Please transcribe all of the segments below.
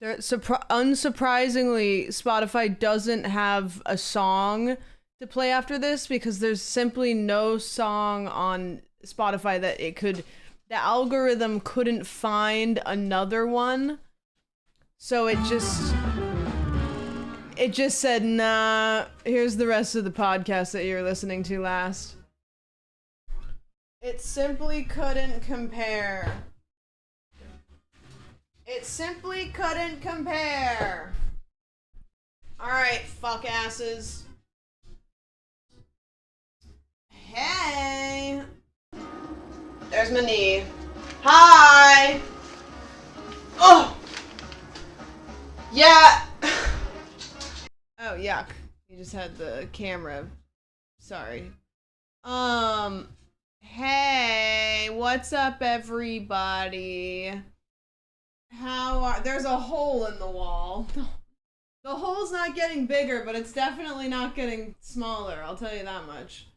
Unsurprisingly, Spotify doesn't have a song to play after this because there's simply no song on Spotify that the algorithm couldn't find another one. So it just said, nah, here's the rest of the podcast that you're listening to last. It simply couldn't compare. It simply couldn't compare. Alright, fuck asses. Hey! There's my knee. Hi! Oh! Yeah! Oh, yuck. You just had the camera. Sorry. Hey, what's up, everybody? There's a hole in the wall. The hole's not getting bigger, but it's definitely not getting smaller, I'll tell you that much.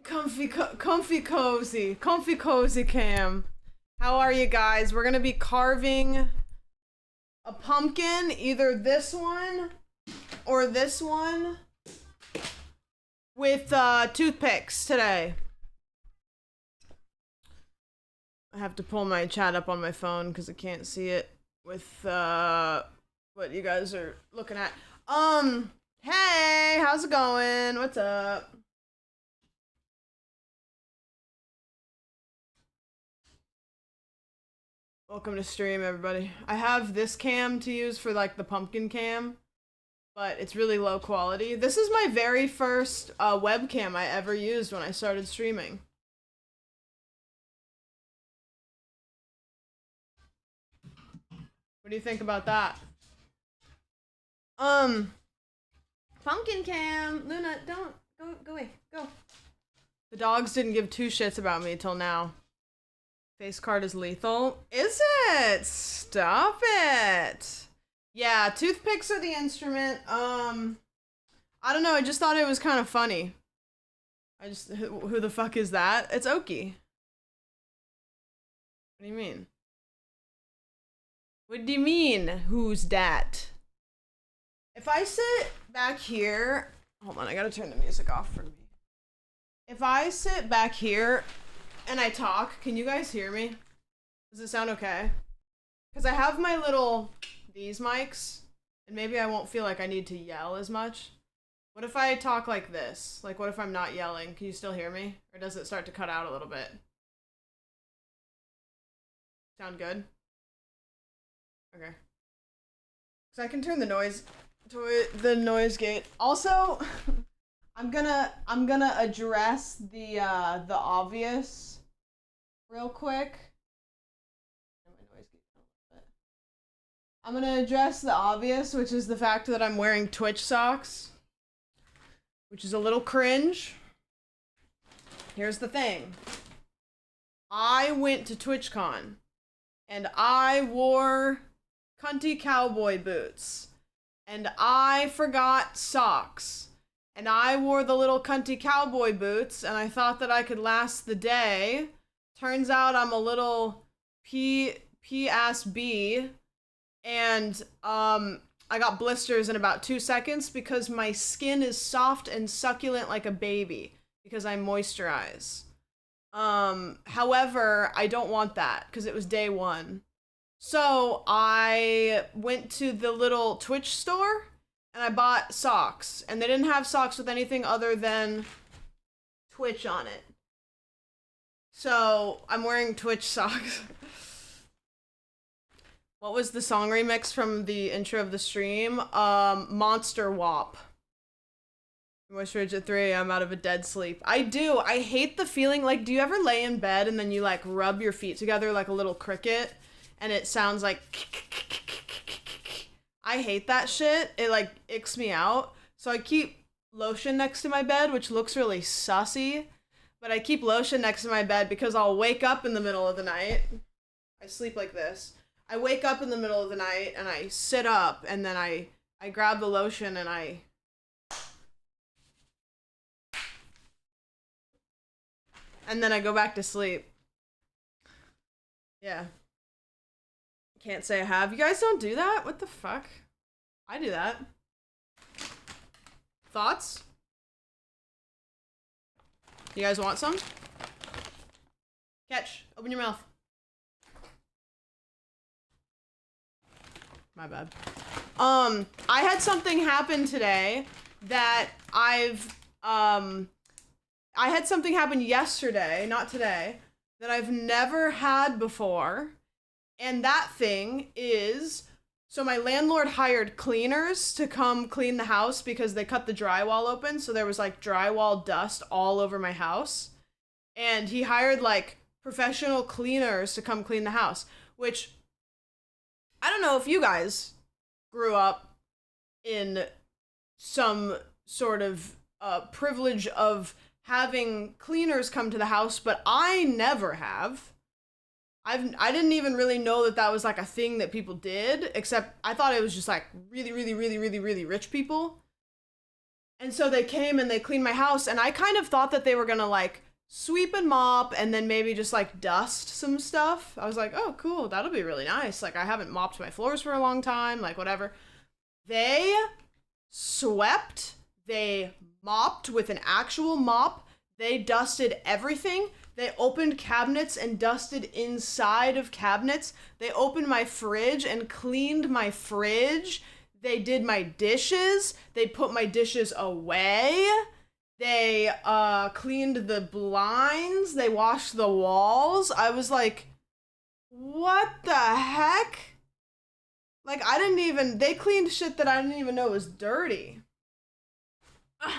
Comfy cozy cam. How are you guys? We're gonna be carving a pumpkin, either this one or this one, with toothpicks today. I have to pull my chat up on my phone because I can't see it with what you guys are looking at. Hey, how's it going? What's up? Welcome to stream, everybody. I have this cam to use for like the pumpkin cam, but it's really low quality. This is my very first webcam I ever used when I started streaming. What do you think about that? Pumpkin cam. Luna, don't go away. Go. The dogs didn't give two shits about me till now. Face card is lethal. Is it? Stop it. Yeah, toothpicks are the instrument. I don't know, I just thought it was kind of funny. Who the fuck is that? It's Oki. What do you mean? What do you mean, who's that? If I sit back here, hold on, I gotta turn the music off for me. If I sit back here and I talk, can you guys hear me? Does it sound okay? Because I have my these mics, and maybe I won't feel like I need to yell as much. What if I talk like this? Like, what if I'm not yelling? Can you still hear me? Or does it start to cut out a little bit? Sound good? Okay. So I can turn the noise gate. Also, I'm gonna address the obvious real quick. I'm gonna address the obvious, which is the fact that I'm wearing Twitch socks, which is a little cringe. Here's the thing. I went to Twitchcon, and I wore cunty cowboy boots, and I forgot socks, and I wore the little cunty cowboy boots, and I thought that I could last the day. Turns out I'm a little P-ass B, and I got blisters in about 2 seconds because my skin is soft and succulent like a baby because I moisturize. However, I don't want that because it was day one. So I went to the little Twitch store and I bought socks, and they didn't have socks with anything other than Twitch on it. So I'm wearing Twitch socks. What was the song remix from the intro of the stream? Monster Wop. Moisture at 3 I'm out of a dead sleep. I do. I hate the feeling. Like, do you ever lay in bed and then you like rub your feet together like a little cricket and it sounds like I hate that shit. It like icks me out. So I keep lotion next to my bed, which looks really sussy, but I keep lotion next to my bed because I'll wake up in the middle of the night. I sleep like this. I wake up in the middle of the night and I sit up and then I grab the lotion and then I go back to sleep. Yeah. Can't say I have. You guys don't do that? What the fuck? I do that. Thoughts? You guys want some? Catch. Open your mouth. My bad. I had something happen today that I had something happen yesterday, not today, that I've never had before. And that thing is, so my landlord hired cleaners to come clean the house because they cut the drywall open, so there was like drywall dust all over my house. And he hired like professional cleaners to come clean the house, which I don't know if you guys grew up in some sort of privilege of having cleaners come to the house, but I never have. I didn't even really know that that was like a thing that people did, except I thought it was just like really, really, really, really, really rich people. And so they came and they cleaned my house, and I kind of thought that they were gonna like sweep and mop and then maybe just like dust some stuff. I was like, oh cool, that'll be really nice. Like I haven't mopped my floors for a long time, like whatever. They swept, they mopped with an actual mop, they dusted everything. They opened cabinets and dusted inside of cabinets. They opened my fridge and cleaned my fridge. They did my dishes. They put my dishes away. They cleaned the blinds. They washed the walls. I was like, what the heck? Like, they cleaned shit that I didn't even know was dirty. Ugh.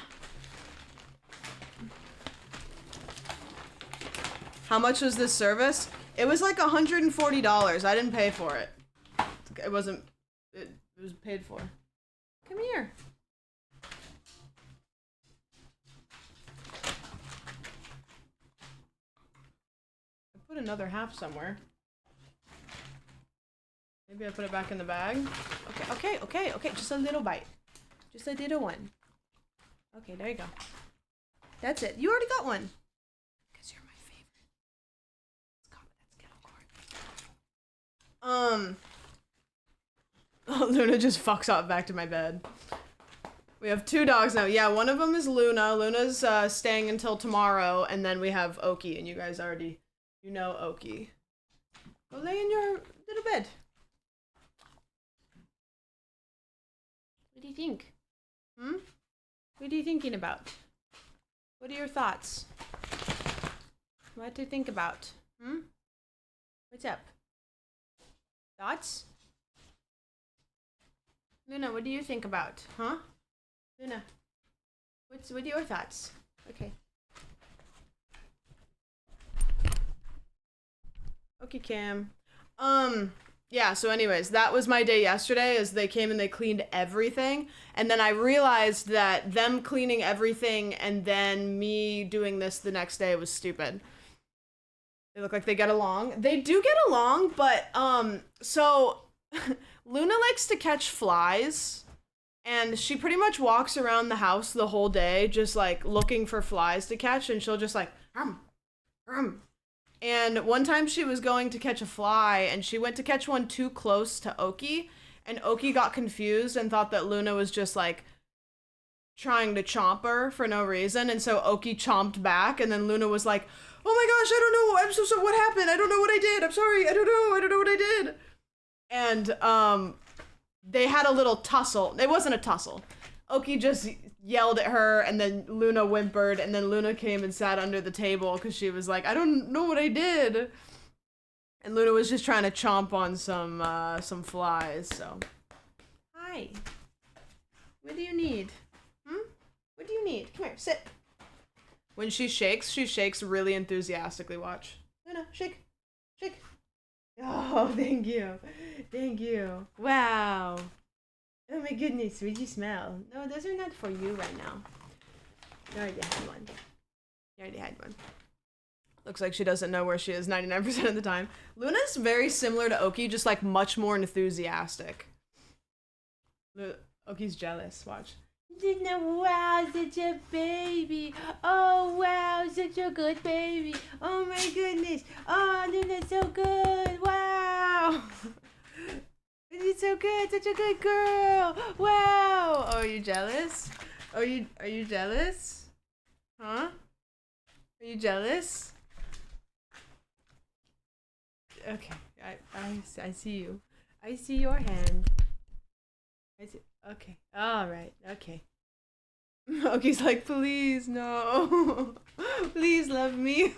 How much was this service? It was like $140. I didn't pay for it. It was paid for. Come here. I put another half somewhere. Maybe I put it back in the bag. Okay. Just a little bite. Just a little one. Okay, there you go. That's it. You already got one. Because you're my favorite. Oh, Luna just fucks up back to my bed. We have 2 dogs now. Yeah, one of them is Luna. Luna's staying until tomorrow, and then we have Oki, and you guys already, you know Oki. Go lay in your little bed. What do you think? What are you thinking about? What are your thoughts? What to think about? What's up? Thoughts? Luna, what do you think about? Huh? Luna, what are your thoughts? Okay. Okay, Cam. Yeah, so anyways, that was my day yesterday, as they came and they cleaned everything. And then I realized that them cleaning everything and then me doing this the next day was stupid. They look like they get along. They do get along, but, so Luna likes to catch flies, and she pretty much walks around the house the whole day just, like, looking for flies to catch, and she'll just, like, And one time she was going to catch a fly, and she went to catch one too close to Oki, and Oki got confused and thought that Luna was just, like, trying to chomp her for no reason, and so Oki chomped back, and then Luna was like, oh my gosh, I don't know, I'm so what happened? I don't know what I did, I'm sorry, I don't know what I did. And, they had a little tussle. It wasn't a tussle. Oki just yelled at her, and then Luna whimpered, and then Luna came and sat under the table because she was like, I don't know what I did. And Luna was just trying to chomp on some flies, so. Hi. What do you need? What do you need? Come here, sit. When she shakes really enthusiastically. Watch. Luna, shake. Shake. Oh, thank you. Thank you. Wow. Oh my goodness, what do you smell? No, those are not for you right now. You already had one. You already had one. Looks like she doesn't know where she is 99% of the time. Luna's very similar to Oki, just like much more enthusiastic. Oki's jealous, watch. Wow, such a baby. Oh, wow, such a good baby. Oh, my goodness. Oh, Luna's so good. Wow. You're so good. Such a good girl. Wow. Oh, are you jealous? Are you jealous? Huh? Are you jealous? Okay. I see you. I see your hand. I see. Okay. All right. Okay. Oki's like, please, no. Please love me.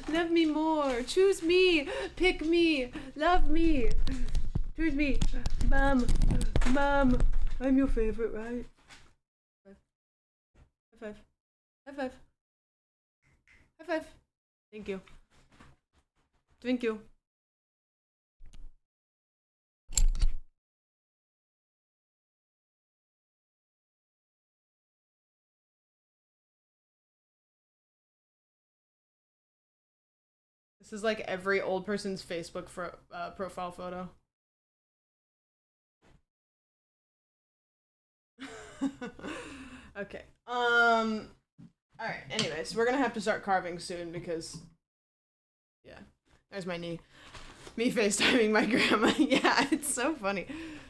Love me more. Choose me. Pick me. Love me. Choose me. Mom. Mom. I'm your favorite, right? High five. High five. High five. Thank you. Thank you. This is like every old person's Facebook profile photo. Okay. All right. Anyways, we're gonna have to start carving soon because, yeah, there's my knee. Me FaceTiming my grandma. Yeah, it's so funny.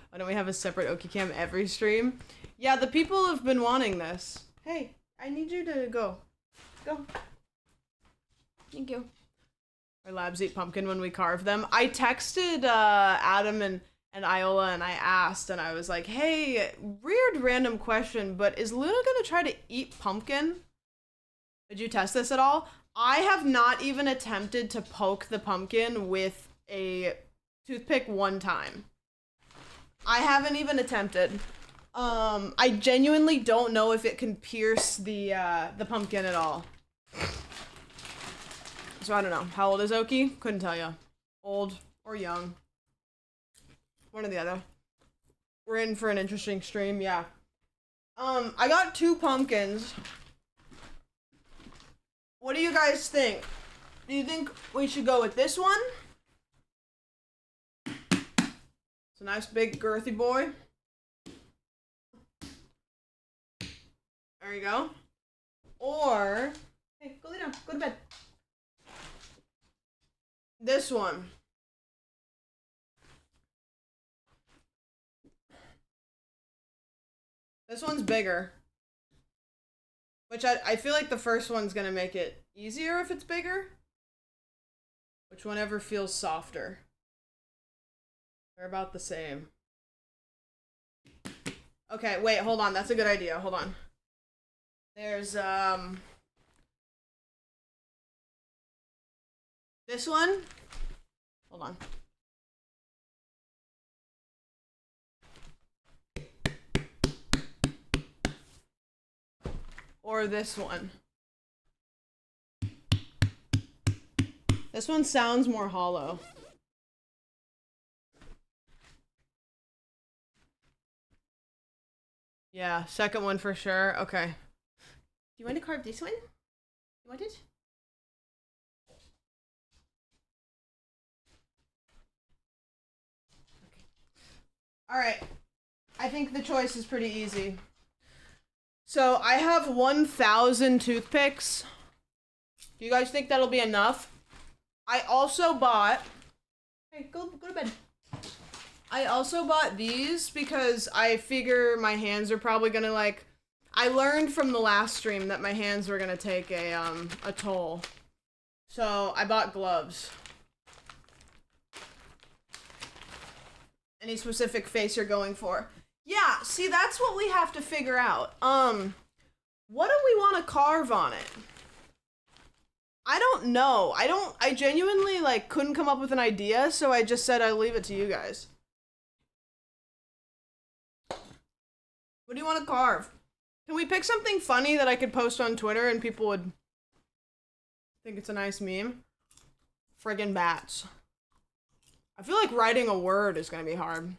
Why don't we have a separate Oki cam every stream? Yeah, the people have been wanting this. Hey, I need you to go. Go. Thank you. Our labs eat pumpkin when we carve them. I texted Adam and Iola and I asked and I was like, hey, weird random question, but is Luna gonna try to eat pumpkin? Did you test this at all? I have not even attempted to poke the pumpkin with a toothpick one time. I haven't even attempted. I genuinely don't know if it can pierce the pumpkin at all. So I don't know. How old is Oki? Couldn't tell you. Old or young. One or the other. We're in for an interesting stream, yeah. I got 2 pumpkins. What do you guys think? Do you think we should go with this one? It's a nice big girthy boy. There you go. Or, hey, go lay down. Go to bed. This one. This one's bigger. Which I feel like the first one's gonna make it easier if it's bigger. Which one ever feels softer? They're about the same. Okay, wait, hold on. That's a good idea. Hold on. There's, this one. Hold on. Or this one. This one sounds more hollow. Yeah, second one for sure. Okay. Do you want to carve this one? You want it? Okay. Alright. I think the choice is pretty easy. So I have 1,000 toothpicks. Do you guys think that'll be enough? I also bought... Hey, go to bed. I also bought these because I figure my hands are probably gonna like... I learned from the last stream that my hands were gonna take a toll. So I bought gloves. Any specific face you're going for? Yeah, see, that's what we have to figure out. What do we want to carve on it? I don't know. I genuinely, like, couldn't come up with an idea, so I just said I'd leave it to you guys. What do you want to carve? Can we pick something funny that I could post on Twitter and people would think it's a nice meme? Friggin' bats. I feel like writing a word is gonna be hard.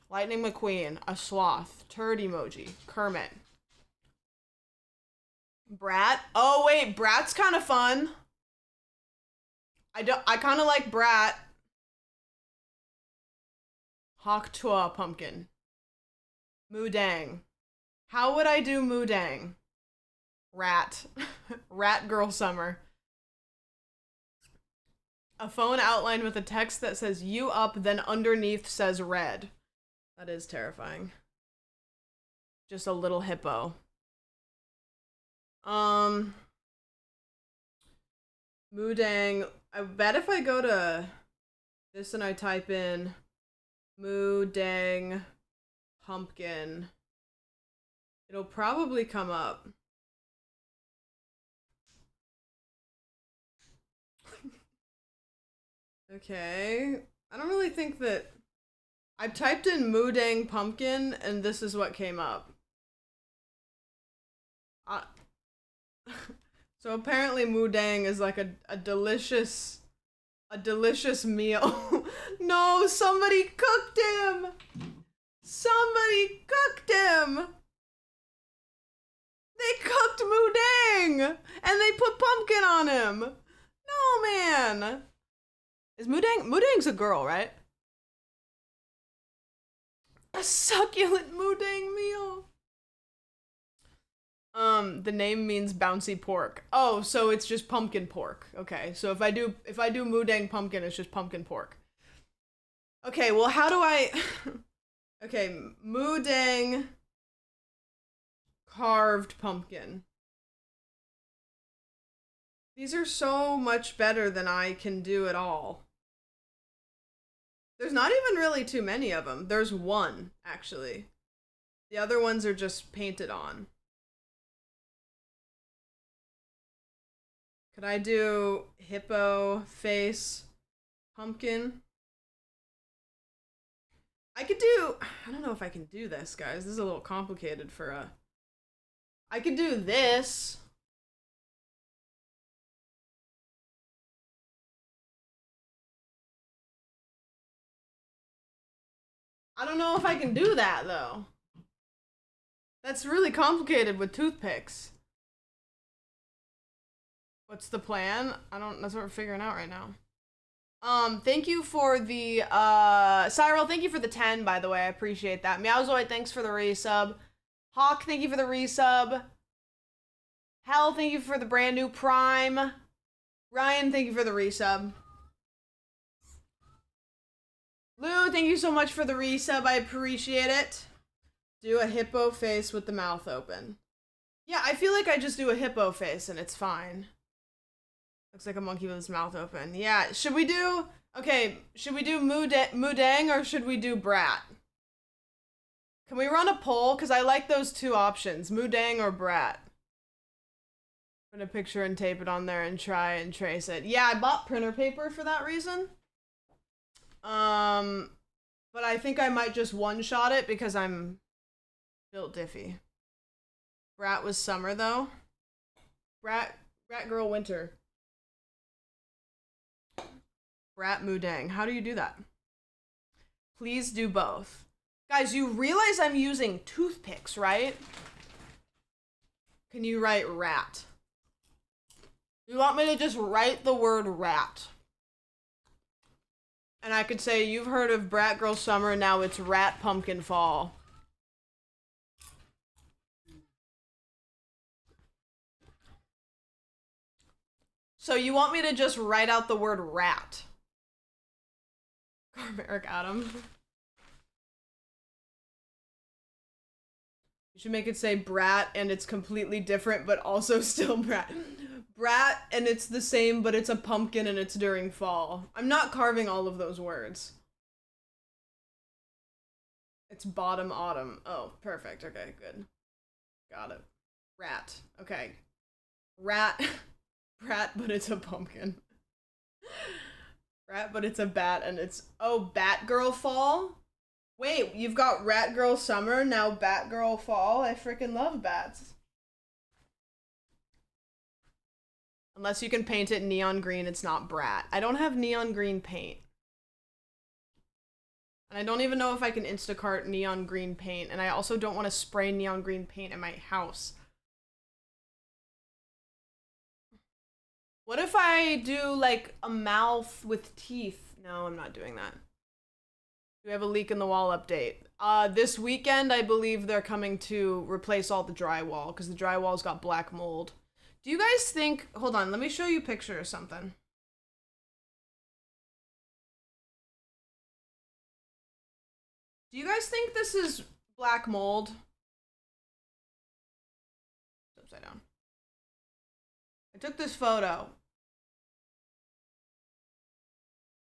Lightning McQueen, a sloth, turd emoji, Kermit. Brat? Oh wait, Brat's kind of fun. I kind of like Brat. Hawk Tua pumpkin. Moodang. How would I do Moodang? Rat. Rat girl summer. A phone outlined with a text that says you up, then underneath says red. That is terrifying. Just a little hippo. Moodang. I bet if I go to this and I type in Moodang pumpkin, it'll probably come up. Okay. I don't really think that... I typed in Moodang pumpkin and this is what came up. So apparently Moodang is like a delicious meal. No, somebody cooked him! Somebody cooked him! They cooked Moodang! And they put pumpkin on him! No, man! Is Moodang's a girl, right? A succulent Moodang meal! The name means bouncy pork. Oh, so it's just pumpkin pork. Okay, so if I do Moodang pumpkin, it's just pumpkin pork. Okay, well, how do I... Okay, Moodang carved pumpkin. These are so much better than I can do at all. There's not even really too many of them. There's one, actually. The other ones are just painted on. Could I do hippo face pumpkin? I could do... I don't know if I can do this, guys. This is a little complicated for a... I could do this. I don't know if I can do that, though. That's really complicated with toothpicks. What's the plan? That's what we're figuring out right now. Thank you for the, Cyril, thank you for the 10, by the way. I appreciate that. Meowzoid, thanks for the resub. Hawk, thank you for the resub. Hell, thank you for the brand new Prime. Ryan, thank you for the resub. Lou, thank you so much for the resub. I appreciate it. Do a hippo face with the mouth open. Yeah, I feel like I just do a hippo face and it's fine. Looks like a monkey with his mouth open. Yeah, should we do... Okay, should we do Moodang or should we do Brat? Can we run a poll? Because I like those two options. Moodang or Brat. Put a picture and tape it on there and try and trace it. Yeah, I bought printer paper for that reason. But I think I might just one-shot it because I'm built diffy. Brat was summer, though. Brat girl winter. Brat Moodang. How do you do that? Please do both. Guys, you realize I'm using toothpicks, right? Can you write rat? You want me to just write the word rat? And I could say, you've heard of Brat Girl Summer, now it's Rat Pumpkin Fall. So you want me to just write out the word rat? Barbaric Adam. You should make it say brat and it's completely different, but also still brat. Brat and it's the same, but it's a pumpkin and it's during fall. I'm not carving all of those words. It's bottom autumn. Oh, perfect. Okay, good. Got it. Rat. Okay. Rat. Brat, but it's a pumpkin. Rat, but it's a bat and it's... Oh, Batgirl Fall? Wait, you've got Rat Girl Summer, now Batgirl Fall? I freaking love bats. Unless you can paint it neon green, it's not Brat. I don't have neon green paint. And I don't even know if I can Instacart neon green paint, and I also don't want to spray neon green paint in my house. What if I do, like, a mouth with teeth? No, I'm not doing that. Do we have a leak in the wall update? This weekend, I believe they're coming to replace all the drywall because the drywall's got black mold. Do you guys think, hold on, let me show you a picture or something. Do you guys think this is black mold? It's upside down. I took this photo.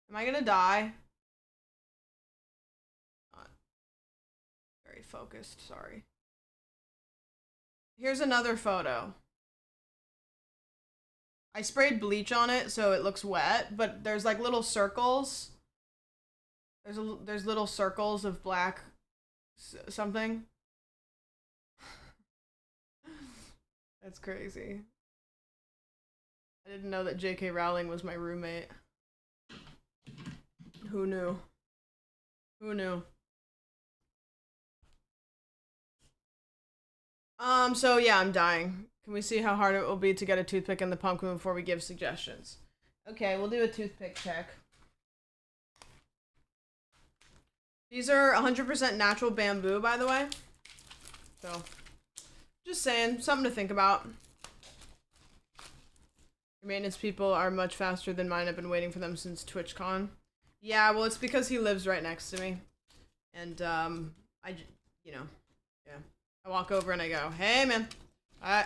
Am I gonna die? Not very focused, sorry. Here's another photo. I sprayed bleach on it so it looks wet, but there's like little circles. There's little circles of black something. That's crazy. I didn't know that J.K. Rowling was my roommate. Who knew? Who knew? So yeah, I'm dying. Can we see how hard it will be to get a toothpick in the pumpkin before we give suggestions? Okay, we'll do a toothpick check. These are 100% natural bamboo, by the way. So, just saying, something to think about. Your maintenance people are much faster than mine. I've been waiting for them since Twitchcon. Yeah, well, it's because he lives right next to me. And, you know, yeah. I walk over and I go, hey, man. I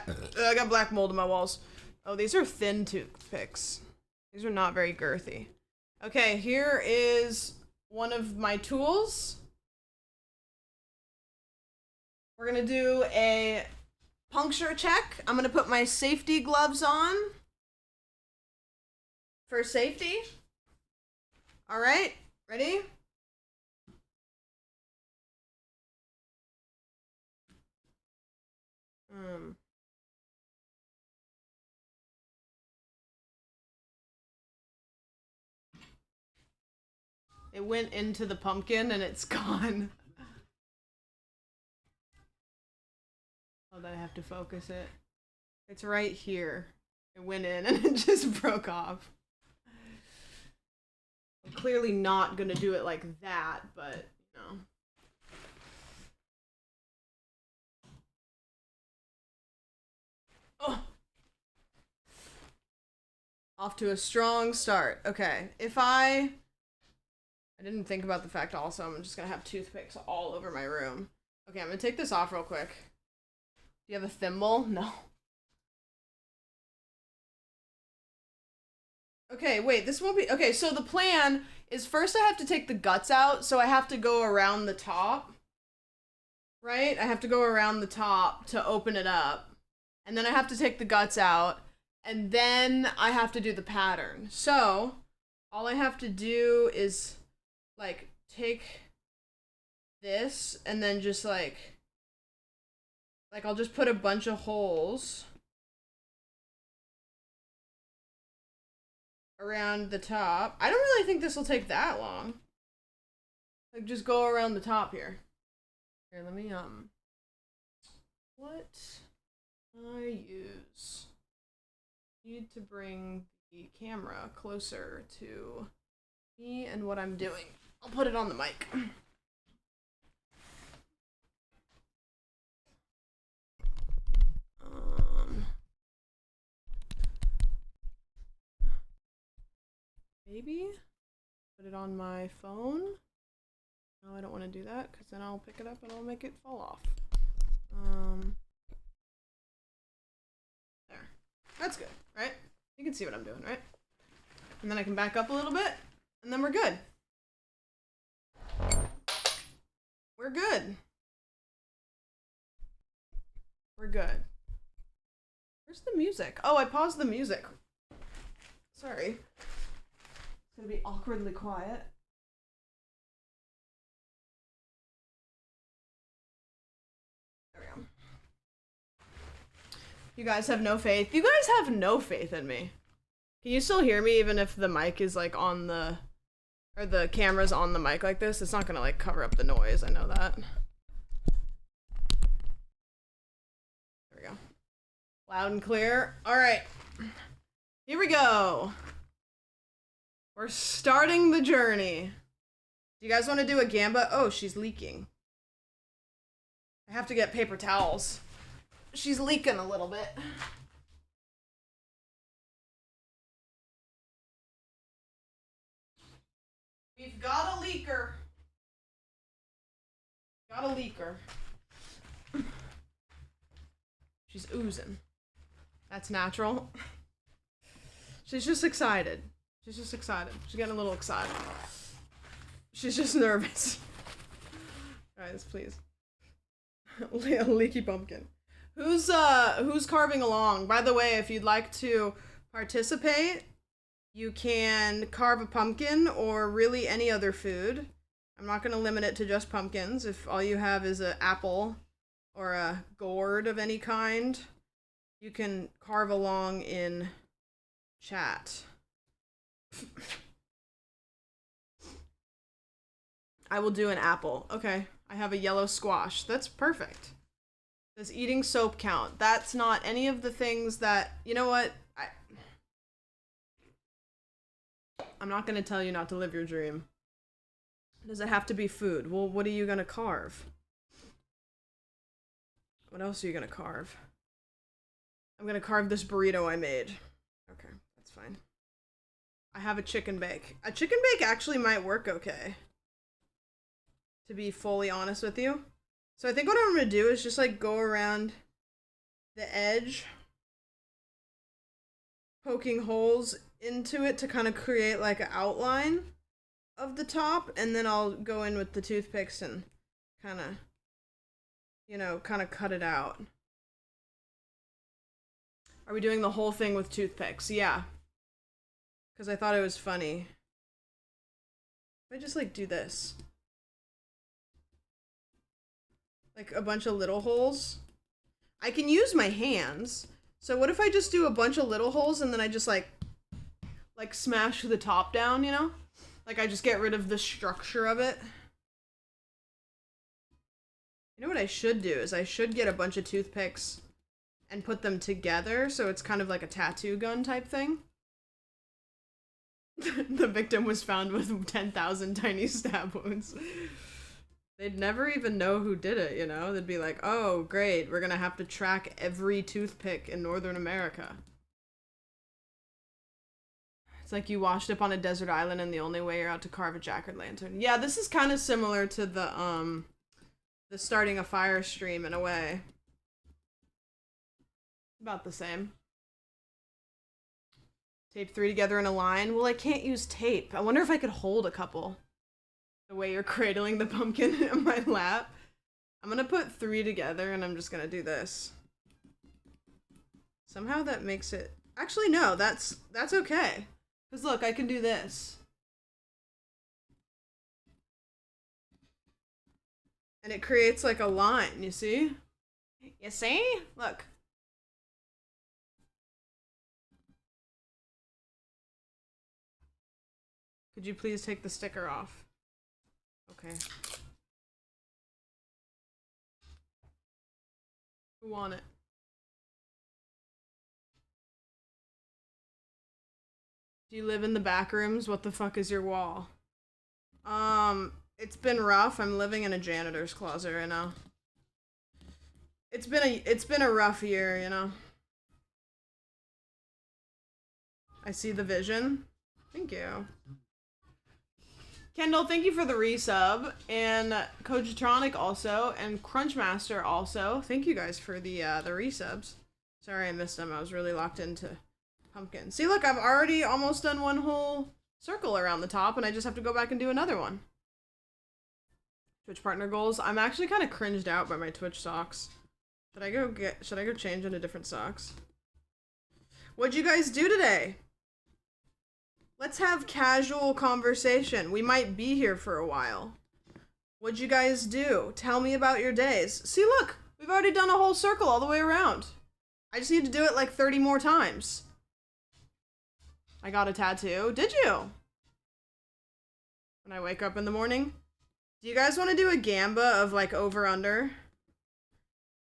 got black mold in my walls. Oh, these are thin toothpicks. These are not very girthy. Okay, here is one of my tools. We're gonna do a puncture check. I'm gonna put my safety gloves on for safety. All right, ready? It went into the pumpkin and it's gone. Oh, then I have to focus it. It's right here. It went in and it just broke off. I'm clearly not gonna do it like that, but, you know. Oh! Off to a strong start. Okay, if I didn't think about the fact also I'm just gonna have toothpicks all over my room. Okay, I'm gonna take this off real quick. Do you have a thimble? No. Okay, wait, this won't be... Okay, so the plan is first I have to take the guts out, so I have to go around the top. Right? I have to go around the top to open it up. And then I have to take the guts out, and then I have to do the pattern. So, all I have to do is, like, take this, and then just, like, I'll just put a bunch of holes around the top. I don't really think this will take that long. Like, just go around the top here. Here, let me, what I use? Need to bring the camera closer to me and what I'm doing. I'll put it on the mic. Maybe put it on my phone. No, I don't want to do that because then I'll pick it up and I'll make it fall off. There. That's good, right? You can see what I'm doing, right? And then I can back up a little bit, and then we're good. We're good. We're good. Where's the music? Oh, I paused the music. Sorry. It's gonna be awkwardly quiet. There we go. You guys have no faith. You guys have no faith in me. Can you still hear me even if the mic is like on the, or the camera's on the mic like this? It's not gonna like cover up the noise, I know that. There we go. Loud and clear. All right. Here we go. We're starting the journey. Do you guys want to do a gamba? Oh, she's leaking. I have to get paper towels. She's leaking a little bit. We've got a leaker. Got a leaker. She's oozing. That's natural. She's just excited. She's just excited. She's getting a little excited. She's just nervous. Guys, please. A leaky pumpkin. Who's carving along? By the way, if you'd like to participate, you can carve a pumpkin or really any other food. I'm not going to limit it to just pumpkins. If all you have is an apple or a gourd of any kind, you can carve along in chat. I will do an apple. Okay, I have a yellow squash. That's perfect. Does eating soap count? That's not any of the things that... You know what? I'm not going to tell you not to live your dream. Does it have to be food? Well, what are you going to carve? What else are you going to carve? I'm going to carve this burrito I made. Okay, that's fine. I have a chicken bake. A chicken bake actually might work okay, to be fully honest with you. So I think what I'm going to do is just like go around the edge, poking holes into it to kind of create like an outline of the top, and then I'll go in with the toothpicks and kind of, you know, kind of cut it out. Are we doing the whole thing with toothpicks? Yeah. Because I thought it was funny. If I just like do this. Like a bunch of little holes. I can use my hands. So what if I just do a bunch of little holes and then I just like smash the top down, you know? Like I just get rid of the structure of it. You know what I should do is I should get a bunch of toothpicks and put them together so it's kind of like a tattoo gun type thing. The victim was found with 10,000 tiny stab wounds. They'd never even know who did it, you know? They'd be like, oh, great, we're gonna have to track every toothpick in Northern America. It's like you washed up on a desert island and the only way you're out to carve a jack-o'-lantern. Yeah, this is kind of similar to the starting a fire stream in a way. About the same. Tape 3 together in a line. Well, I can't use tape. I wonder if I could hold a couple. The way you're cradling the pumpkin in my lap. I'm gonna put 3 together and I'm just gonna do this. Somehow that makes it... Actually, no, that's okay. Because look, I can do this. And it creates like a line, you see? You see? Look. Could you please take the sticker off? Okay. Who want it? Do you live in the back rooms? What the fuck is your wall? It's been rough. I'm living in a janitor's closet right now. It's been a rough year, you know. I see the vision. Thank you. Kendall, thank you for the resub, and Cogitronic also, and Crunchmaster also. Thank you guys for the resubs. Sorry I missed them. I was really locked into pumpkin. See, look, I've already almost done one whole circle around the top, and I just have to go back and do another one. Twitch partner goals. I'm actually kind of cringed out by my Twitch socks. Should I go change into different socks? What'd you guys do today? Let's have casual conversation. We might be here for a while. What'd you guys do? Tell me about your days. See, look, we've already done a whole circle all the way around. I just need to do it like 30 more times. I got a tattoo. Did you? When I wake up in the morning? Do you guys want to do a gamba of like over under?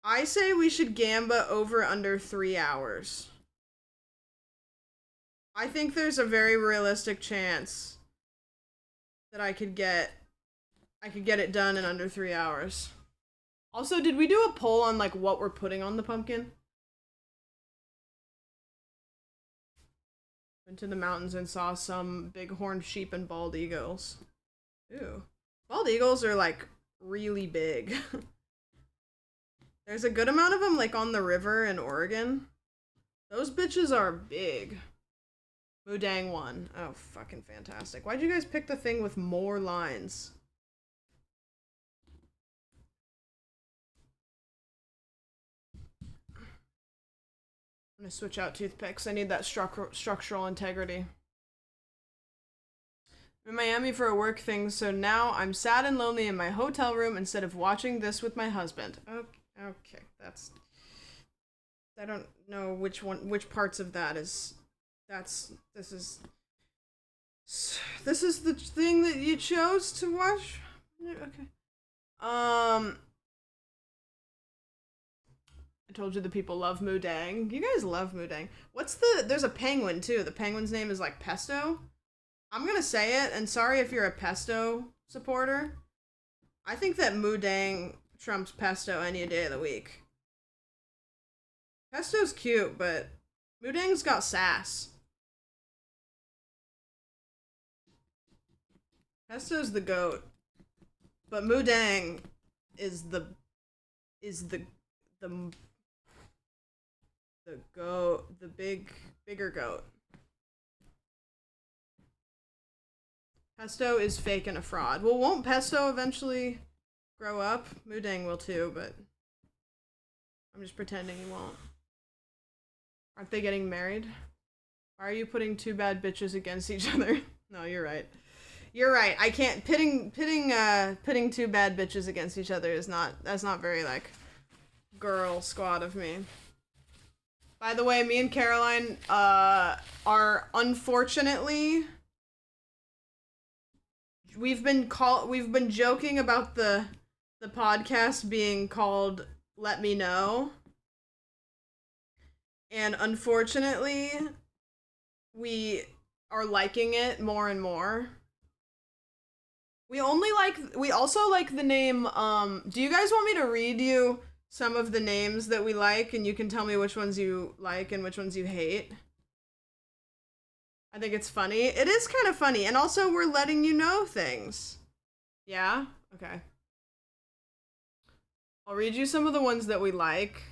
I say we should gamba over under 3 hours. I think there's a very realistic chance that I could get it done in under 3 hours. Also, did we do a poll on like what we're putting on the pumpkin? Went to the mountains and saw some bighorn sheep and bald eagles. Ooh. Bald eagles are like really big. There's a good amount of them like on the river in Oregon. Those bitches are big. Mudang won. Oh, fucking fantastic. Why'd you guys pick the thing with more lines? I'm gonna switch out toothpicks. I need that structural integrity. I'm in Miami for a work thing, so now I'm sad and lonely in my hotel room instead of watching this with my husband. Okay, that's... I don't know which parts of that is... This is the thing that you chose to watch? Okay. I told you the people love Mudang. You guys love Mudang. There's a penguin too. The penguin's name is like Pesto. I'm gonna say it, and sorry if you're a Pesto supporter. I think that Mudang trumps Pesto any day of the week. Pesto's cute, but Mudang's got sass. Pesto's the goat, but Mudang is the goat, the bigger goat. Pesto is fake and a fraud. Well, won't Pesto eventually grow up? Mudang will too, but I'm just pretending he won't. Aren't they getting married? Why are you putting two bad bitches against each other? No, you're right. You're right. I can't pitting two bad bitches against each other that's not very like girl squad of me. By the way, me and Caroline are unfortunately we've been joking about the podcast being called Let Me Know. And unfortunately, we are liking it more and more. We also like the name, do you guys want me to read you some of the names that we like, and you can tell me which ones you like and which ones you hate? I think it's funny. It is kind of funny, and also we're letting you know things. Yeah? Okay. I'll read you some of the ones that we like,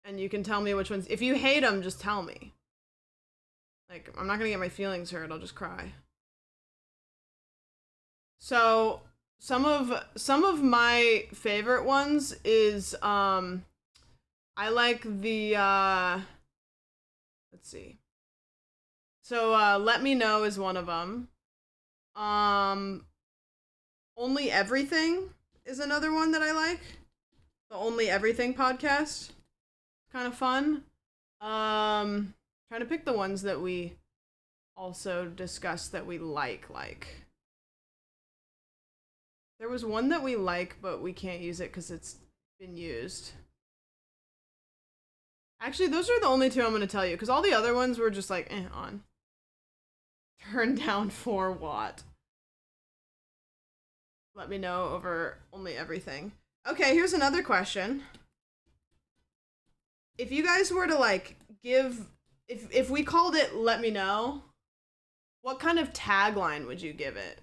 and you can tell me which ones. If you hate them, just tell me. Like, I'm not gonna get my feelings hurt, I'll just cry. So, some of my favorite ones is, I like the, let's see. So, Let Me Know is one of them. Only Everything is another one that I like. The Only Everything podcast. Kind of fun. Trying to pick the ones that we also discussed that we like. There was one that we like, but we can't use it because it's been used. Actually, those are the only two I'm going to tell you, because all the other ones were just like, on. Turn down for what? Let Me Know over Only Everything. Okay, here's another question. If you guys were to, like, if we called it Let Me Know, what kind of tagline would you give it?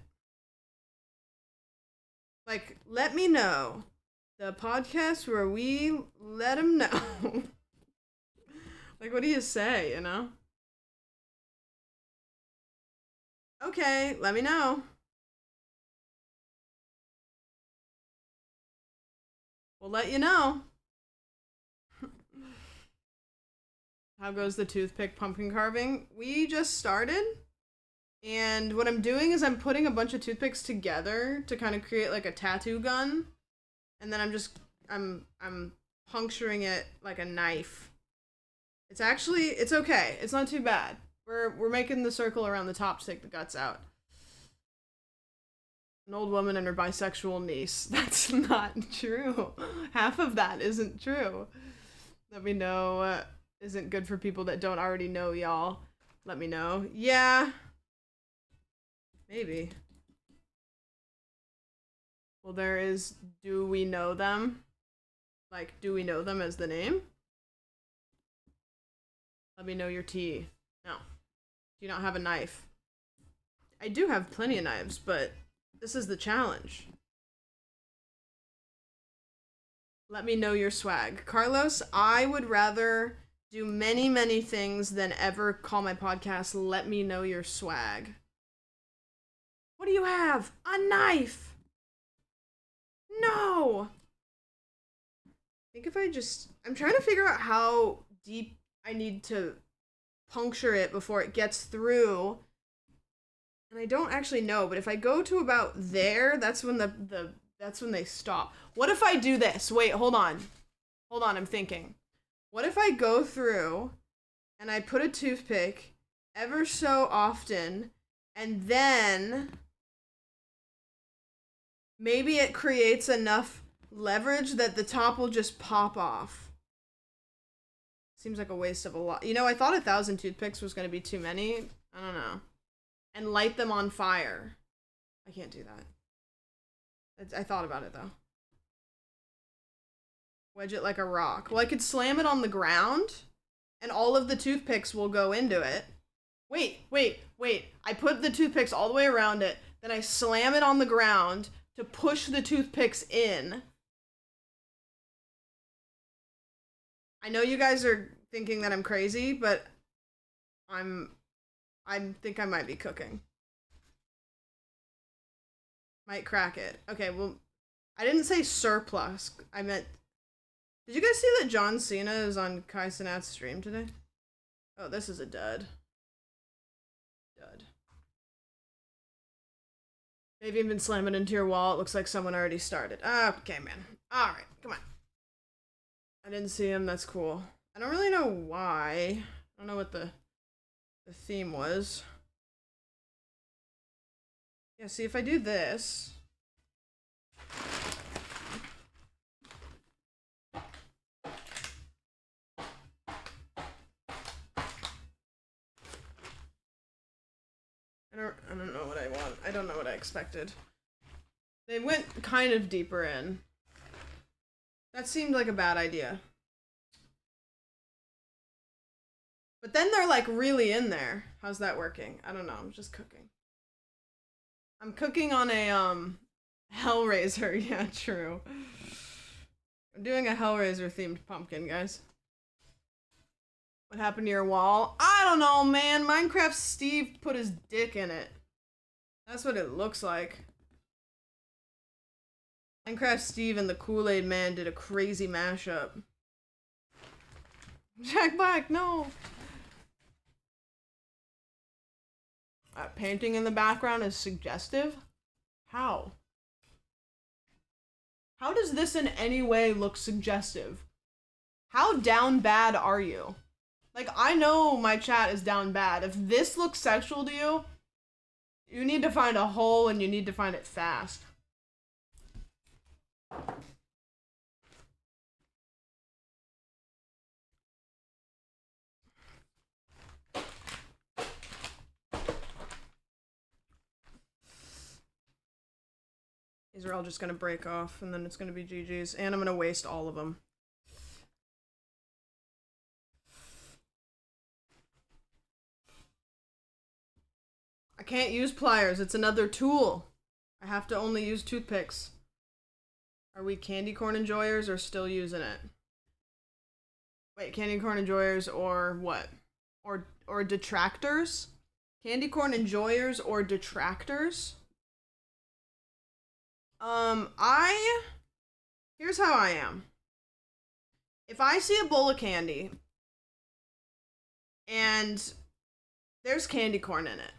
Like, Let Me Know, the podcast where we let them know. Like, what do you say, you know? Okay, let me know. We'll let you know. How goes the toothpick pumpkin carving? We just started. And what I'm doing is I'm putting a bunch of toothpicks together to kind of create like a tattoo gun. And then I'm puncturing it like a knife. It's okay. It's not too bad. We're making the circle around the top to take the guts out. An old woman and her bisexual niece. That's not true. Half of that isn't true. Let me know. Isn't good for people that don't already know y'all. Let me know. Yeah. Maybe. Well, there is, do we know them? Like, do we know them as the name? Let me know your tea. No. Do you not have a knife? I do have plenty of knives, but this is the challenge. Let me know your swag. Carlos, I would rather do many, many things than ever call my podcast Let Me Know Your Swag. What do you have? A knife! No! I think if I just... I'm trying to figure out how deep I need to puncture it before it gets through. And I don't actually know, but if I go to about there, that's when that's when they stop. What if I do this? Wait, hold on. Hold on, I'm thinking. What if I go through and I put a toothpick ever so often, and then maybe it creates enough leverage that the top will just pop off. Seems like a waste of a lot. You know, I thought 1,000 toothpicks was going to be too many. I don't know. And light them on fire. I can't do that. I thought about it, though. Wedge it like a rock. Well, I could slam it on the ground, and all of the toothpicks will go into it. Wait. I put the toothpicks all the way around it, then I slam it on the ground to push the toothpicks in. I know you guys are thinking that I'm crazy, but I think I might be cooking. Might crack it. Okay, well, I didn't say surplus. I meant... Did you guys see that John Cena is on Kai Cenat's stream today? Oh, this is a dud. Dud. They've even slammed it into your wall. It looks like someone already started. Okay, man. Alright, come on. I didn't see him. That's cool. I don't really know why. I don't know what the theme was. Yeah, see, if I do this... I don't know what I want. I don't know what I expected. They went kind of deeper in. That seemed like a bad idea. But then they're like really in there. How's that working? I don't know. I'm just cooking. I'm cooking on a Hellraiser. Yeah, true. I'm doing a Hellraiser themed pumpkin, guys. What happened to your wall? I don't know, man. Minecraft Steve put his dick in it. That's what it looks like. Minecraft Steve and the Kool-Aid Man did a crazy mashup. Jack Black, no! Painting in the background is suggestive? How? How does this in any way look suggestive? How down bad are you? Like, I know my chat is down bad. If this looks sexual to you, you need to find a hole and you need to find it fast. These are all just gonna break off and then it's gonna be GG's. And I'm gonna waste all of them. I can't use pliers. It's another tool. I have to only use toothpicks. Are we candy corn enjoyers or still using it? Wait, candy corn enjoyers or what? Or detractors? Candy corn enjoyers or detractors? Here's how I am. If I see a bowl of candy and there's candy corn in it,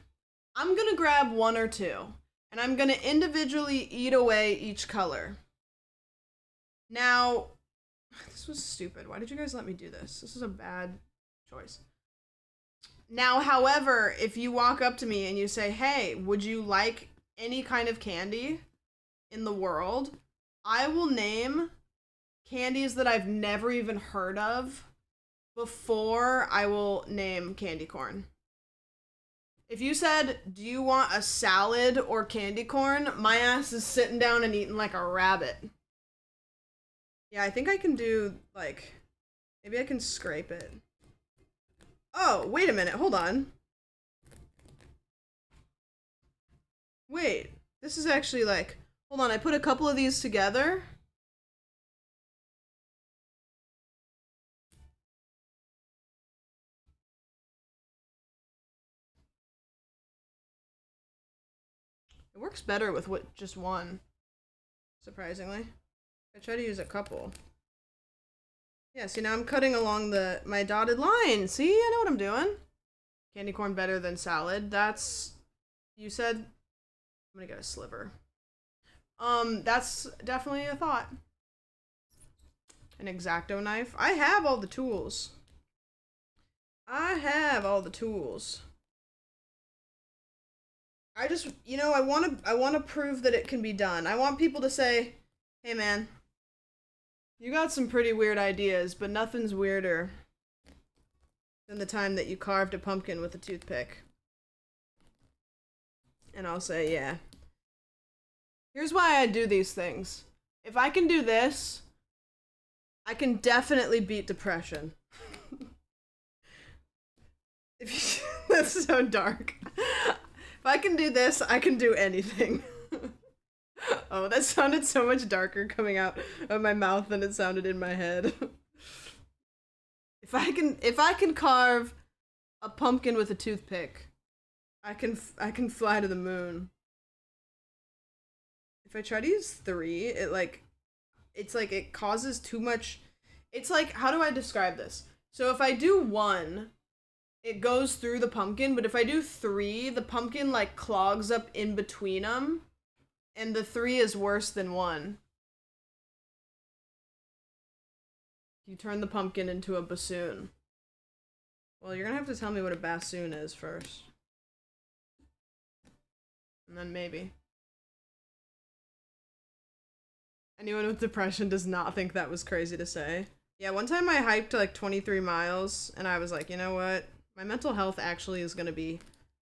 I'm gonna grab one or two, and I'm gonna individually eat away each color. Now, this was stupid. Why did you guys let me do this? This is a bad choice. Now, however, if you walk up to me and you say, hey, would you like any kind of candy in the world? I will name candies that I've never even heard of before I will name candy corn. If you said, do you want a salad or candy corn? My ass is sitting down and eating like a rabbit. Yeah, I think I can do, like, maybe I can scrape it. Oh, wait a minute, hold on. Wait, this is actually like, hold on, I put a couple of these together. It works better with just one, surprisingly. I try to use a couple. Yeah, see, now I'm cutting along my dotted line. See, I know what I'm doing. Candy corn better than salad. That's, you said, I'm gonna get a sliver. That's definitely a thought. An X-Acto knife. I have all the tools. I have all the tools. I just, you know, I want to prove that it can be done. I want people to say, "Hey man, you got some pretty weird ideas, but nothing's weirder than the time that you carved a pumpkin with a toothpick." And I'll say, "Yeah. Here's why I do these things. If I can do this, I can definitely beat depression." That's so dark. If I can do this, I can do anything. Oh, that sounded so much darker coming out of my mouth than it sounded in my head. If I can carve a pumpkin with a toothpick, I can fly to the moon. If I try to use 3, it's like it causes too much. It's like, how do I describe this? So if I do 1, it goes through the pumpkin, but if I do 3, the pumpkin like clogs up in between them, and the 3 is worse than 1. You turn the pumpkin into a bassoon. Well, you're gonna have to tell me what a bassoon is first. And then maybe. Anyone with depression does not think that was crazy to say. Yeah, one time I hiked like 23 miles, and I was like, you know what? My mental health actually is gonna be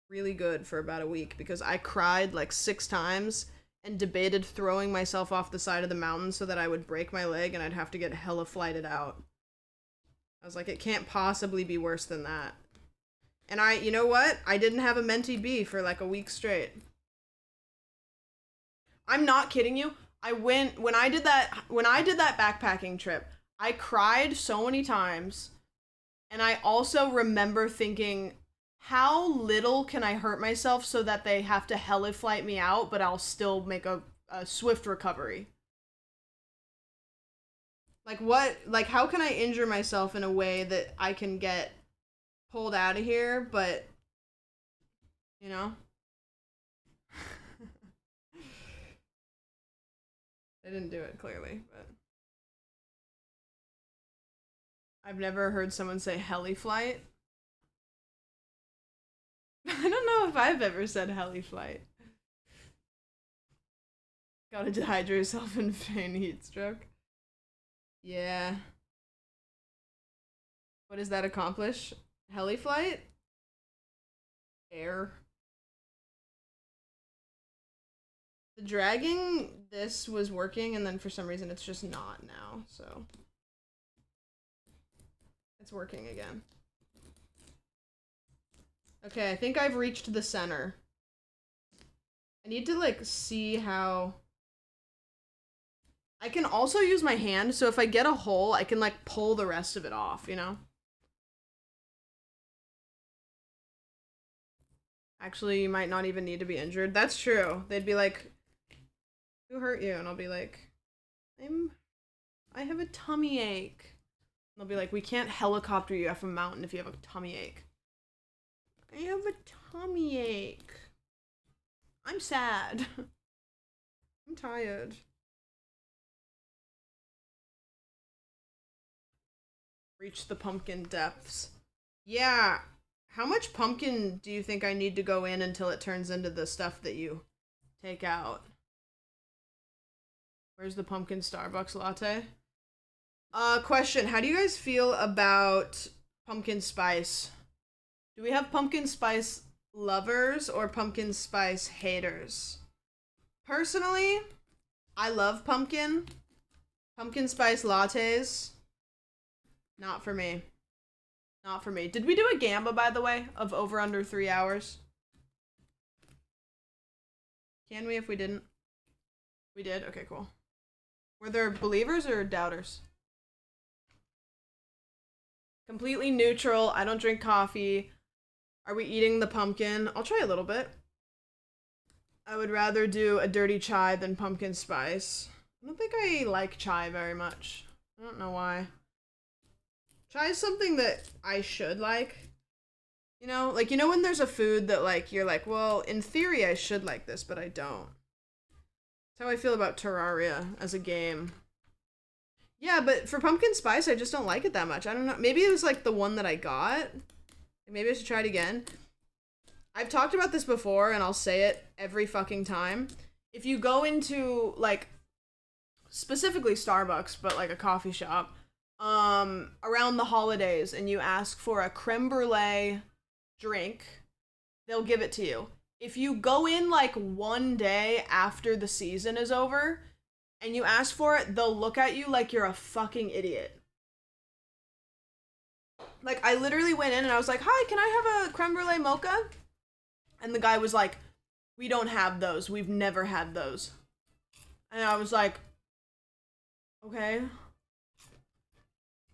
really good for about a week, because I cried like 6 times and debated throwing myself off the side of the mountain so that I would break my leg and I'd have to get hella flighted out. I was like, it can't possibly be worse than that. And you know what? I didn't have a mentee B for like a week straight. I'm not kidding you. When I did that backpacking trip, I cried so many times. And I also remember thinking, how little can I hurt myself so that they have to heli-flight me out, but I'll still make a swift recovery? Like what? Like how can I injure myself in a way that I can get pulled out of here, but, you know? I didn't do it, clearly, but... I've never heard someone say heli flight. I don't know if I've ever said heli flight. Gotta dehydrate yourself and feign heat stroke. Yeah. What does that accomplish? Heli flight? Air. The dragging this was working, and then for some reason it's just not now, so... It's working again. Okay, I think I've reached the center. I need to, like, see how... I can also use my hand, so if I get a hole, I can, like, pull the rest of it off, you know? Actually, you might not even need to be injured. That's true. They'd be like, who hurt you? And I'll be like, I have a tummy ache. They'll be like, we can't helicopter you off a mountain if you have a tummy ache. I have a tummy ache. I'm sad. I'm tired. Reach the pumpkin depths. Yeah. How much pumpkin do you think I need to go in until it turns into the stuff that you take out? Where's the pumpkin Starbucks latte? Question. How do you guys feel about pumpkin spice? Do we have pumpkin spice lovers or pumpkin spice haters? Personally, I love pumpkin. Pumpkin spice lattes. Not for me. Not for me. Did we do a gamba, by the way, of over under 3 hours? Can we if we didn't? We did? Okay, cool. Were there believers or doubters? Completely neutral. I don't drink coffee. Are we eating the pumpkin? I'll try a little bit. I would rather do a dirty chai than pumpkin spice. I don't think I like chai very much. I don't know why. Chai is something that I should like. You know? Like, you know when there's a food that, like, you're like, well, in theory I should like this, but I don't. That's how I feel about Terraria as a game. Yeah, but for pumpkin spice, I just don't like it that much. I don't know. Maybe it was, like, the one that I got. Maybe I should try it again. I've talked about this before, and I'll say it every fucking time. If you go into, like, specifically Starbucks, but, like, a coffee shop, around the holidays, and you ask for a creme brulee drink, they'll give it to you. If you go in, like, one day after the season is over, and you ask for it, they'll look at you like you're a fucking idiot. Like, I literally went in and I was like, hi, can I have a creme brulee mocha? And the guy was like, we don't have those. We've never had those. And I was like, okay.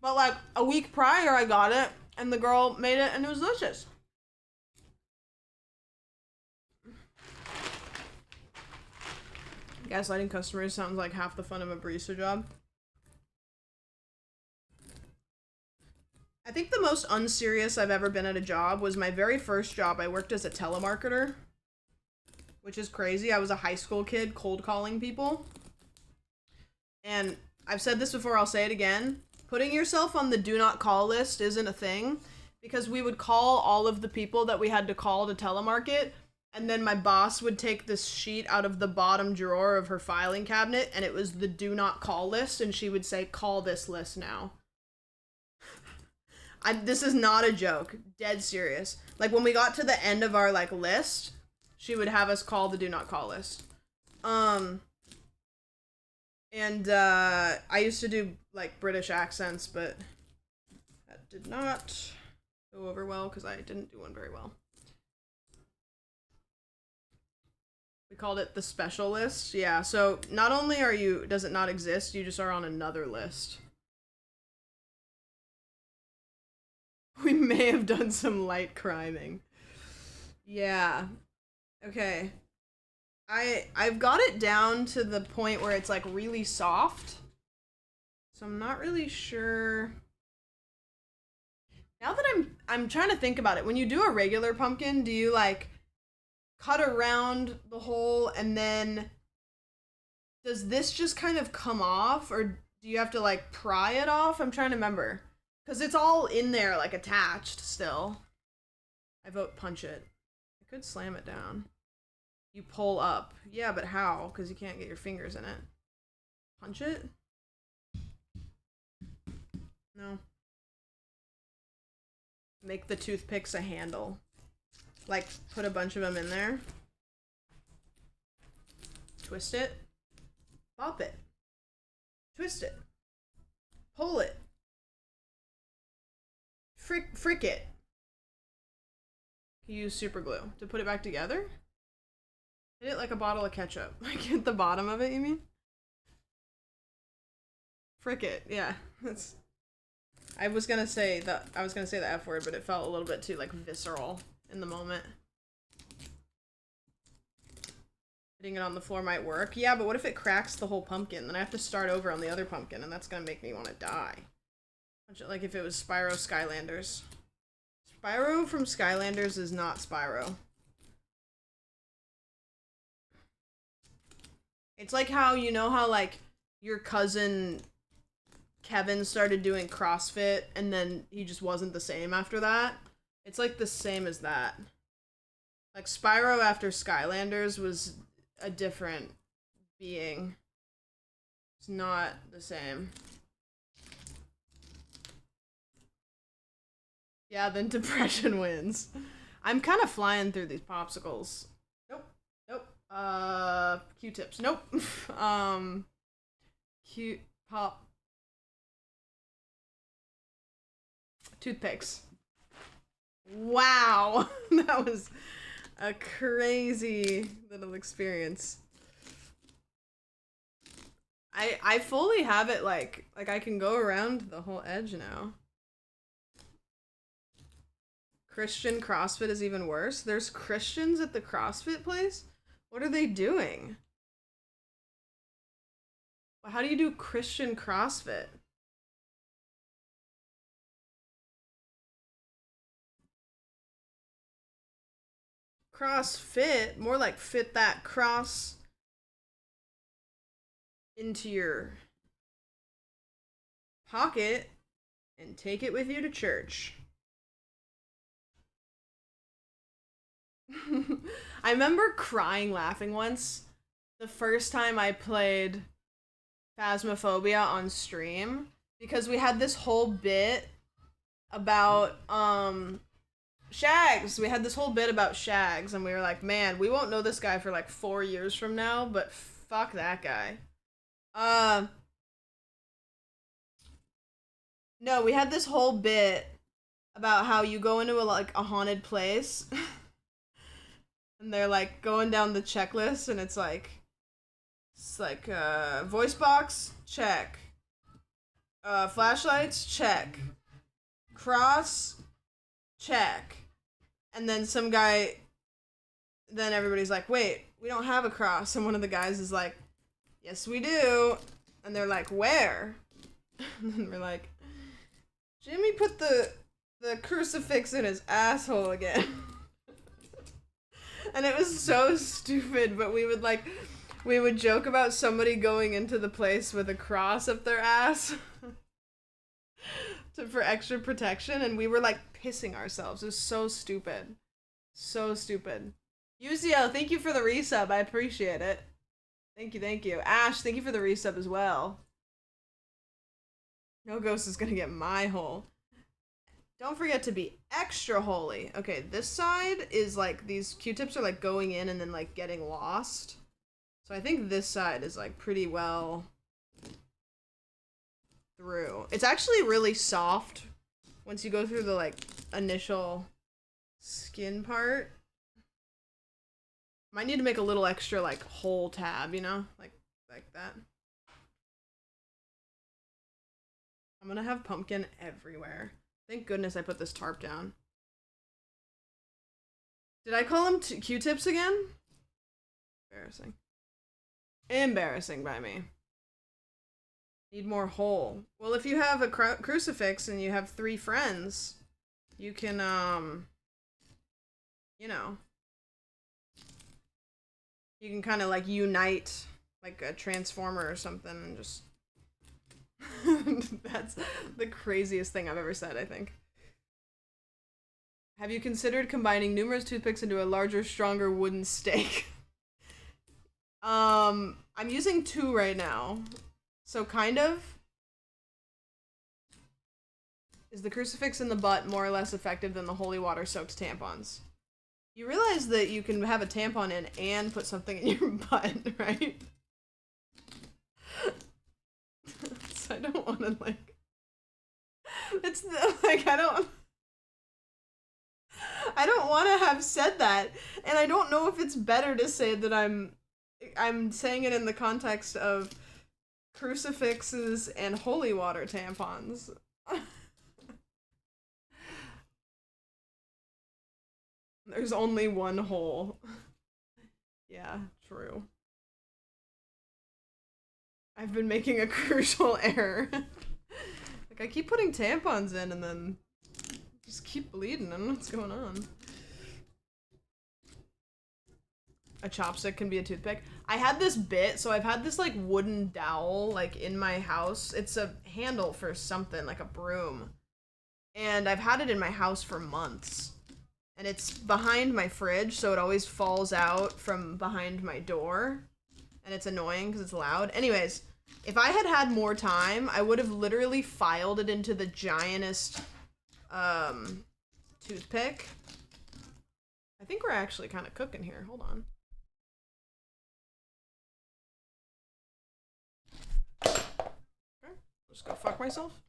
But, like, a week prior, I got it, and the girl made it, and it was delicious. Gaslighting customers sounds like half the fun of a barista job. I think the most unserious I've ever been at a job was my very first job. I worked as a telemarketer, which is crazy. I was a high school kid cold calling people. And I've said this before, I'll say it again. Putting yourself on the do not call list isn't a thing, because we would call all of the people that we had to call to telemarket, and then my boss would take this sheet out of the bottom drawer of her filing cabinet, and it was the do not call list, and she would say, call this list now. This is not a joke. Dead serious. Like, when we got to the end of our, like, list, she would have us call the do not call list. I used to do, like, British accents, but that did not go over well, because I didn't do one very well. We called it the special list. Yeah, so not only does it not exist, you just are on another list. We may have done some light criming. Yeah. Okay. I've got it down to the point where it's, like, really soft. So I'm not really sure. Now that I'm trying to think about it, when you do a regular pumpkin, do you, like, cut around the hole, and then does this just kind of come off, or do you have to, like, pry it off? I'm trying to remember, because it's all in there, like, attached still. I vote punch it. I could slam it down. You pull up. Yeah, but how? Because you can't get your fingers in it. Punch it? No. Make the toothpicks a handle. Like, put a bunch of them in there. Twist it. Pop it. Twist it. Pull it. Frick it. Use super glue to put it back together. Hit it like a bottle of ketchup. Like, at the bottom of it, you mean? Frick it. Yeah. That's. I was gonna say the F word, but it felt a little bit too, like, visceral in the moment. Hitting it on the floor might work. Yeah, but what if it cracks the whole pumpkin? Then I have to start over on the other pumpkin, and that's gonna make me want to die. Like if it was Spyro Skylanders. Spyro from Skylanders is not Spyro. It's like how, you know how, like, your cousin Kevin started doing CrossFit, and then he just wasn't the same after that? It's like the same as that. Like, Spyro after Skylanders was a different being. It's not the same. Yeah, then depression wins. I'm kind of flying through these popsicles. Nope. Nope. Q-tips. Nope. Pop. Toothpicks. Wow. That was a crazy little experience. I fully have it like I can go around the whole edge now. Christian CrossFit is even worse. There's Christians at the CrossFit place? What are they doing? How do you do Christian CrossFit? CrossFit? More like fit that cross into your pocket and take it with you to church. I remember crying laughing once the first time I played Phasmophobia on stream because we had this whole bit about Shags. We had this whole bit about Shags and we were like, man, we won't know this guy for like 4 years from now, but fuck that guy. No, we had this whole bit about how you go into a haunted place and they're like going down the checklist and it's like voice box, check. Flashlights, check. Cross, check. And then some guy, then everybody's like, wait, we don't have a cross. And one of the guys is like, yes, we do. And they're like, where? And then we're like, Jimmy put the crucifix in his asshole again. And it was so stupid, but we would joke about somebody going into the place with a cross up their ass for extra protection, and we were like pissing ourselves. It was so stupid. So stupid. Yuzio, thank you for the resub. I appreciate it. Thank you. Ash, thank you for the resub as well. No ghost is gonna get my hole. Don't forget to be extra holy. Okay, this side is like, these Q-tips are like going in and then like getting lost. So I think this side is like pretty well through. It's actually really soft once you go through the like initial skin part. Might need to make a little extra like hole tab, you know? Like that. I'm gonna have pumpkin everywhere. Thank goodness I put this tarp down. Did I call him Q-tips again? Embarrassing. Embarrassing by me. Need more hole. Well, if you have a crucifix and you have 3 friends, you can, you know, you can kind of like unite like a transformer or something and just that's the craziest thing I've ever said, I think. Have you considered combining numerous toothpicks into a larger, stronger wooden stake? I'm using 2 right now. So kind of. Is the crucifix in the butt more or less effective than the holy water soaked tampons? You realize that you can have a tampon in and put something in your butt, right? So I don't want to like, it's like, I don't want to have said that, and I don't know if it's better to say that I'm saying it in the context of crucifixes and holy water tampons. There's only one hole. Yeah, true. I've been making a crucial error. Like, I keep putting tampons in and then just keep bleeding. I don't know what's going on. A chopstick can be a toothpick. I had this bit, so I've had this like wooden dowel like in my house. It's a handle for something, like a broom. And I've had it in my house for months. And it's behind my fridge, so it always falls out from behind my door. And it's annoying because it's loud. Anyways, if I had had more time, I would have literally filed it into the giantest toothpick. I think we're actually kind of cooking here. Hold on. just go fuck myself.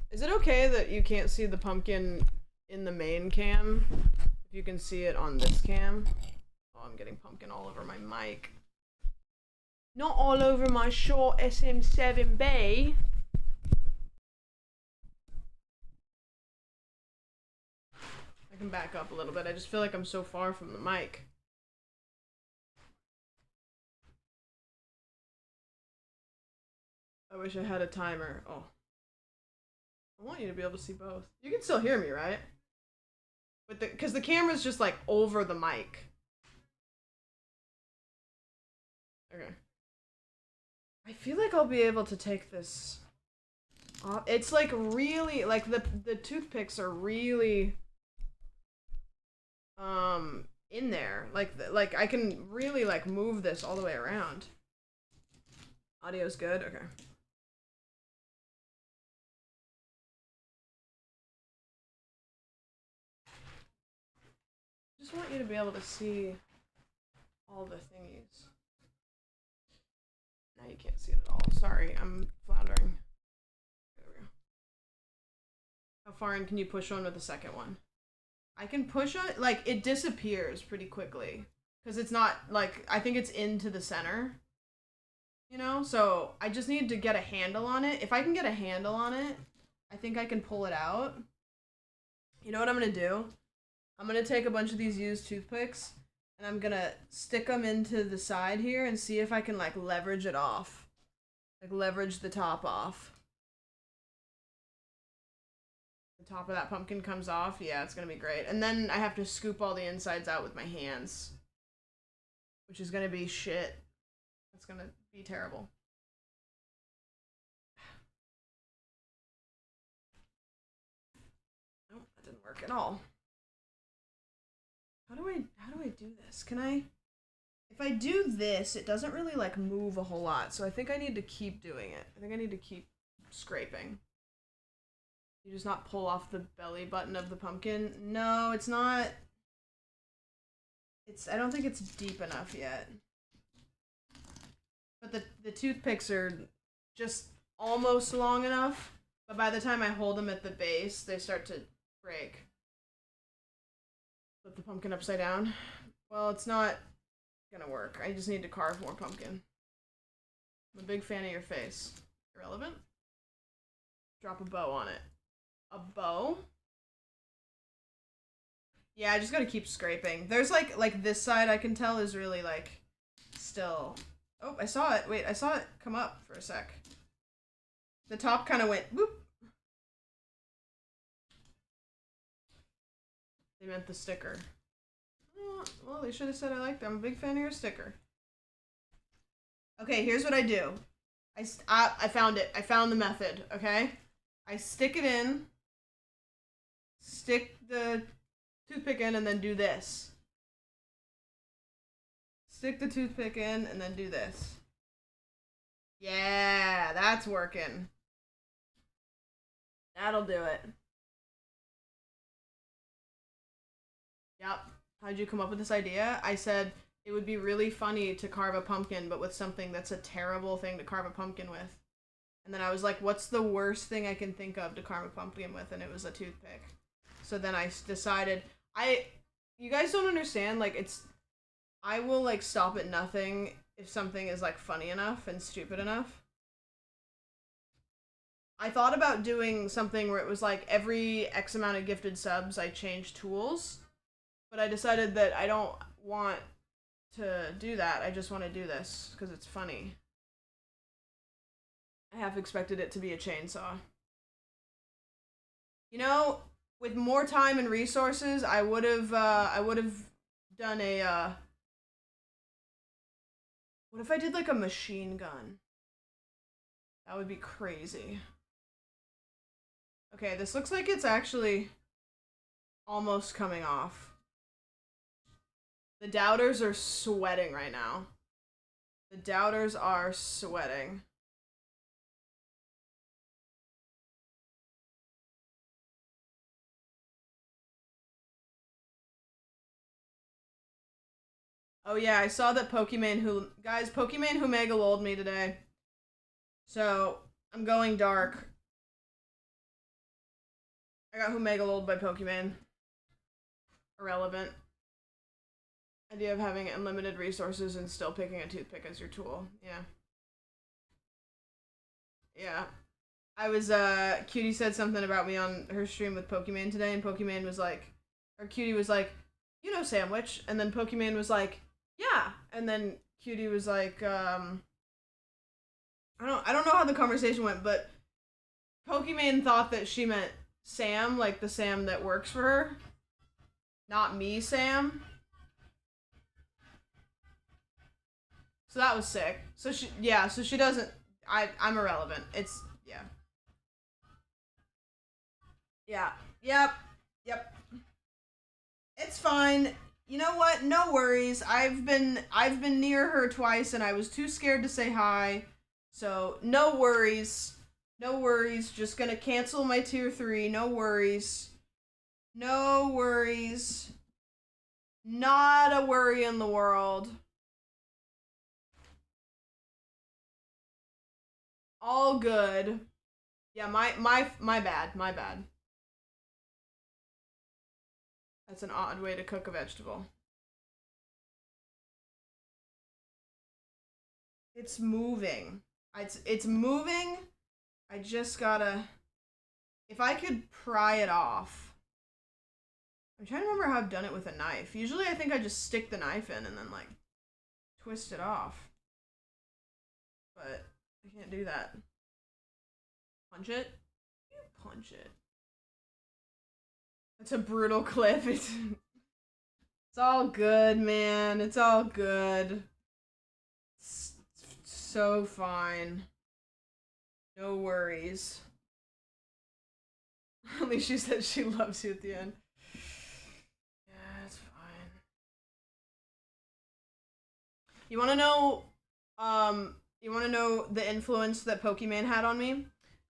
Is it okay that you can't see the pumpkin in the main cam? If you can see it on this cam? Oh, I'm getting pumpkin all over my mic. Not all over my short SM7B. I can back up a little bit. I just feel like I'm so far from the mic. I wish I had a timer. Oh. I want you to be able to see both. You can still hear me, right? But because the camera's just like over the mic. Okay. I feel like I'll be able to take this off. It's like really, like the toothpicks are really in there. Like I can really like move this all the way around. Audio's good? Okay. Just want you to be able to see all the thingies. Now you can't see it at all. Sorry, I'm floundering. There we go. How far in can you push on with the second one? I can push on, like, it disappears pretty quickly. Because it's not, like, I think it's into the center. You know? So, I just need to get a handle on it. If I can get a handle on it, I think I can pull it out. You know what I'm gonna do? I'm gonna take a bunch of these used toothpicks, and I'm gonna stick them into the side here and see if I can, like, leverage it off. Like, leverage the top off. The top of that pumpkin comes off. Yeah, it's gonna be great. And then I have to scoop all the insides out with my hands. Which is gonna be shit. That's gonna be terrible. Nope, that didn't work at all. How do I do this? Can I... If I do this, it doesn't really, like, move a whole lot. So I think I need to keep doing it. I think I need to keep scraping. You just not pull off the belly button of the pumpkin? No, it's not... I don't think it's deep enough yet. But the toothpicks are just almost long enough. But by the time I hold them at the base, they start to break. Flip the pumpkin upside down. Well, it's not gonna work. I just need to carve more pumpkin. I'm a big fan of your face. Irrelevant? Drop a bow on it. A bow? Yeah, I just gotta keep scraping. There's like this side I can tell is really like still. Oh, I saw it. Wait, I saw it come up for a sec. The top kind of went whoop. They meant the sticker. Oh, well, they should have said I liked it. I'm a big fan of your sticker. Okay, here's what I do. I found it. I found the method, okay? I stick it in. Stick the toothpick in and then do this. Stick the toothpick in and then do this. Yeah, that's working. That'll do it. Yep. How'd you come up with this idea? I said it would be really funny to carve a pumpkin, but with something that's a terrible thing to carve a pumpkin with. And then I was like, what's the worst thing I can think of to carve a pumpkin with? And it was a toothpick. So then I decided, you guys don't understand, like, I will, like, stop at nothing if something is, like, funny enough and stupid enough. I thought about doing something where it was, like, every X amount of gifted subs, I change tools. But I decided that I don't want to do that. I just want to do this, because it's funny. I half expected it to be a chainsaw. You know, with more time and resources, I would have done a, what if I did, like, a machine gun? That would be crazy. Okay, this looks like it's actually almost coming off. The doubters are sweating right now. The doubters are sweating. Oh yeah, I saw that Pokemon who Mega lulled me today. So, I'm going dark. I got Humegalold by Pokemon. Irrelevant. Idea of having unlimited resources and still picking a toothpick as your tool. Yeah. Yeah. I was, Cutie said something about me on her stream with Pokemon today, and Pokemon was like, or Cutie was like, you know Sandwich, and then Pokemon was like, yeah, and then Cutie was like, I don't know how the conversation went, but Pokemon thought that she meant Sam, like the Sam that works for her, not me, Sam. So that was sick. So she doesn't, I'm irrelevant. It's, yeah. Yeah. Yep. It's fine. You know what? No worries. I've been near her twice and I was too scared to say hi. So, no worries. No worries. Just gonna cancel my tier 3. No worries. No worries. Not a worry in the world. All good. Yeah, my bad. My bad. That's an odd way to cook a vegetable. It's moving. It's moving. I just gotta... If I could pry it off... I'm trying to remember how I've done it with a knife. Usually I think I just stick the knife in and then, like, twist it off. But I can't do that. Punch it? You punch it. That's a brutal clip. It's all good, man. It's all good. It's so fine. No worries. At least she said she loves you at the end. Yeah, it's fine. You wanna know, the influence that Pokemon had on me?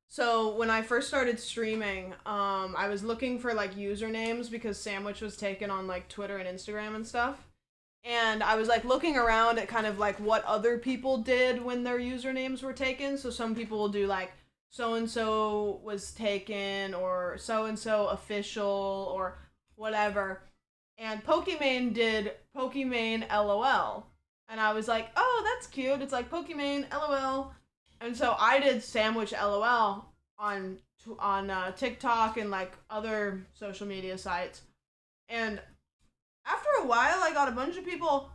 So when I first started streaming, I was looking for like usernames because Sandwich was taken on like Twitter and Instagram and stuff. And I was like looking around at kind of like what other people did when their usernames were taken. So some people will do like so and so was taken or so and so official or whatever. And Pokemon did Pokemon LOL. And I was like, oh, that's cute. It's like Pokemon LOL. And so I did Sandwich LOL on TikTok and like other social media sites. And after a while, I got a bunch of people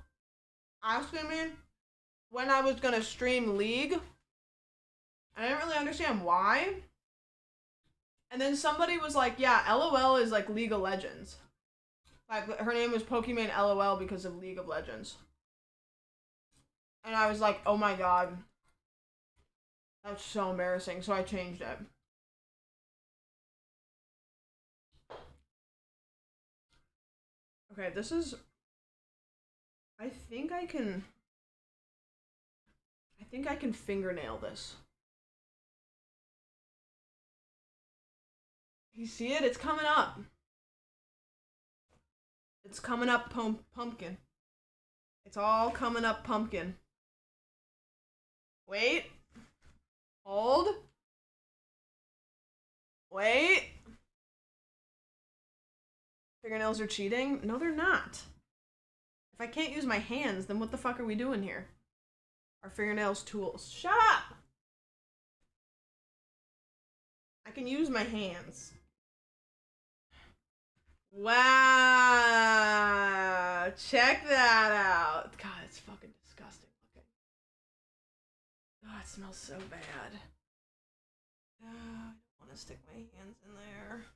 asking me when I was gonna stream League. I didn't really understand why. And then somebody was like, yeah, LOL is like League of Legends. Like, her name was Pokemon LOL because of League of Legends. And I was like, oh my god. That's so embarrassing, so I changed it. Okay, this is... I think I can fingernail this. You see it? It's coming up. It's coming up, pumpkin. It's all coming up, pumpkin. Wait. Hold. Wait. Fingernails are cheating? No, they're not. If I can't use my hands, then what the fuck are we doing here? Are fingernails tools? Shut up! I can use my hands. Wow! Check that out. God, it's fucking disgusting looking. Oh, it smells so bad. I don't want to stick my hands in there.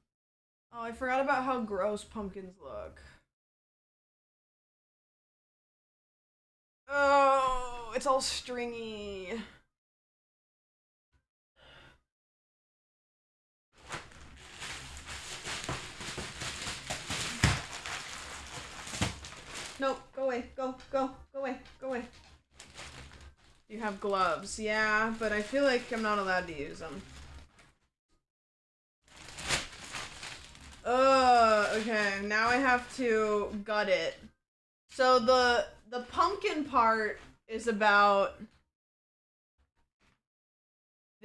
Oh, I forgot about how gross pumpkins look. Oh, it's all stringy. Nope, go away. Go away. Go away. You have gloves. Yeah, but I feel like I'm not allowed to use them. Okay, now I have to gut it. So the pumpkin part is about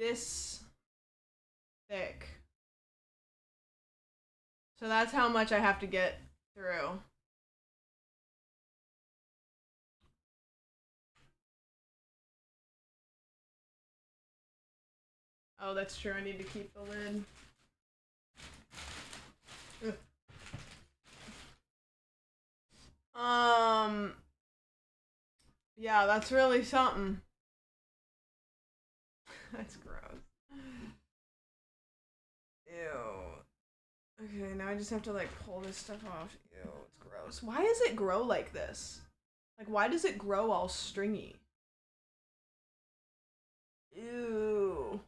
this thick. So that's how much I have to get through. Oh, that's true. I need to keep the lid. Ugh. Yeah, that's really something. That's gross. Ew. Okay, now I just have to like pull this stuff off. Ew, it's gross. Why does it grow like this? Like, why does it grow all stringy? Ew.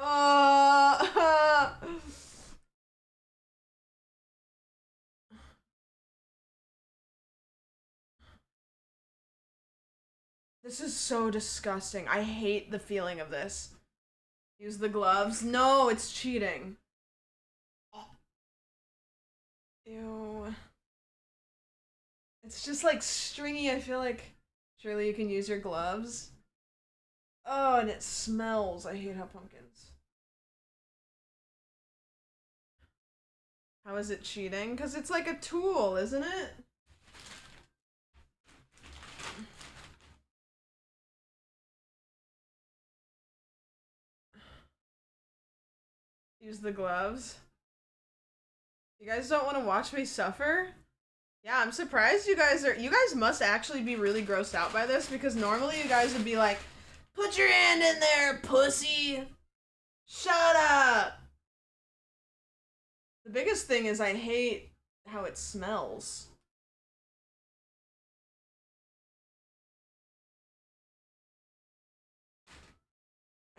Uh, this is so disgusting. I hate the feeling of this. Use the gloves. No, it's cheating. Ew. It's just like stringy. I feel like surely you can use your gloves. Oh, and it smells. I hate how pumpkins. How is it cheating? Because it's like a tool, isn't it? Use the gloves. You guys don't want to watch me suffer? Yeah, I'm surprised you guys are. You guys must actually be really grossed out by this because normally you guys would be like, put your hand in there, pussy. Shut up. The biggest thing is I hate how it smells.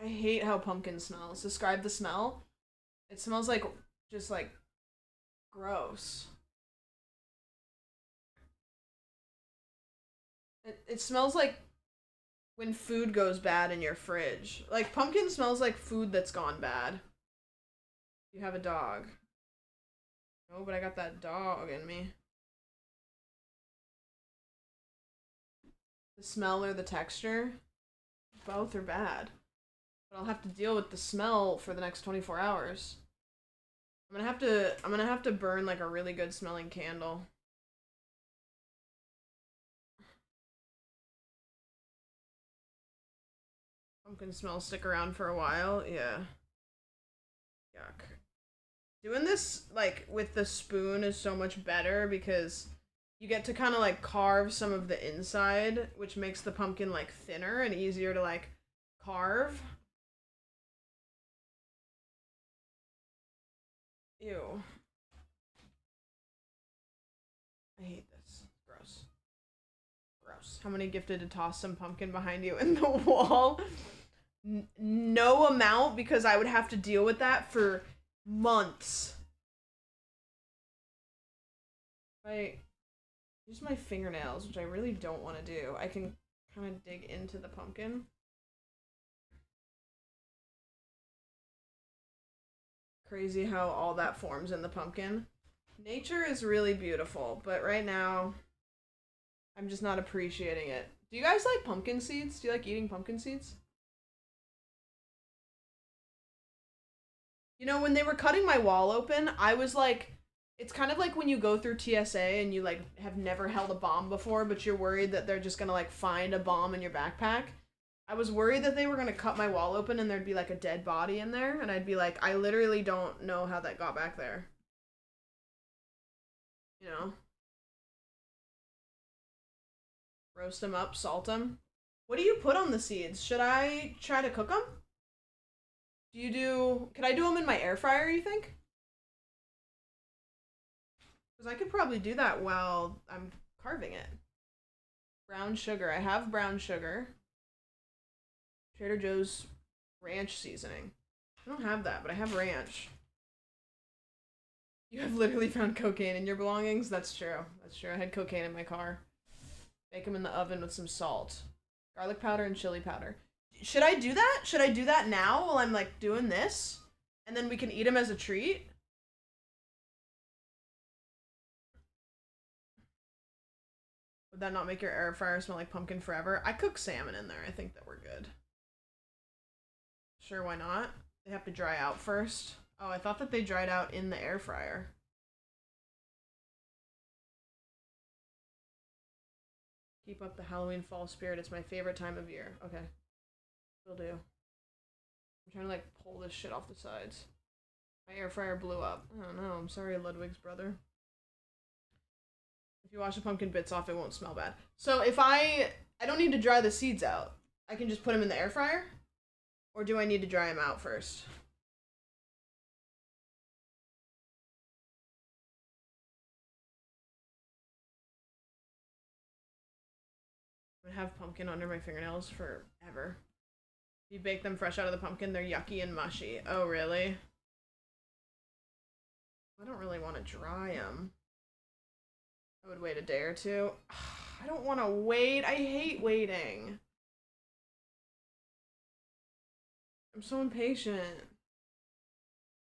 I hate how pumpkin smells. Describe the smell. It smells like just like gross. It smells like when food goes bad in your fridge. Like pumpkin smells like food that's gone bad. You have a dog. No, but I got that dog in me. The smell or the texture? Both are bad. But I'll have to deal with the smell for the next 24 hours. I'm gonna have to burn like a really good smelling candle. Pumpkin smells stick around for a while. Yeah. Yuck. Doing this like with the spoon is so much better because you get to kind of like carve some of the inside, which makes the pumpkin like thinner and easier to like carve. Ew. I hate this. Gross. Gross. How many gifted to toss some pumpkin behind you in the wall? No amount because I would have to deal with that for months. I use my fingernails, which I really don't want to do. I can kind of dig into the pumpkin. Crazy how all that forms in the pumpkin. Nature is really beautiful, but right now I'm just not appreciating it. Do you guys like pumpkin seeds? Do you like eating pumpkin seeds? You know, when they were cutting my wall open, I was like, it's kind of like when you go through TSA and you like have never held a bomb before, but you're worried that they're just gonna like find a bomb in your backpack. I was worried that they were gonna cut my wall open and there'd be like a dead body in there, and I'd be like, I literally don't know how that got back there. You know? Roast them up, salt them. What do you put on the seeds? Should I try to cook them? Do you do. Could I do them in my air fryer, you think? Because I could probably do that while I'm carving it. Brown sugar. I have brown sugar. Trader Joe's ranch seasoning. I don't have that, but I have ranch. You have literally found cocaine in your belongings? That's true. That's true. I had cocaine in my car. Bake them in the oven with some salt. Garlic powder and chili powder. Should I do that? Should I do that now while I'm like doing this? And then we can eat them as a treat? Would that not make your air fryer smell like pumpkin forever? I cook salmon in there. I think that we're good. Sure, why not? They have to dry out first. Oh, I thought that they dried out in the air fryer. Keep up the Halloween fall spirit. It's my favorite time of year. Okay. Will do. I'm trying to like pull this shit off the sides. My air fryer blew up. I don't know. I'm sorry, Ludwig's brother. If you wash the pumpkin bits off, it won't smell bad. So if I don't need to dry the seeds out. I can just put them in the air fryer? Or do I need to dry them out first? I'm gonna have pumpkin under my fingernails forever. If you bake them fresh out of the pumpkin, they're yucky and mushy. Oh, really? I don't really want to dry them. I would wait a day or two. I don't want to wait. I hate waiting. I'm so impatient.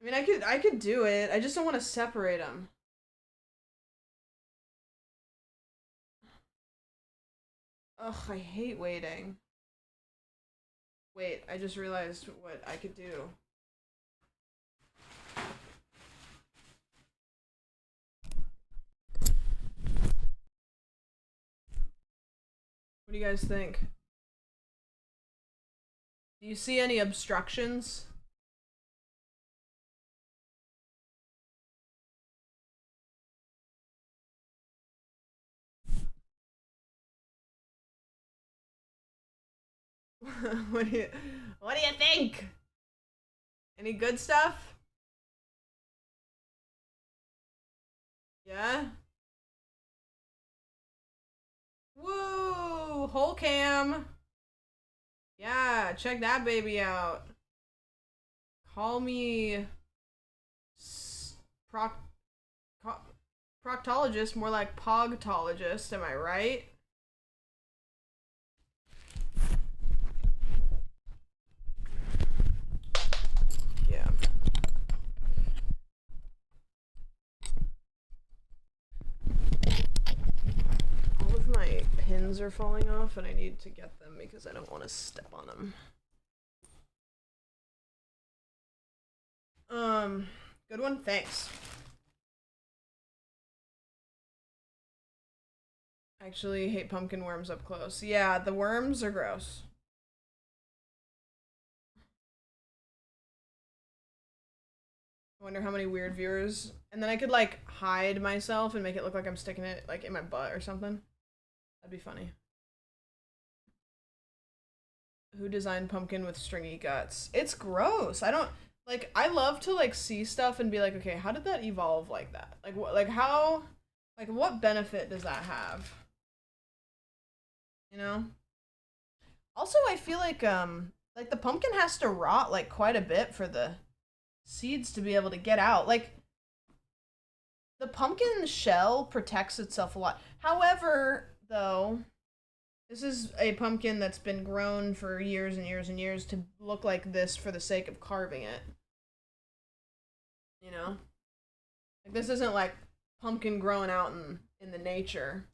I mean, I could do it. I just don't want to separate them. Ugh, I hate waiting. Wait, I just realized what I could do. What do you guys think? Do you see any obstructions? What do you think? Any good stuff? Yeah? Woo! Whole cam! Yeah, check that baby out. Call me proctologist, more like pogtologist, am I right? Yeah. All of my pins are falling off and I need to get them because I don't want to step on them. Good one, thanks. I actually hate pumpkin worms up close. Yeah, the worms are gross. I wonder how many weird viewers. And then I could like hide myself and make it look like I'm sticking it like in my butt or something. That'd be funny. Who designed pumpkin with stringy guts? It's gross. I don't like I love to like see stuff and be like, okay, how did that evolve like that? Like what how like what benefit does that have? You know? Also, I feel like the pumpkin has to rot like quite a bit for the seeds to be able to get out. Like the pumpkin shell protects itself a lot. However, though, this is a pumpkin that's been grown for years and years and years to look like this for the sake of carving it. You know? Like this isn't like pumpkin growing out in the nature.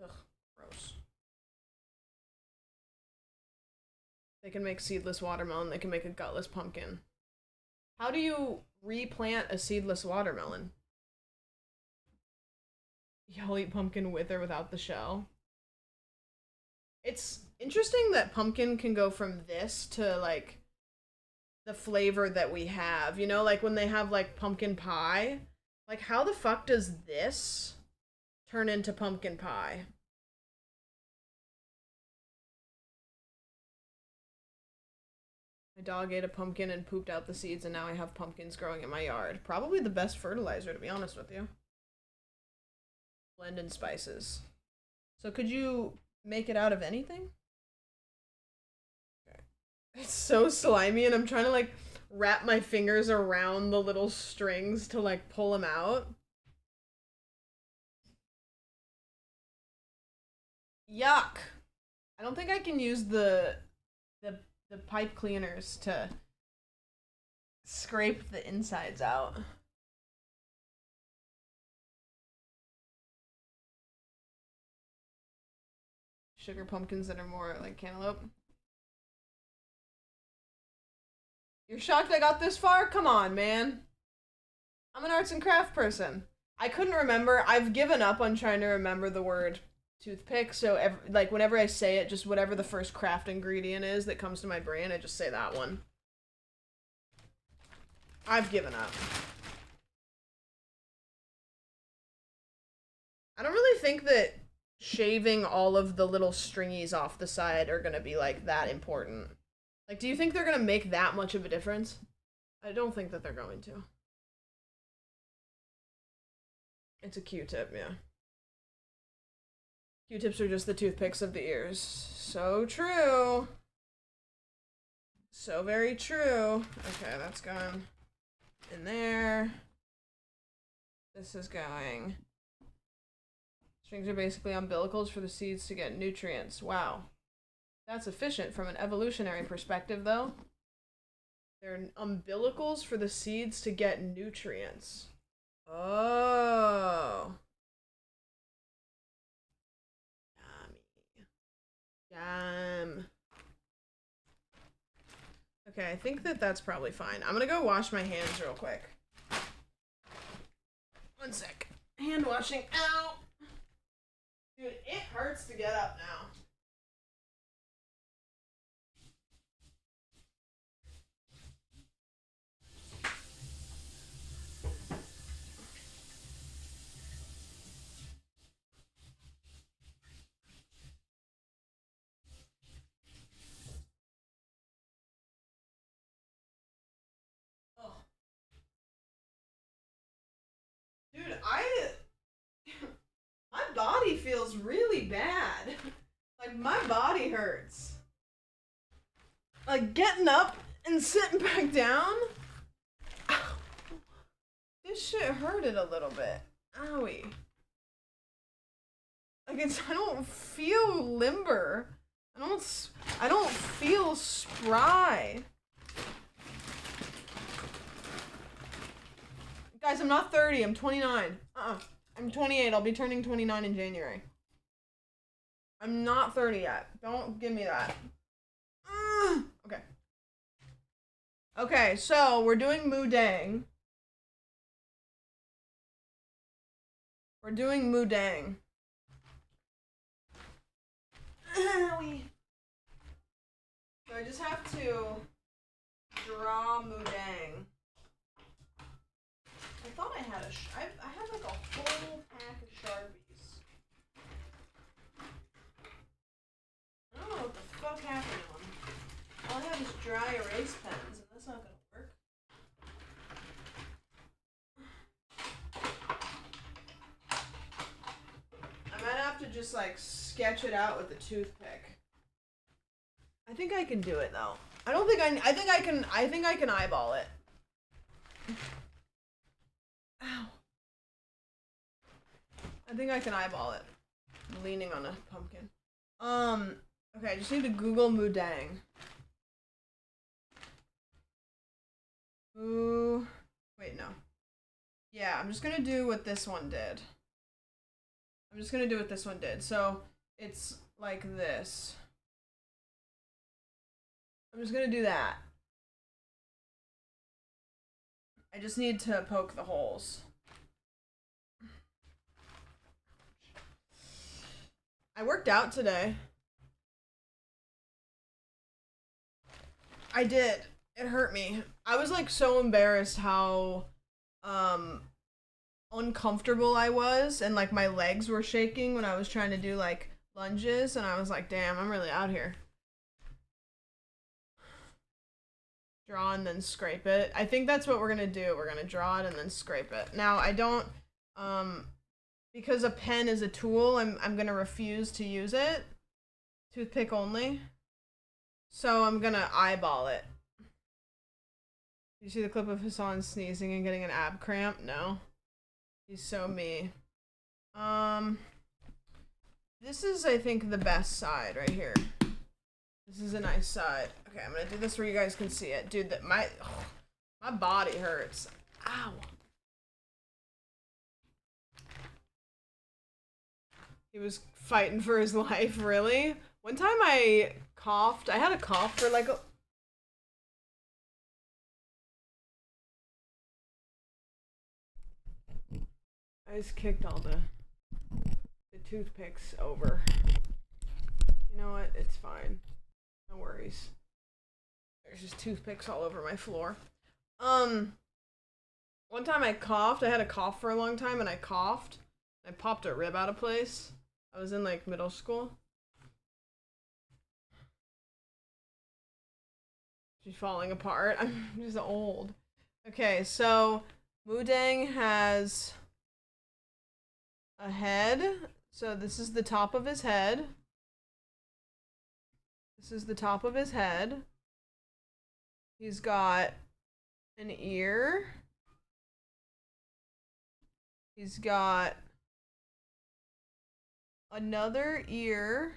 Ugh, gross. They can make seedless watermelon, they can make a gutless pumpkin. How do you replant a seedless watermelon? Y'all eat pumpkin with or without the shell? It's interesting that pumpkin can go from this to like the flavor that we have, you know, like when they have like pumpkin pie. Like how the fuck does this turn into pumpkin pie? My dog ate a pumpkin and pooped out the seeds, and now I have pumpkins growing in my yard. Probably the best fertilizer, to be honest with you. Blend in spices. So could you make it out of anything? Okay. It's so slimy, and I'm trying to, like, wrap my fingers around the little strings to, like, pull them out. Yuck! I don't think I can use the pipe cleaners to scrape the insides out. sugar pumpkins that are more like cantaloupe. You're shocked I got this far? Come on, man. I'm an arts and craft person. I couldn't remember. I've given up on trying to remember the word toothpick, so like whenever I say it, just whatever the first craft ingredient is that comes to my brain, I just say that one. I've given up. I don't really think that shaving all of the little stringies off the side are gonna be like that important. Like, do you think they're gonna make that much of a difference? I don't think that they're going to. It's a Q-tip, yeah. Q-tips are just the toothpicks of the ears. So true. So very true. Okay, that's going in there. This is going. Strings are basically umbilicals for the seeds to get nutrients. Wow. That's efficient from an evolutionary perspective, though. They're umbilicals for the seeds to get nutrients. Oh. Yum. Okay, I think that that's probably fine. I'm gonna go wash my hands real quick. One sec. Hand washing. Ow! Dude, it hurts to get up now. Dude, my body feels really bad. Like, my body hurts. Like, getting up and sitting back down? Ow. This shit hurted a little bit. Owie. Like, I don't feel limber. I don't feel spry. Guys, I'm not 30, I'm 29. I'm 28, I'll be turning 29 in January. I'm not 30 yet. Don't give me that. Okay. Okay, so we're doing Mudang. We're doing Mudang. So I just have to draw Mudang. I thought I had I have like a whole pack of Sharpies. I don't know what the fuck happened to them. All I have is dry erase pens, and that's not gonna work. I might have to just like sketch it out with a toothpick. I think I can do it though. I think I can eyeball it. Ow. I think I can eyeball it. I'm leaning on a pumpkin. Okay, I just need to Google Mudang. Ooh. Wait, no. Yeah, I'm just gonna do what this one did. So, it's like this. I'm just gonna do that. I just need to poke the holes. I worked out today. I did. It hurt me. I was like so embarrassed how uncomfortable I was, and like my legs were shaking when I was trying to do like lunges, and I was like, damn, I'm really out here. Draw and then scrape it. I think that's what we're gonna do. We're gonna draw it and then scrape it. Now I don't because a pen is a tool, I'm gonna refuse to use it. Toothpick only. So I'm gonna eyeball it. You see the clip of Hassan sneezing and getting an ab cramp? No. He's so me. This is, I think, the best side right here. This is a nice side. Okay, I'm gonna do this where you guys can see it. Dude, my body hurts. Ow. He was fighting for his life, really? One time I coughed. I had a cough for like a... I just kicked all the toothpicks over. You know what? It's fine. No worries. There's just toothpicks all over my floor. One time I coughed. I had a cough for a long time, and I coughed. I popped a rib out of place. I was in, like, middle school. She's falling apart. I'm just old. Okay, so Mudang has a head. So this is the top of his head. This is the top of his head. He's got an ear. He's got another ear.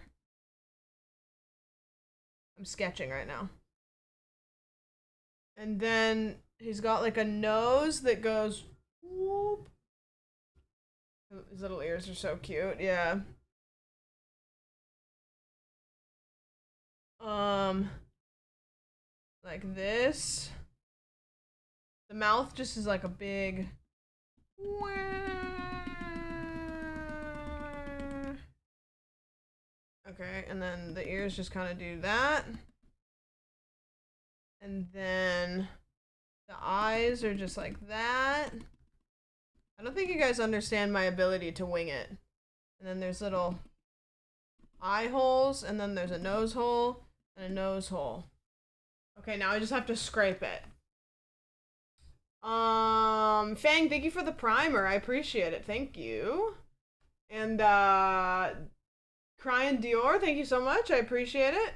I'm sketching right now. And then he's got like a nose that goes whoop. His little ears are so cute, yeah. Like this. The mouth just is like a big... Okay, and then the ears just kind of do that. And then the eyes are just like that. I don't think you guys understand my ability to wing it. And then there's little eye holes, and then there's a nose hole, and a nose hole. Okay, now I just have to scrape it. Fang, thank you for the primer. I appreciate it. Thank you. And, Crying Dior, thank you so much. I appreciate it.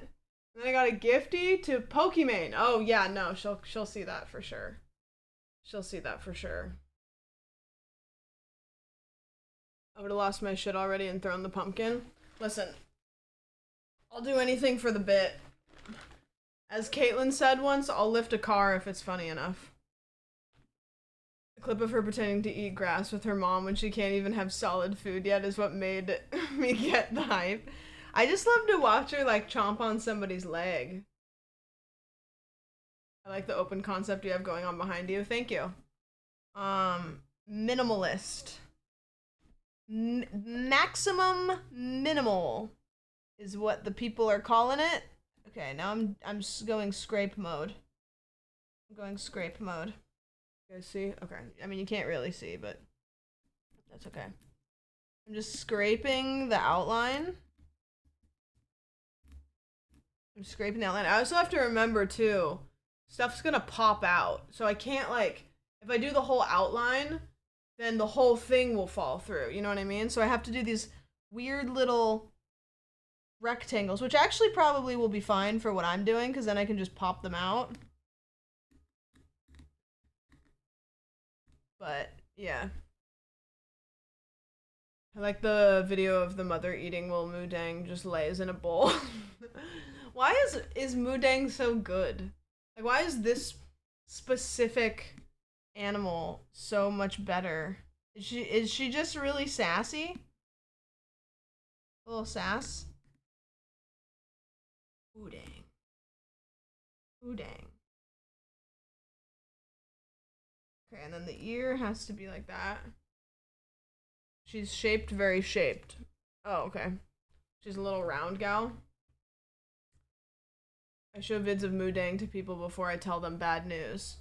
And then I got a gifty to Pokemon. Oh, yeah, no, she'll see that for sure. She'll see that for sure. I would have lost my shit already and thrown the pumpkin. Listen, I'll do anything for the bit. As Caitlin said once, I'll lift a car if it's funny enough. A clip of her pretending to eat grass with her mom when she can't even have solid food yet is what made me get the hype. I just love to watch her like chomp on somebody's leg. I like the open concept you have going on behind you. Thank you. Minimalist. Maximum minimal is what the people are calling it. Okay, now I'm going scrape mode. I'm going scrape mode. You guys see? Okay. I mean, you can't really see, but that's okay. I'm just scraping the outline. I'm scraping the outline. I also have to remember, too, stuff's gonna pop out. So I can't, like, if I do the whole outline, then the whole thing will fall through. You know what I mean? So I have to do these weird little rectangles, which actually probably will be fine for what I'm doing, because then I can just pop them out. But, yeah. I like the video of the mother eating while Mudang just lays in a bowl. Why is Mudang so good? Like, why is this specific animal so much better? Is she just really sassy? A little sass? Mudang. Mudang. Okay, and then the ear has to be like that. She's shaped very shaped. Oh, okay. She's a little round gal. I show vids of Mudang to people before I tell them bad news.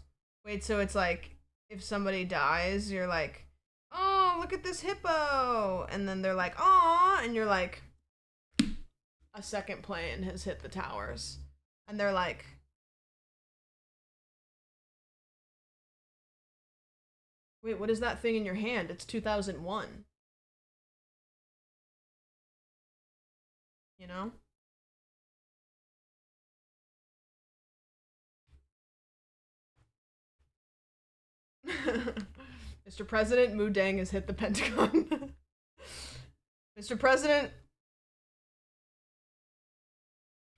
Wait, so it's like, if somebody dies, you're like, oh, look at this hippo! And then they're like, aw! And you're like, a second plane has hit the towers. And they're like, wait, what is that thing in your hand? It's 2001. You know? Mr. President, Mudang has hit the Pentagon. Mr. President,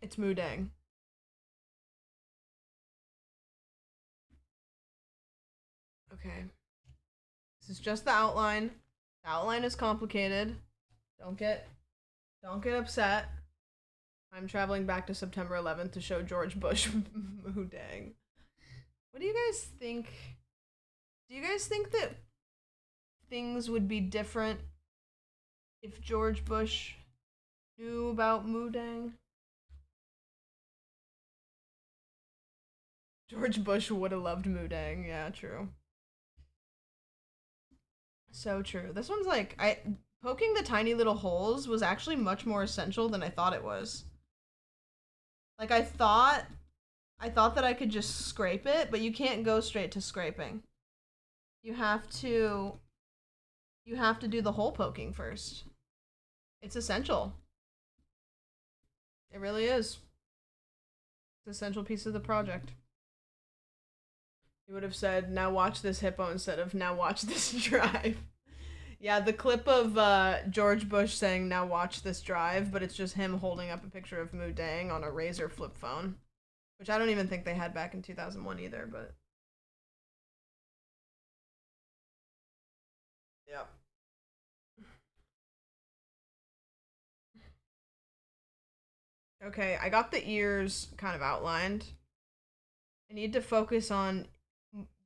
it's Mudang. Okay. This is just the outline. The outline is complicated. Don't get Don't get upset. I'm traveling back to September 11th to show George Bush Mudang. What do you guys think? Do you guys think that things would be different if George Bush knew about Mudang? George Bush would have loved Mudang. Yeah, true. So true. This one's like, poking the tiny little holes was actually much more essential than I thought it was. Like, I thought that I could just scrape it, but you can't go straight to scraping. You have to do the hole poking first. It's essential. It really is. It's an essential piece of the project. You would have said, now watch this hippo instead of now watch this drive. Yeah, the clip of George Bush saying, now watch this drive, but it's just him holding up a picture of Mudang on a Razr flip phone. Which I don't even think they had back in 2001 either, but... Yep. Okay, I got the ears kind of outlined. I need to focus on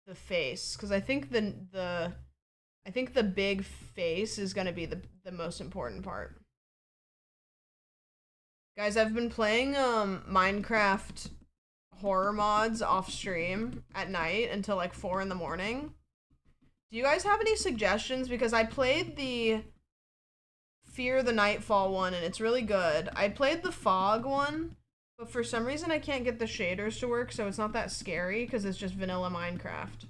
the face, because I think the big face is going to be the most important part. Guys, I've been playing Minecraft horror mods off stream at night until like 4 in the morning. Do you guys have any suggestions? Because I played the Fear the Nightfall one and it's really good. I played the Fog one, but for some reason I can't get the shaders to work, so it's not that scary because it's just vanilla Minecraft.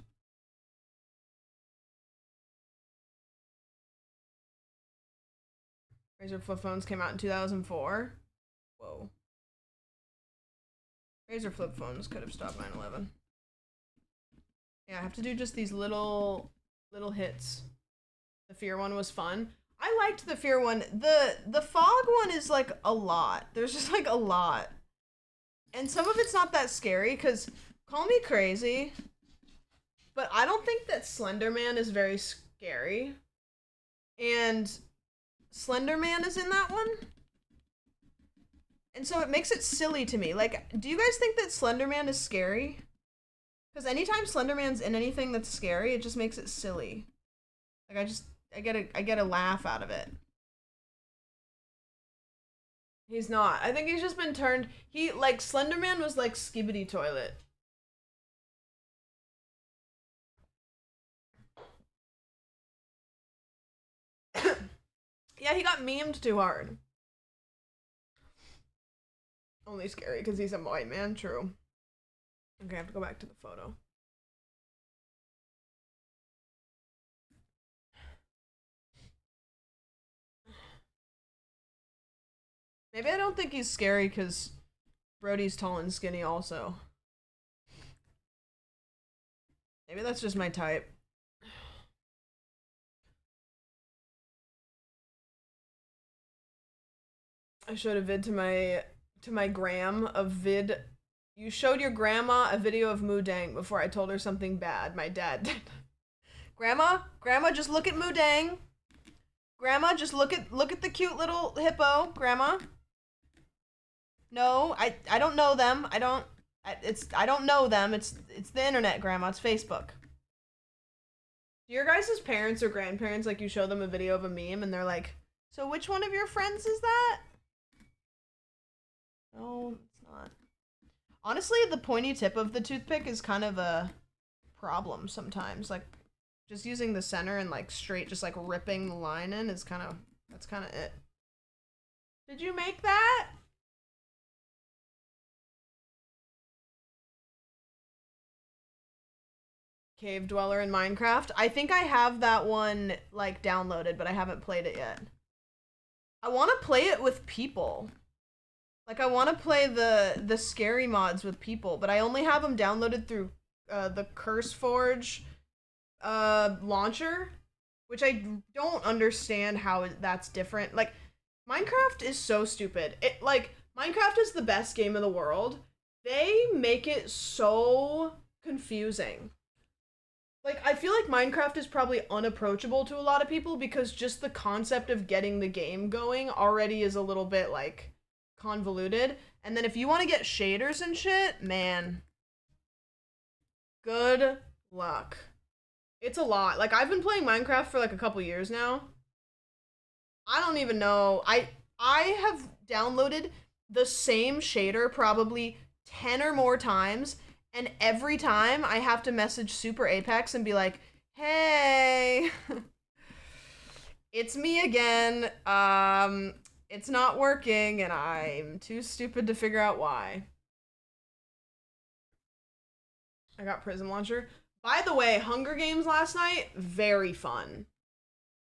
Razr flip phones came out in 2004. Whoa. Razr flip phones could have stopped 9/11. Yeah, I have to do just these little hits. The Fear one was fun. I liked the Fear one. The Fog one is like a lot. There's just like a lot. And some of it's not that scary, because call me crazy, but I don't think that Slender Man is very scary. And Slender Man is in that one. And so it makes it silly to me. Like, do you guys think that Slender Man is scary? Because anytime Slender Man's in anything that's scary, it just makes it silly. Like, I get a laugh out of it. He's not. I think he's just been turned... Like, Slender Man was like Skibidi Toilet. Yeah, he got memed too hard. Only scary because he's a white man, true. Okay, I have to go back to the photo. Maybe I don't think he's scary because Brody's tall and skinny also. Maybe that's just my type. I showed a vid to my gram of vid. You showed your grandma a video of Mudang before I told her something bad. My dad did. Grandma, just look at Mudang. Grandma, just look at the cute little hippo. Grandma. No, I don't know them. I don't know them. It's the internet, Grandma. It's Facebook. Do your guys' parents or grandparents, like, you show them a video of a meme and they're like, so which one of your friends is that? No, it's not. Honestly, the pointy tip of the toothpick is kind of a problem sometimes. Like, just using the center and, like, straight, just, like, ripping the line in is that's kind of it. Did you make that? Cave Dweller in Minecraft. I think I have that one, like, downloaded, but I haven't played it yet. I want to play it with people. Like, I want to play the scary mods with people, but I only have them downloaded through the CurseForge launcher, which I don't understand how that's different. Like, Minecraft is so stupid. Minecraft is the best game in the world. They make it so confusing. Like, I feel like Minecraft is probably unapproachable to a lot of people because just the concept of getting the game going already is a little bit, like, convoluted. And then if you want to get shaders and shit, man, good luck. It's a lot. Like, I've been playing Minecraft for, like, a couple years now. I don't even know. I have downloaded the same shader probably 10 or more times, and every time I have to message Super Apex and be like, hey, it's me again. It's not working, and I'm too stupid to figure out why. I got Prism Launcher. By the way, Hunger Games last night, very fun.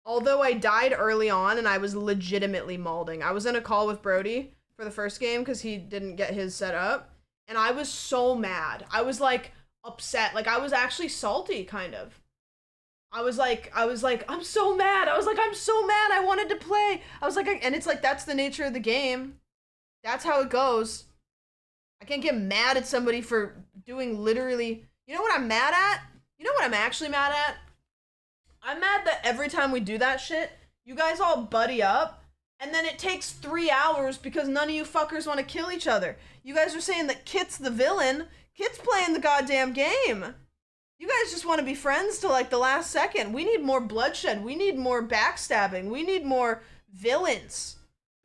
Although I died early on and I was legitimately malding. I was in a call with Brody for the first game because he didn't get his set up. And I was so mad. I was like upset. Like I was actually salty, kind of. I was like, I'm so mad. I was like, I'm so mad. I wanted to play. I was like, and it's like, that's the nature of the game. That's how it goes. I can't get mad at somebody for doing literally, you know what I'm mad at? You know what I'm actually mad at? I'm mad that every time we do that shit, you guys all buddy up, and then it takes 3 hours because none of you fuckers want to kill each other. You guys are saying that Kit's the villain. Kit's playing the goddamn game. You guys just want to be friends till like the last second. We need more bloodshed. We need more backstabbing. We need more villains.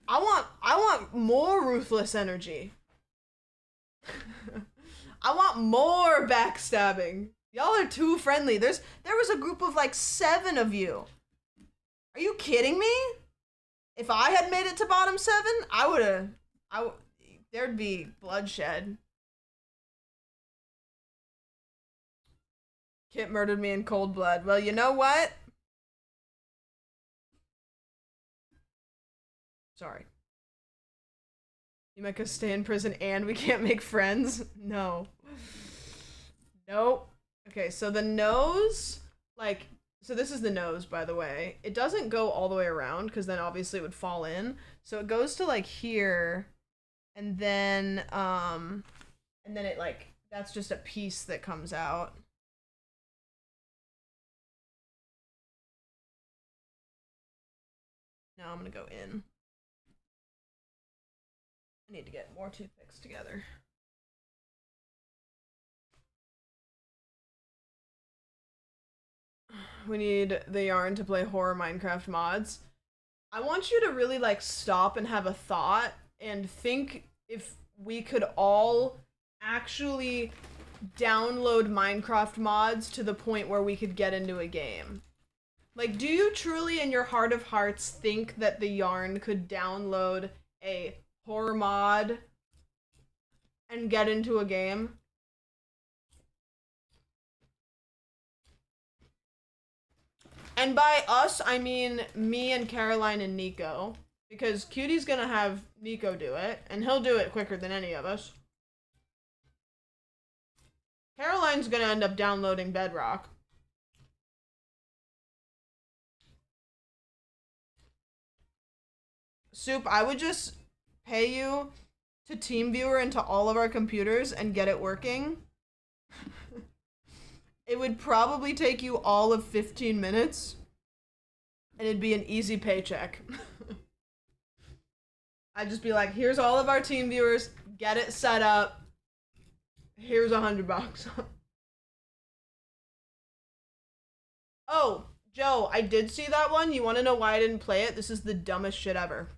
I want more ruthless energy. I want more backstabbing. Y'all are too friendly. There was a group of like 7 of you. Are you kidding me? If I had made it to bottom 7, there'd be bloodshed. Kit murdered me in cold blood. Well, you know what? Sorry. You make us stay in prison and we can't make friends? No. Nope. Okay, so the nose, like, so this is the nose, by the way. It doesn't go all the way around, because then obviously it would fall in. So it goes to, like, here, and then it, like, that's just a piece that comes out. Now I'm gonna go in. I need to get more toothpicks together. We need the yarn to play horror Minecraft mods. I want you to really like stop and have a thought and think if we could all actually download Minecraft mods to the point where we could get into a game. Like, do you truly in your heart of hearts think that the yarn could download a horror mod and get into a game? And by us, I mean me and Caroline and Nico. Because Cutie's gonna have Nico do it, and he'll do it quicker than any of us. Caroline's gonna end up downloading Bedrock. Soup, I would just pay you to TeamViewer into all of our computers and get it working. It would probably take you all of 15 minutes, and it'd be an easy paycheck. I'd just be like, here's all of our team viewers, get it set up, here's $100. Oh, Joe, I did see that one. You want to know why I didn't play it? This is the dumbest shit ever.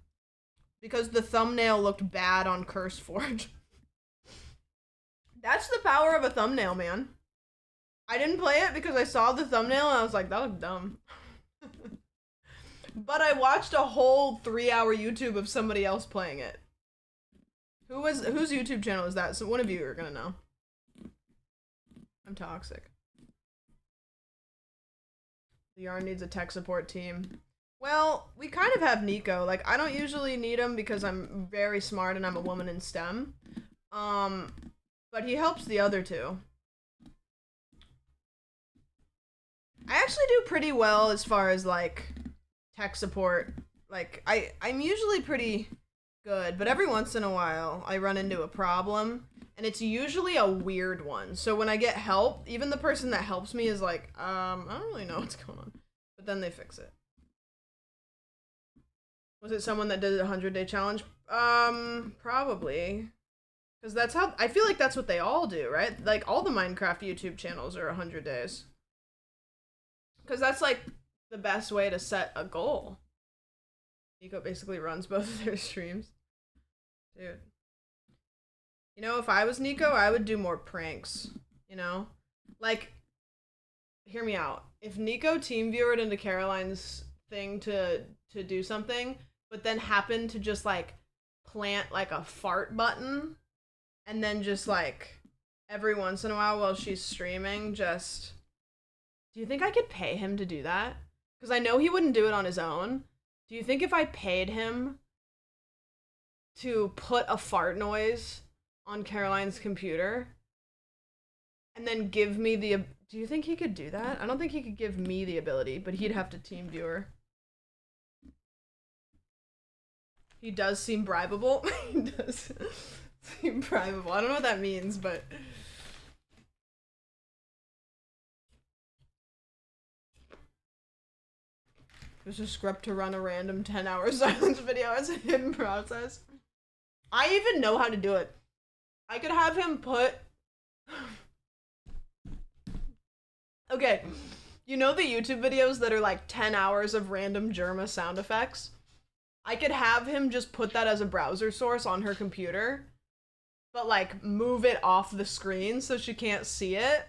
Because the thumbnail looked bad on CurseForge. That's the power of a thumbnail, man. I didn't play it because I saw the thumbnail and I was like, that looked dumb. But I watched a whole 3-hour YouTube of somebody else playing it. Whose YouTube channel is that? So one of you are gonna know. I'm toxic. The yarn needs a tech support team. Well, we kind of have Nico. Like, I don't usually need him because I'm very smart and I'm a woman in STEM. But he helps the other two. I actually do pretty well as far as, like, tech support. Like, I'm usually pretty good, but every once in a while I run into a problem. and it's usually a weird one. So when I get help, even the person that helps me is like, I don't really know what's going on. But then they fix it. Was it someone that did a 100-day challenge? Probably. Because that's how, I feel like that's what they all do, right? Like, all the Minecraft YouTube channels are 100 days. Because that's, like, the best way to set a goal. Nico basically runs both of their streams. Dude. You know, if I was Nico, I would do more pranks. You know? Like, hear me out. If Nico team viewered into Caroline's thing to do something, but then happened to just, like, plant, like, a fart button, and then just, like, every once in a while she's streaming, just... Do you think I could pay him to do that? Because I know he wouldn't do it on his own. Do you think if I paid him to put a fart noise on Caroline's computer and then give me the... Do you think he could do that? I don't think he could give me the ability, but he'd have to team viewer. He does seem bribable. He does seem bribable. I don't know what that means, but... There's a script to run a random 10-hour silence video as a hidden process. I even know how to do it. I could have him put... Okay, you know the YouTube videos that are like 10 hours of random Germa sound effects? I could have him just put that as a browser source on her computer, but like move it off the screen so she can't see it.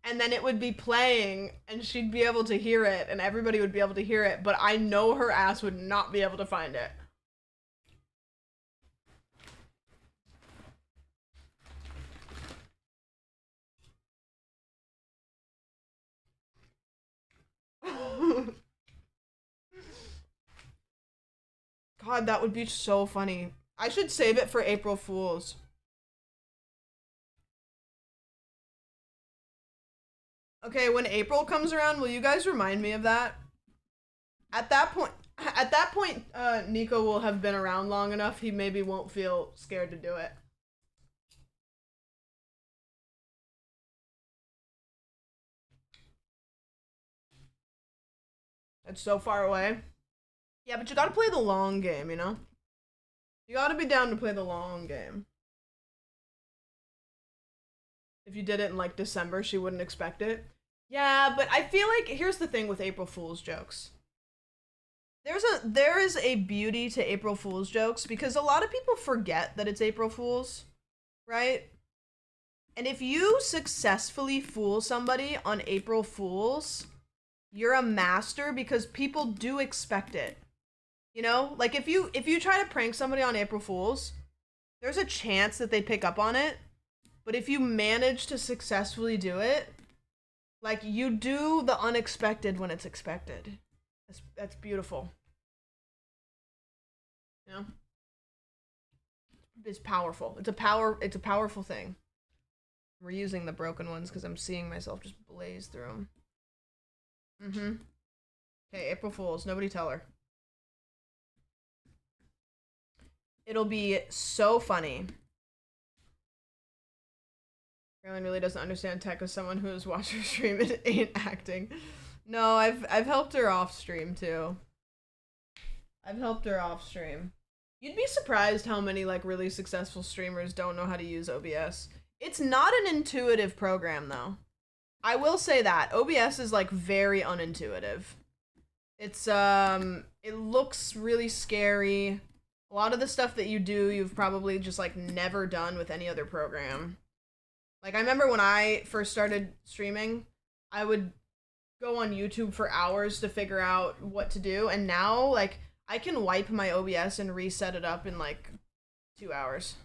And then it would be playing, and she'd be able to hear it, and everybody would be able to hear it, but I know her ass would not be able to find it. God, that would be so funny. I should save it for April Fools. Okay, when April comes around, will you guys remind me of that? At that point, Nico will have been around long enough, he maybe won't feel scared to do it. It's so far away. Yeah, but you gotta play the long game, you know? You gotta be down to play the long game. If you did it in, like, December, she wouldn't expect it. Yeah, but I feel like, here's the thing with April Fool's jokes. There is a beauty to April Fool's jokes, because a lot of people forget that it's April Fool's, right? And if you successfully fool somebody on April Fool's, you're a master, because people do expect it. You know? Like, if you try to prank somebody on April Fool's, there's a chance that they pick up on it. But if you manage to successfully do it, like, you do the unexpected when it's expected. That's beautiful. You know? It's powerful. It's a powerful thing. We're using the broken ones because I'm seeing myself just blaze through them. Okay, April Fools. Nobody tell her. It'll be so funny. Caroline really doesn't understand tech as someone who has watched her stream and ain't acting. No, I've helped her off stream too. I've helped her off stream. You'd be surprised how many like really successful streamers don't know how to use OBS. It's not an intuitive program though. I will say that OBS is like very unintuitive. It's it looks really scary. A lot of the stuff that you do, you've probably just like never done with any other program. Like, I remember when I first started streaming, I would go on YouTube for hours to figure out what to do, and now, like, I can wipe my OBS and reset it up in, like, 2 hours.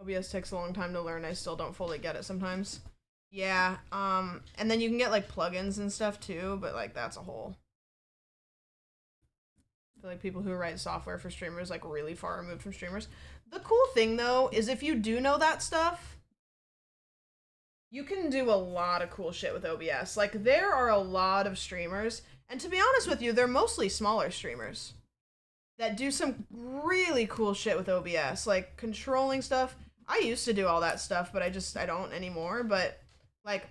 OBS takes a long time to learn. I still don't fully get it sometimes. Yeah, and then you can get, like, plugins and stuff, too, but, like, that's a whole... I feel like people who write software for streamers, like, really far removed from streamers. The cool thing, though, is if you do know that stuff, you can do a lot of cool shit with OBS. Like, there are a lot of streamers, and to be honest with you, they're mostly smaller streamers. that do some really cool shit with OBS, like controlling stuff. I used to do all that stuff, but I don't anymore. But like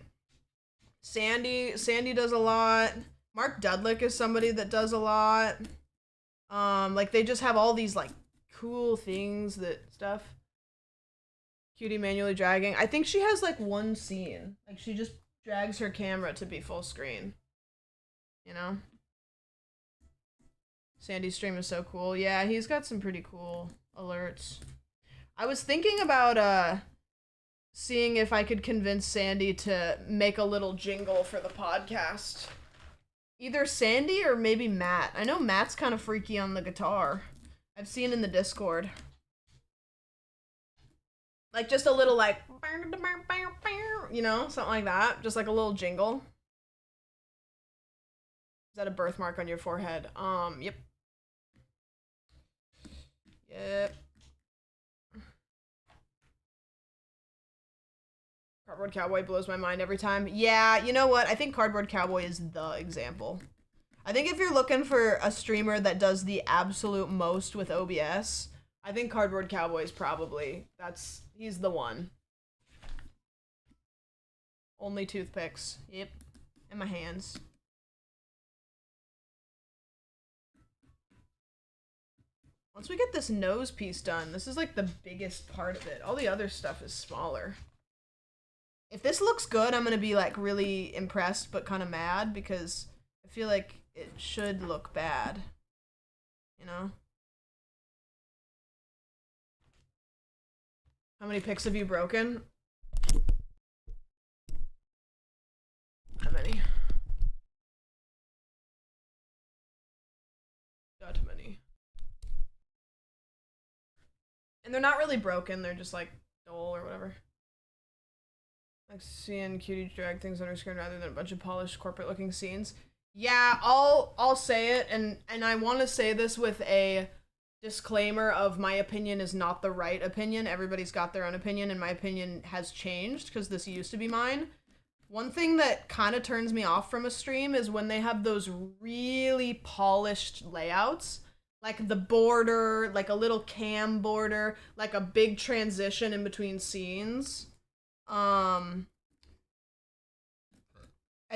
Sandy does a lot. Mark Dudlick is somebody that does a lot. Like they just have all these like cool things that stuff. Cutie manually dragging. I think she has like one scene. Like she just drags her camera to be full screen. You know? Sandy's stream is so cool. Yeah, he's got some pretty cool alerts. I was thinking about seeing if I could convince Sandy to make a little jingle for the podcast. Either Sandy or maybe Matt. I know Matt's kind of freaky on the guitar. I've seen in the Discord. Like just a little like, you know, something like that. Just like a little jingle. Is that a birthmark on your forehead? Yep. Yep. Cardboard Cowboy blows my mind every time. Yeah, you know what? I think Cardboard Cowboy is the example. I think if you're looking for a streamer that does the absolute most with OBS, I think Cardboard Cowboy is probably, he's the one. Only toothpicks. Yep. In my hands. Once we get this nose piece done, this is like the biggest part of it. All the other stuff is smaller. If this looks good, I'm gonna be like really impressed but kind of mad because I feel like it should look bad. You know? How many picks have you broken? How many? Not many. And they're not really broken, they're just like dull or whatever. Like seeing cutie drag things on her screen rather than a bunch of polished corporate looking scenes. Yeah, I'll say it, and I want to say this with a disclaimer of my opinion is not the right opinion. Everybody's got their own opinion, and my opinion has changed because this used to be mine. One thing that kind of turns me off from a stream is when they have those really polished layouts. Like the border, like a little cam border, like a big transition in between scenes. I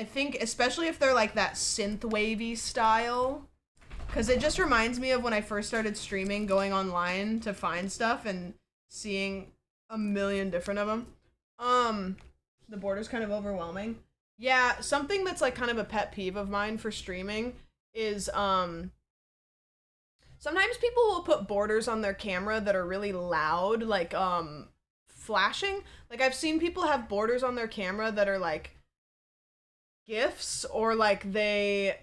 think especially if they're like that synth wavy style, because it just reminds me of when I first started streaming, going online to find stuff and seeing a million different of them. The border's kind of overwhelming. Yeah, something that's like kind of a pet peeve of mine for streaming is sometimes people will put borders on their camera that are really loud, like flashing. Like I've seen people have borders on their camera that are like GIFs, or like they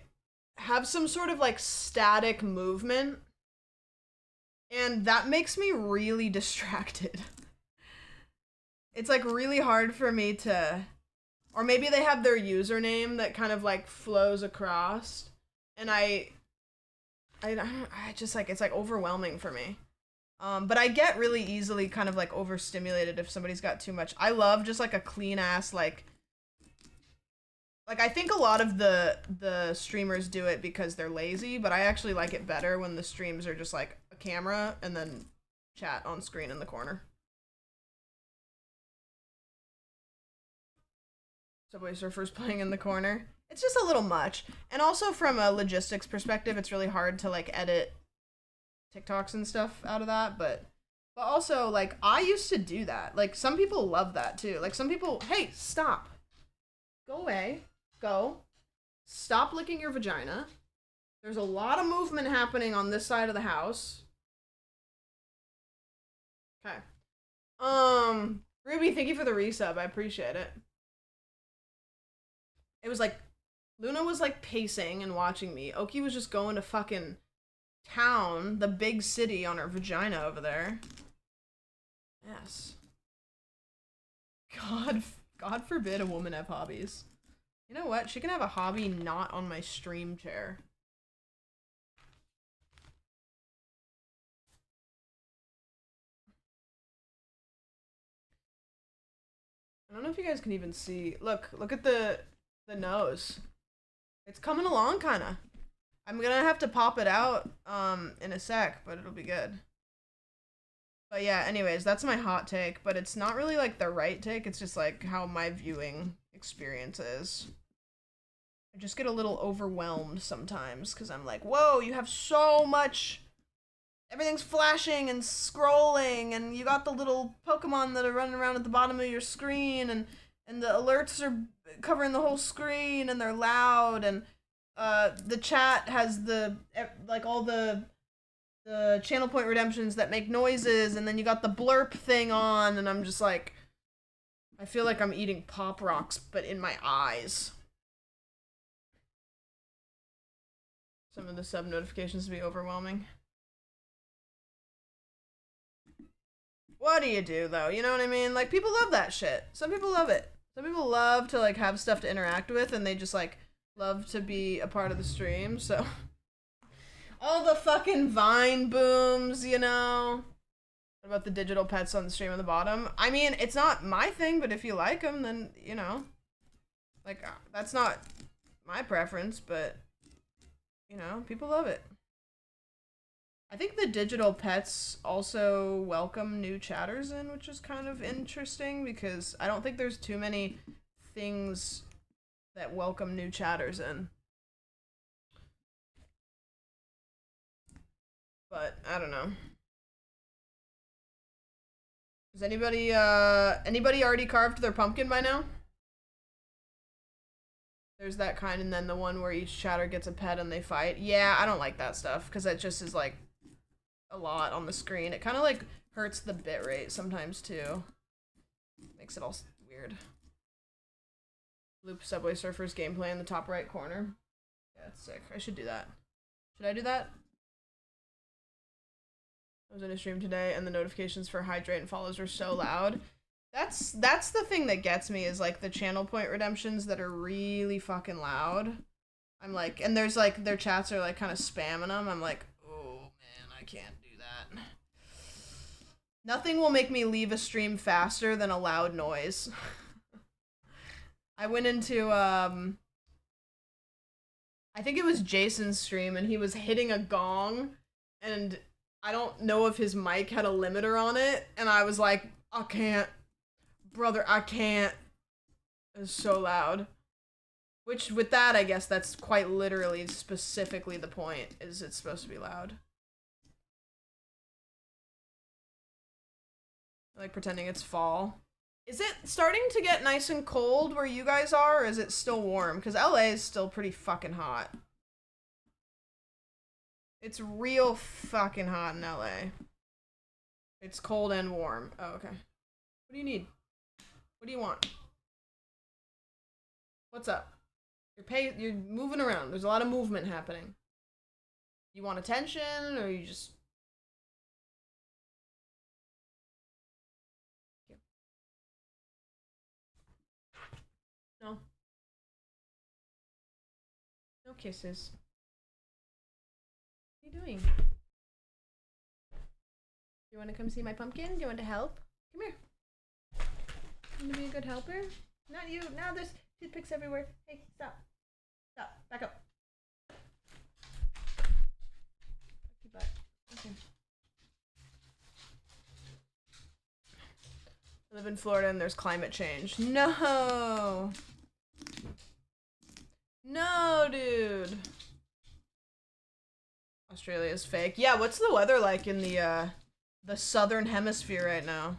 have some sort of like static movement, and that makes me really distracted. It's like really hard for me to, or maybe they have their username that kind of like flows across, and I just like, it's like overwhelming for me. But I get really easily kind of like overstimulated if somebody's got too much. I love just like a clean ass like I think a lot of the streamers do it because they're lazy, but I actually like it better when the streams are just like a camera and then chat on screen in the corner. Subway Surfers playing in the corner. It's just a little much. And also from a logistics perspective, it's really hard to like edit TikToks and stuff out of that, but also like I used to do that. Like some people love that too. Like some people, hey, stop. Go away. Go. Stop licking your vagina. There's a lot of movement happening on this side of the house. Okay. Ruby, thank you for the resub. I appreciate it. It was like Luna was like pacing and watching me. Oki was just going to fucking town, the big city, on her vagina over there. Yes. God forbid a woman have hobbies. You know what? She can have a hobby not on my stream chair. I don't know if you guys can even see. Look at the nose. It's coming along, kinda. I'm gonna have to pop it out in a sec, but it'll be good. But yeah, anyways, that's my hot take, but it's not really like the right take, it's just like how my viewing experience is. I just get a little overwhelmed sometimes because I'm like, whoa, you have so much. Everything's flashing and scrolling, and you got the little Pokemon that are running around at the bottom of your screen, and the alerts are covering the whole screen, and they're loud, and the chat has like all the channel point redemptions that make noises, and then you got the blurp thing on, and I'm just like, I feel like I'm eating Pop Rocks, but in my eyes. Some of the sub notifications be overwhelming. What do you do, though? You know what I mean? Like, people love that shit. Some people love it. Some people love to, like, have stuff to interact with, and they just, like, love to be a part of the stream, so... All the fucking Vine booms, you know? What about the digital pets on the stream on the bottom? I mean, it's not my thing, but if you like them, then, you know. Like, that's not my preference, but, you know, people love it. I think the digital pets also welcome new chatters in, which is kind of interesting because I don't think there's too many things that welcome new chatters in. But I don't know. Has anybody already carved their pumpkin by now? There's that kind, and then the one where each chatter gets a pet and they fight. Yeah, I don't like that stuff because that just is like a lot on the screen. It kind of like hurts the bitrate sometimes too. Makes it all weird. Loop Subway Surfers gameplay in the top right corner. Yeah, it's sick. I should do that. Should I do that? I was in a stream today and the notifications for hydrate and follows were so loud. That's the thing that gets me is like the channel point redemptions that are really fucking loud. I'm like, and there's like their chats are like kind of spamming them. I'm like, oh man, I can't do that. Nothing will make me leave a stream faster than a loud noise. I went into I think it was Jason's stream and he was hitting a gong and I don't know if his mic had a limiter on it and I was like, I can't. Brother, I can't. It was so loud. Which, with that, I guess that's quite literally, specifically the point, is it's supposed to be loud. I like pretending it's fall. Is it starting to get nice and cold where you guys are, or is it still warm? Because LA is still pretty fucking hot. It's real fucking hot in LA. It's cold and warm. Oh, okay. What do you need? What do you want? What's up? You're moving around. There's a lot of movement happening. You want attention, or you just... No. No kisses. What are you doing? You want to come see my pumpkin? Do you want to help? Come here. You want to be a good helper? Not you. Now there's toothpicks everywhere. Hey, stop. Stop. Back up. Butt. Okay. I live in Florida and there's climate change. No! No, dude! Australia's fake. Yeah, what's the weather like in the southern hemisphere right now?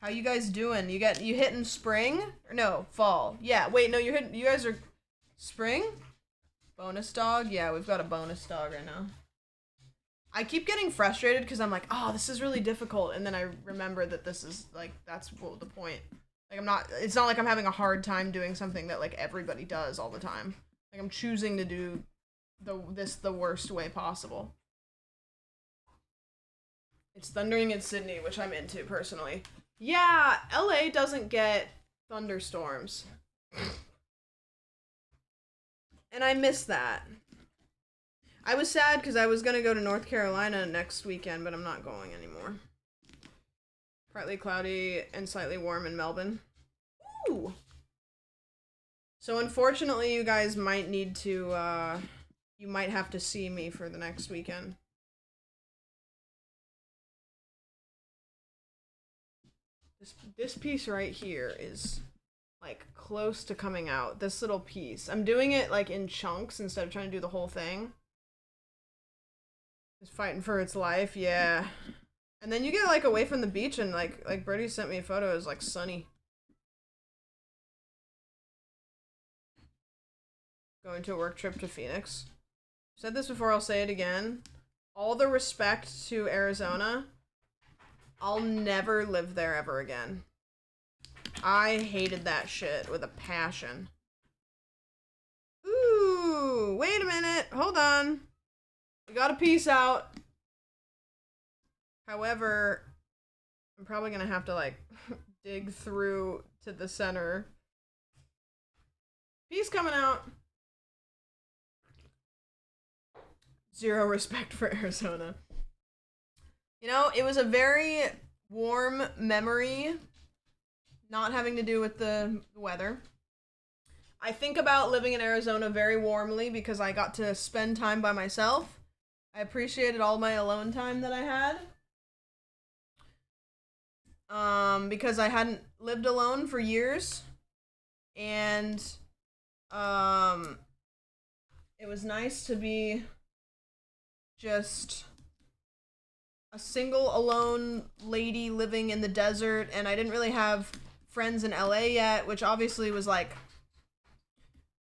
How you guys doing? You hitting spring? Or no, fall. Yeah, wait, no, you guys are spring? Bonus dog? Yeah, we've got a bonus dog right now. I keep getting frustrated because I'm like, oh, this is really difficult, and then I remember that this is, like, that's the point. Like, it's not like I'm having a hard time doing something that, like, everybody does all the time. Like, I'm choosing to do this the worst way possible. It's thundering in Sydney, which I'm into, personally. Yeah, LA doesn't get thunderstorms. And I miss that. I was sad because I was going to go to North Carolina next weekend, but I'm not going anymore. Partly cloudy and slightly warm in Melbourne. Ooh! So unfortunately, you guys might need to, you might have to see me for the next weekend. This piece right here is like close to coming out. This little piece. I'm doing it like in chunks instead of trying to do the whole thing. It's fighting for its life, yeah. And then you get like away from the beach and like Birdie sent me a photo, it's like sunny. Going to a work trip to Phoenix. Said this before, I'll say it again. All the respect to Arizona. I'll never live there ever again. I hated that shit with a passion. Ooh, wait a minute. Hold on. We got a piece out. However, I'm probably gonna have to like dig through to the center. Piece coming out. Zero respect for Arizona. You know, it was a very warm memory, not having to do with the weather. I think about living in Arizona very warmly because I got to spend time by myself. I appreciated all my alone time that I had. Because I hadn't lived alone for years. And, it was nice to be just a single alone lady living in the desert, and I didn't really have friends in LA yet, which obviously was like,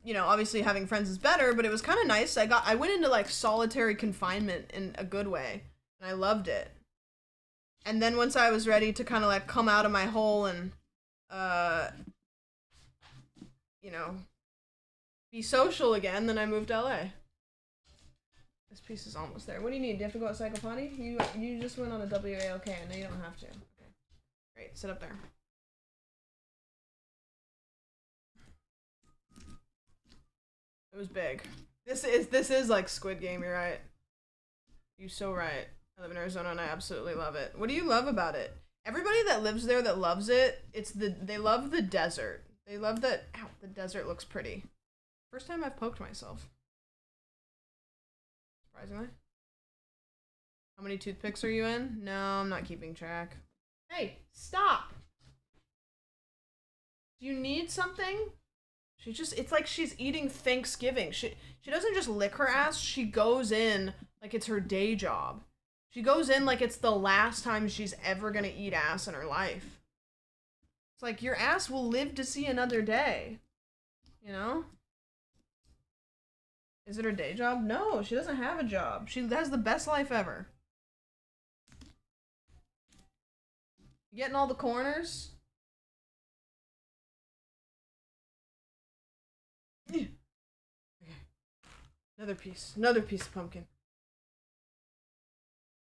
you know, obviously having friends is better, but it was kind of nice. I went into like solitary confinement in a good way, and I loved it. And then once I was ready to kind of like come out of my hole and you know, be social again, then I moved to LA. This piece is almost there. What do you need? Do you have to go outside potty? You just went on a WALK. I know you don't have to. Okay. Great. Sit up there. It was big. This is like Squid Game. You're right. You're so right. I live in Arizona and I absolutely love it. What do you love about it? Everybody that lives there that loves it, they love the desert. They love that. Ow, the desert looks pretty. First time I've poked myself. Surprisingly. How many toothpicks are you in? No, I'm not keeping track. Hey, stop! Do you need something? It's like she's eating Thanksgiving. She doesn't just lick her ass, she goes in like it's her day job. She goes in like it's the last time she's ever gonna eat ass in her life. It's like, your ass will live to see another day. You know? Is it her day job? No, she doesn't have a job. She has the best life ever. You getting all the corners? Okay. Another piece of pumpkin.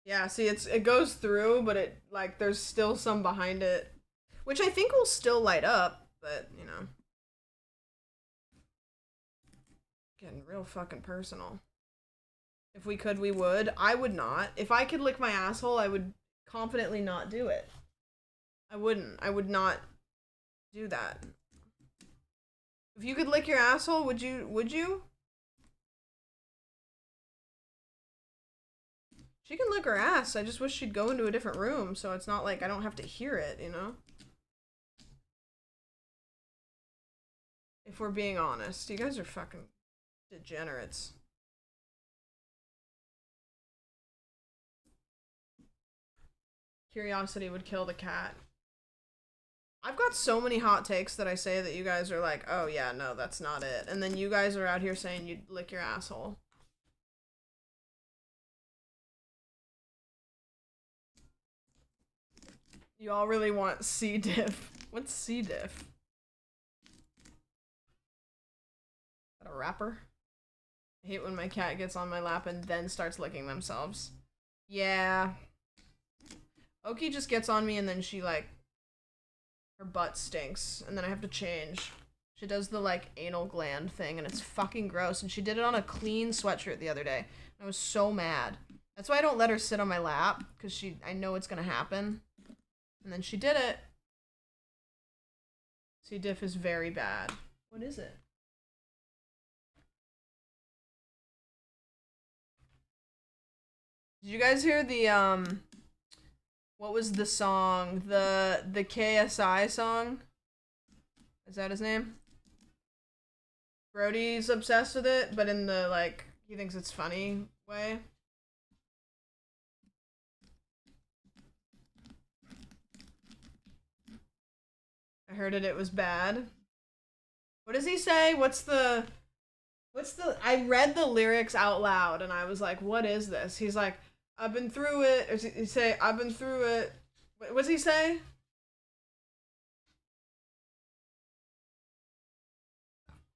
Yeah, see, it goes through, but it, like, there's still some behind it, which I think will still light up, but, you know. Getting real fucking personal. If we could, we would. I would not. If I could lick my asshole, I would confidently not do it. I wouldn't. I would not do that. If you could lick your asshole, would you? She can lick her ass. I just wish she'd go into a different room so it's not like I don't have to hear it, you know? If we're being honest. You guys are fucking degenerates. Curiosity would kill the cat. I've got so many hot takes that I say that you guys are like, oh yeah, no, that's not it. And then you guys are out here saying you'd lick your asshole. You all really want C. diff. What's C. diff? Is that a rapper? I hate when my cat gets on my lap and then starts licking themselves. Yeah. Oki just gets on me and then she, like, her butt stinks and then I have to change. She does the, like, anal gland thing and it's fucking gross. And she did it on a clean sweatshirt the other day. I was so mad. That's why I don't let her sit on my lap, because I know it's gonna happen. And then she did it. C. diff is very bad. What is it? Did you guys hear the what was the song? The KSI song? Is that his name? Brody's obsessed with it, but in the like he thinks it's funny way. I heard it was bad. What does he say? What's the I read the lyrics out loud and I was like, what is this? He's like, I've been through it. Or he say, I've been through it. What does he say?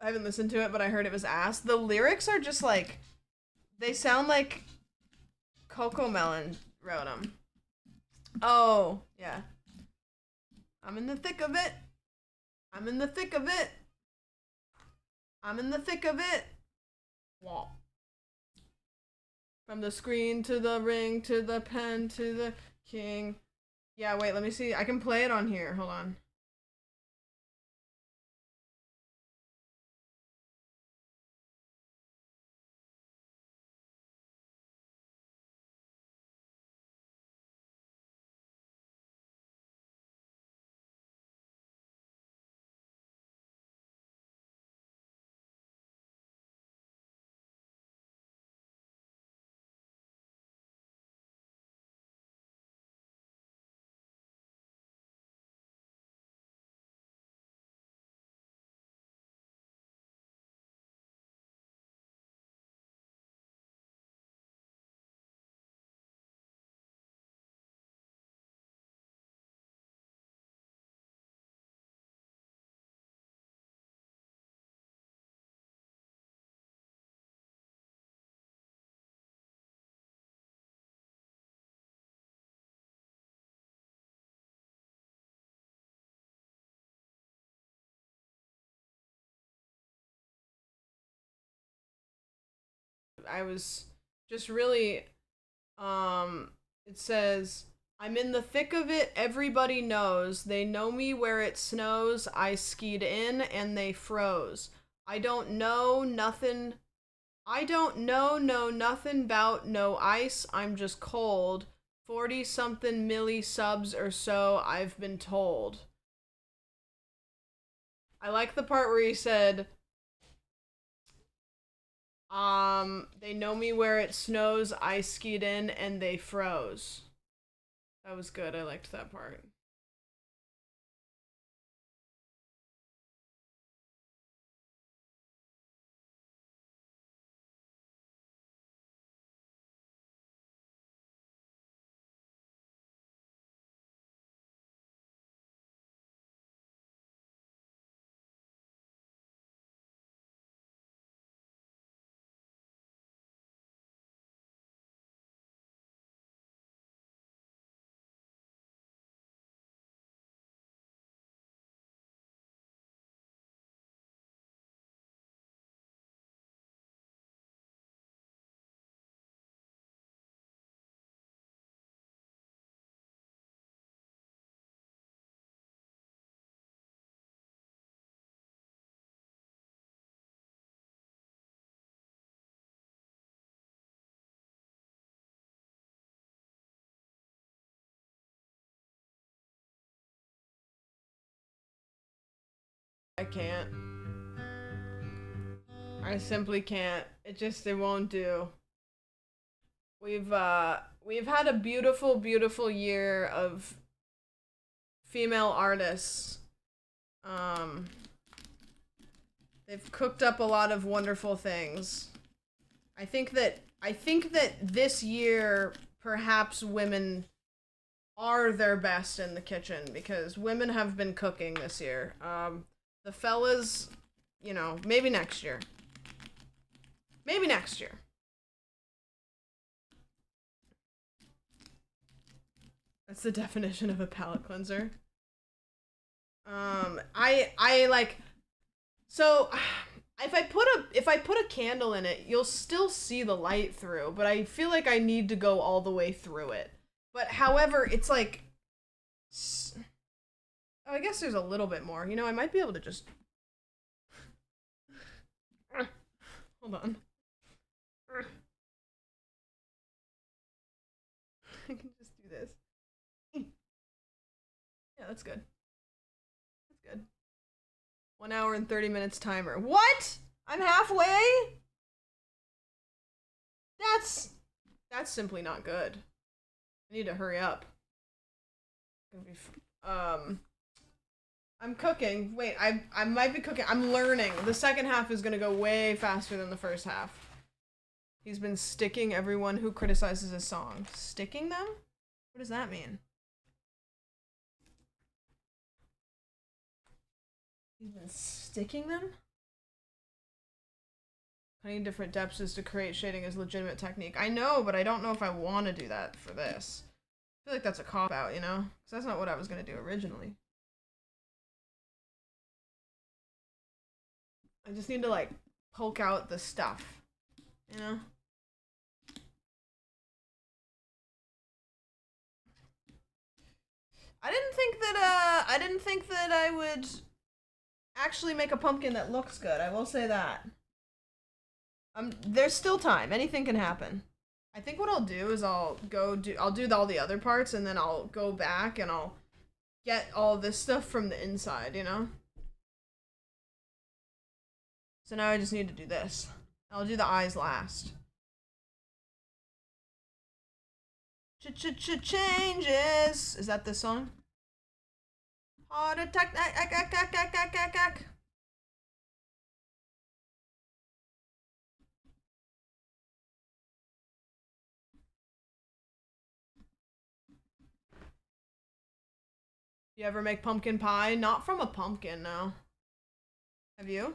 I haven't listened to it, but I heard it was ass. The lyrics are just like, they sound like Coco Melon wrote them. Oh, yeah. I'm in the thick of it. I'm in the thick of it. I'm in the thick of it. Wah. From the screen to the ring to the pen to the king. Yeah, wait, let me see. I can play it on here. Hold on. I was just really it says I'm in the thick of it, everybody knows. They know me where it snows. I skied in and they froze. I don't know nothing. I don't know nothing about no ice. I'm just cold. 40 something milli subs or so, I've been told. I like the part where he said they know me where it snows. I skied in and they froze. That was good. I liked that part. I can't. I simply can't. It won't do. We've had a beautiful year of female artists. Um they've cooked up a lot of wonderful things. I think that this year perhaps women are their best in the kitchen because women have been cooking this year. The fellas, maybe next year. Maybe next year. That's the definition of a palate cleanser. I like so if I put a candle in it, you'll still see the light through, but I feel like I need to go all the way through it. But however, it's like oh, I guess there's a little bit more. I might be able to just hold on. that's good. That's good. 1 hour and 30 minutes timer. What? I'm halfway? That's simply not good. I need to hurry up. I'm cooking. Wait, I might be cooking. I'm learning. The second half is gonna go way faster than the first half. He's been sticking everyone who criticizes his song. Sticking them? What does that mean? He's been sticking them? Cutting different depths to create shading is legitimate technique. I know, but I don't know if I want to do that for this. I feel like that's a cop-out, you know? Because that's not what I was going to do originally. I just need to, like, poke out the stuff, you know? I didn't think that I would actually make a pumpkin that looks good. I will say that. There's still time. Anything can happen. I think what I'll do is I'll do all the other parts, and then I'll go back and I'll get all this stuff from the inside, you know? So now I just need to do this. I'll do the eyes last. Changes. Is that this song? Heart attack. You ever make pumpkin pie? Not from a pumpkin, no. Have you?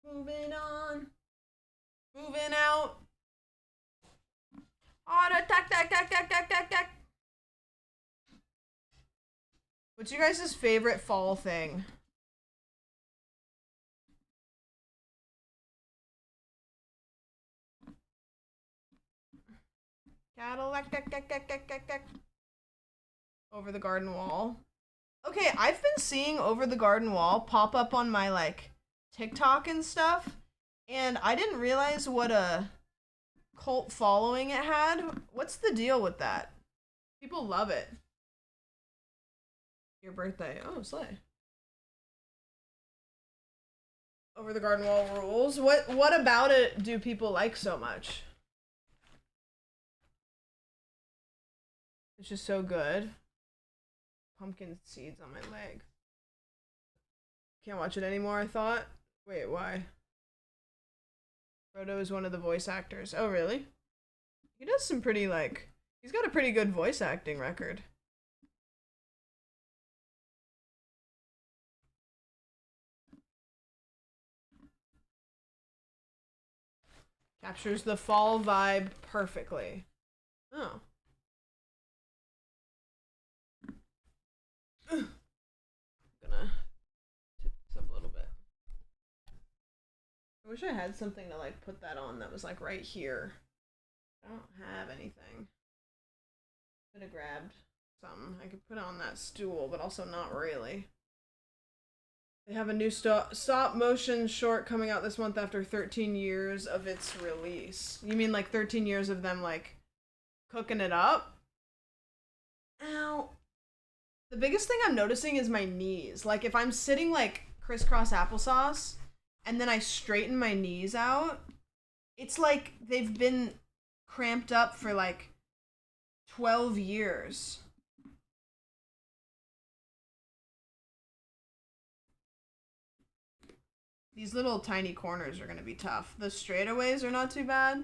Moving on. Moving out. Heart attack. What's your guys' favorite fall thing? Cadillac. Over the Garden Wall. Okay, I've been seeing Over the Garden Wall pop up on my, like, TikTok and stuff, and I didn't realize what a cult following it had. What's the deal with that? People love it. Your birthday. Oh, slay. Over the Garden Wall rules. What about it do people like so much? It's just so good. Pumpkin seeds on my leg. Can't watch it anymore, I thought. Wait, why? Frodo is one of the voice actors. Oh, really? He does some pretty, like... He's got a pretty good voice acting record. Captures the fall vibe perfectly. Oh. Gonna tip this up a little bit. I wish I had something to like put that on that was like right here. I don't have anything. Could have grabbed something. I could put it on that stool, but also not really. They have a new stop motion short coming out this month after 13 years of its release. You mean like 13 years of them like cooking it up? Ow. The biggest thing I'm noticing is my knees. Like, if I'm sitting, like, crisscross applesauce, and then I straighten my knees out, it's like they've been cramped up for, like, 12 years. These little tiny corners are gonna be tough. The straightaways are not too bad.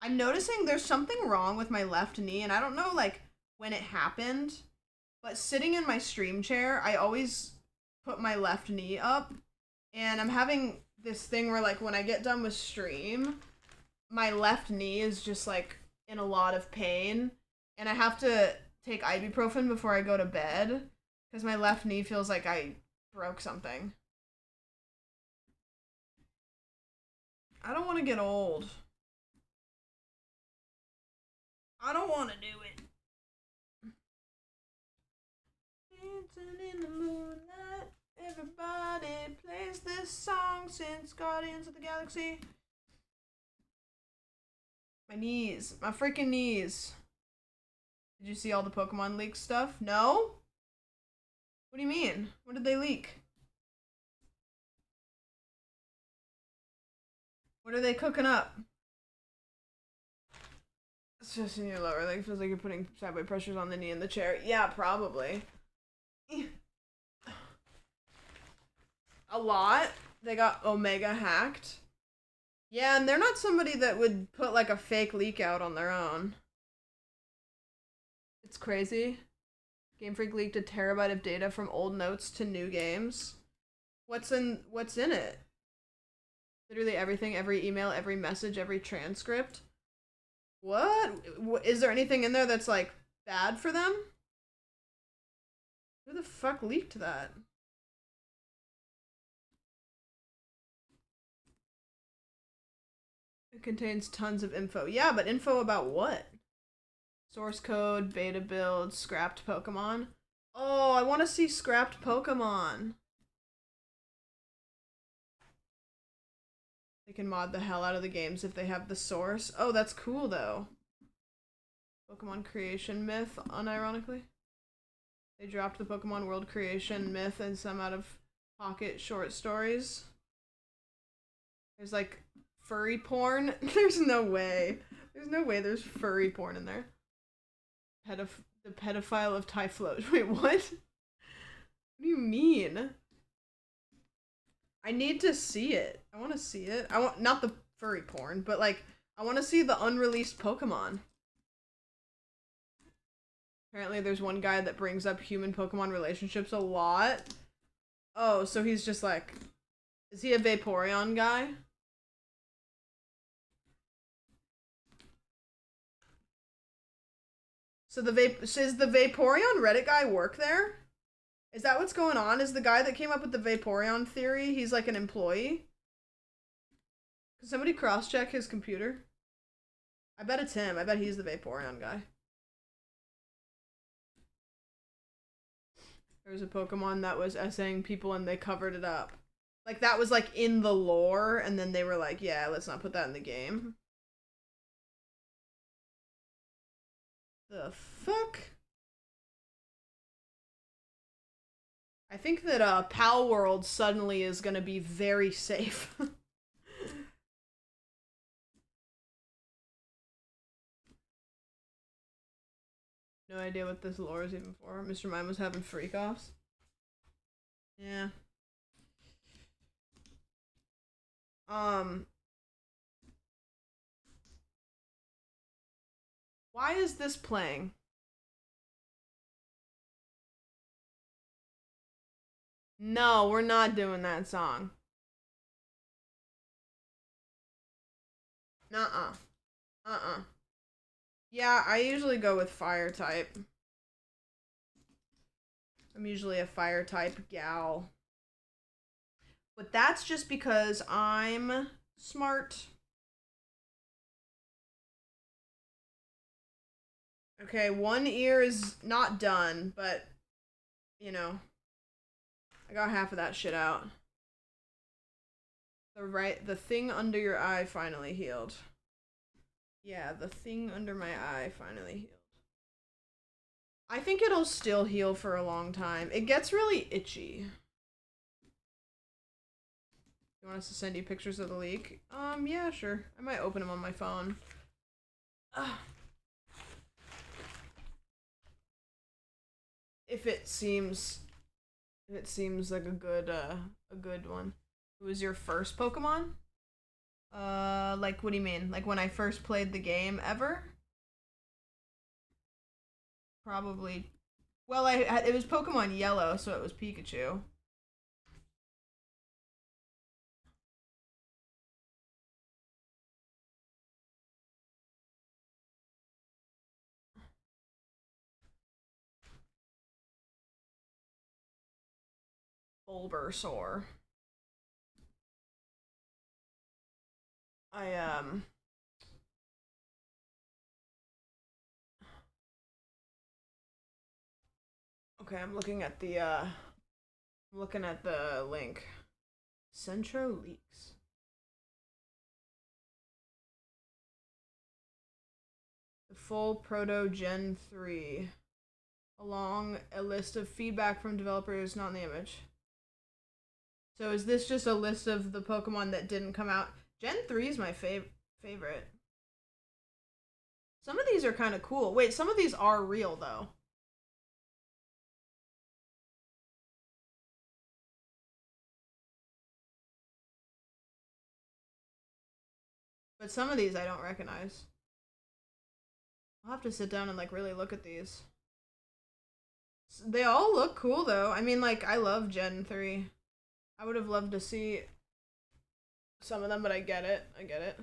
I'm noticing there's something wrong with my left knee, and I don't know, like, when it happened, but sitting in my stream chair, I always put my left knee up, and I'm having this thing where, like, when I get done with stream, my left knee is just, like, in a lot of pain, and I have to take ibuprofen before I go to bed, because my left knee feels like I broke something. I don't want to get old. I don't want to do it. Dancing in the moonlight, everybody plays this song since Guardians of the Galaxy. My knees, my freaking knees. Did you see all the Pokemon leak stuff? No? What do you mean? What did they leak? What are they cooking up? It's just in your lower leg. Feels like you're putting sideways pressures on the knee and the chair. Yeah, probably. A lot. They got Omega hacked. Yeah, and they're not somebody that would put like a fake leak out on their own. It's crazy. Game Freak leaked a terabyte of data from old notes to new games. What's in it? Literally everything, every email, every message, every transcript. What? Is there anything in there that's like bad for them? Who the fuck leaked that? It contains tons of info. Yeah, but info about what? Source code, beta build, scrapped Pokemon. Oh, I want to see scrapped Pokemon. They can mod the hell out of the games if they have the source. Oh, that's cool though. Pokemon creation myth, unironically. They dropped the Pokemon world creation myth and some out of pocket short stories. There's like furry porn. There's no way. There's no way there's furry porn in there. The pedophile of Typhlosion. Wait, what? What do you mean? I need to see it. I want to see it. I want not the furry porn, but like I want to see the unreleased Pokemon. Apparently there's one guy that brings up human-Pokemon relationships a lot. Oh, so he's just like... Is he a Vaporeon guy? So does the Vaporeon Reddit guy work there? Is that what's going on? Is the guy that came up with the Vaporeon theory, he's like an employee? Can somebody cross-check his computer? I bet it's him. I bet he's the Vaporeon guy. There was a Pokemon that was essaying people and they covered it up. Like, that was, like, in the lore, and then they were like, yeah, let's not put that in the game. The fuck? I think that, Pal World suddenly is gonna be very safe. No idea what this lore is even for. Mr. Mime was having freak-offs. Yeah. Why is this playing? No, we're not doing that song. Nuh-uh. Uh-uh. Yeah, I usually go with fire type. I'm usually a fire type gal. But that's just because I'm smart. Okay, one ear is not done, but, you know, I got half of that shit out. The thing under your eye finally healed. Yeah, the thing under my eye finally healed. I think it'll still heal for a long time. It gets really itchy. You want us to send you pictures of the leak? Yeah, sure. I might open them on my phone. Ugh. If it seems like a good one. Who was your first Pokemon? Like, what do you mean? Like when I first played the game ever? Probably. Well, it was Pokemon Yellow, so it was Pikachu. Bulbasaur. Okay, I'm looking at the link. Centro leaks. The full proto Gen 3. Along a list of feedback from developers not in the image. So is this just a list of the Pokemon that didn't come out? Gen 3 is my favorite. Some of these are kind of cool. Wait, some of these are real, though. But some of these I don't recognize. I'll have to sit down and, like, really look at these. They all look cool, though. I mean, like, I love Gen 3. I would have loved to see some of them, but I get it. I get it.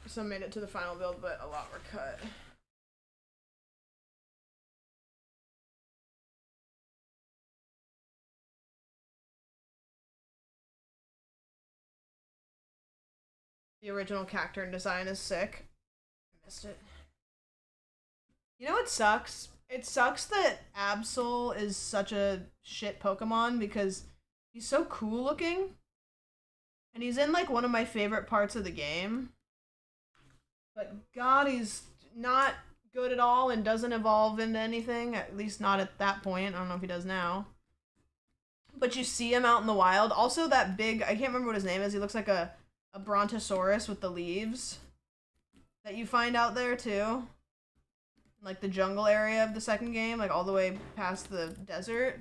Some made it to the final build, but a lot were cut. The original Cacturn design is sick. I missed it. You know what sucks? It sucks that Absol is such a shit Pokemon because he's so cool looking. And he's in, like, one of my favorite parts of the game. But God, he's not good at all and doesn't evolve into anything. At least not at that point. I don't know if he does now. But you see him out in the wild. Also, that big... I can't remember what his name is. He looks like a Brontosaurus with the leaves. That you find out there, too. Like, the jungle area of the second game. Like, all the way past the desert.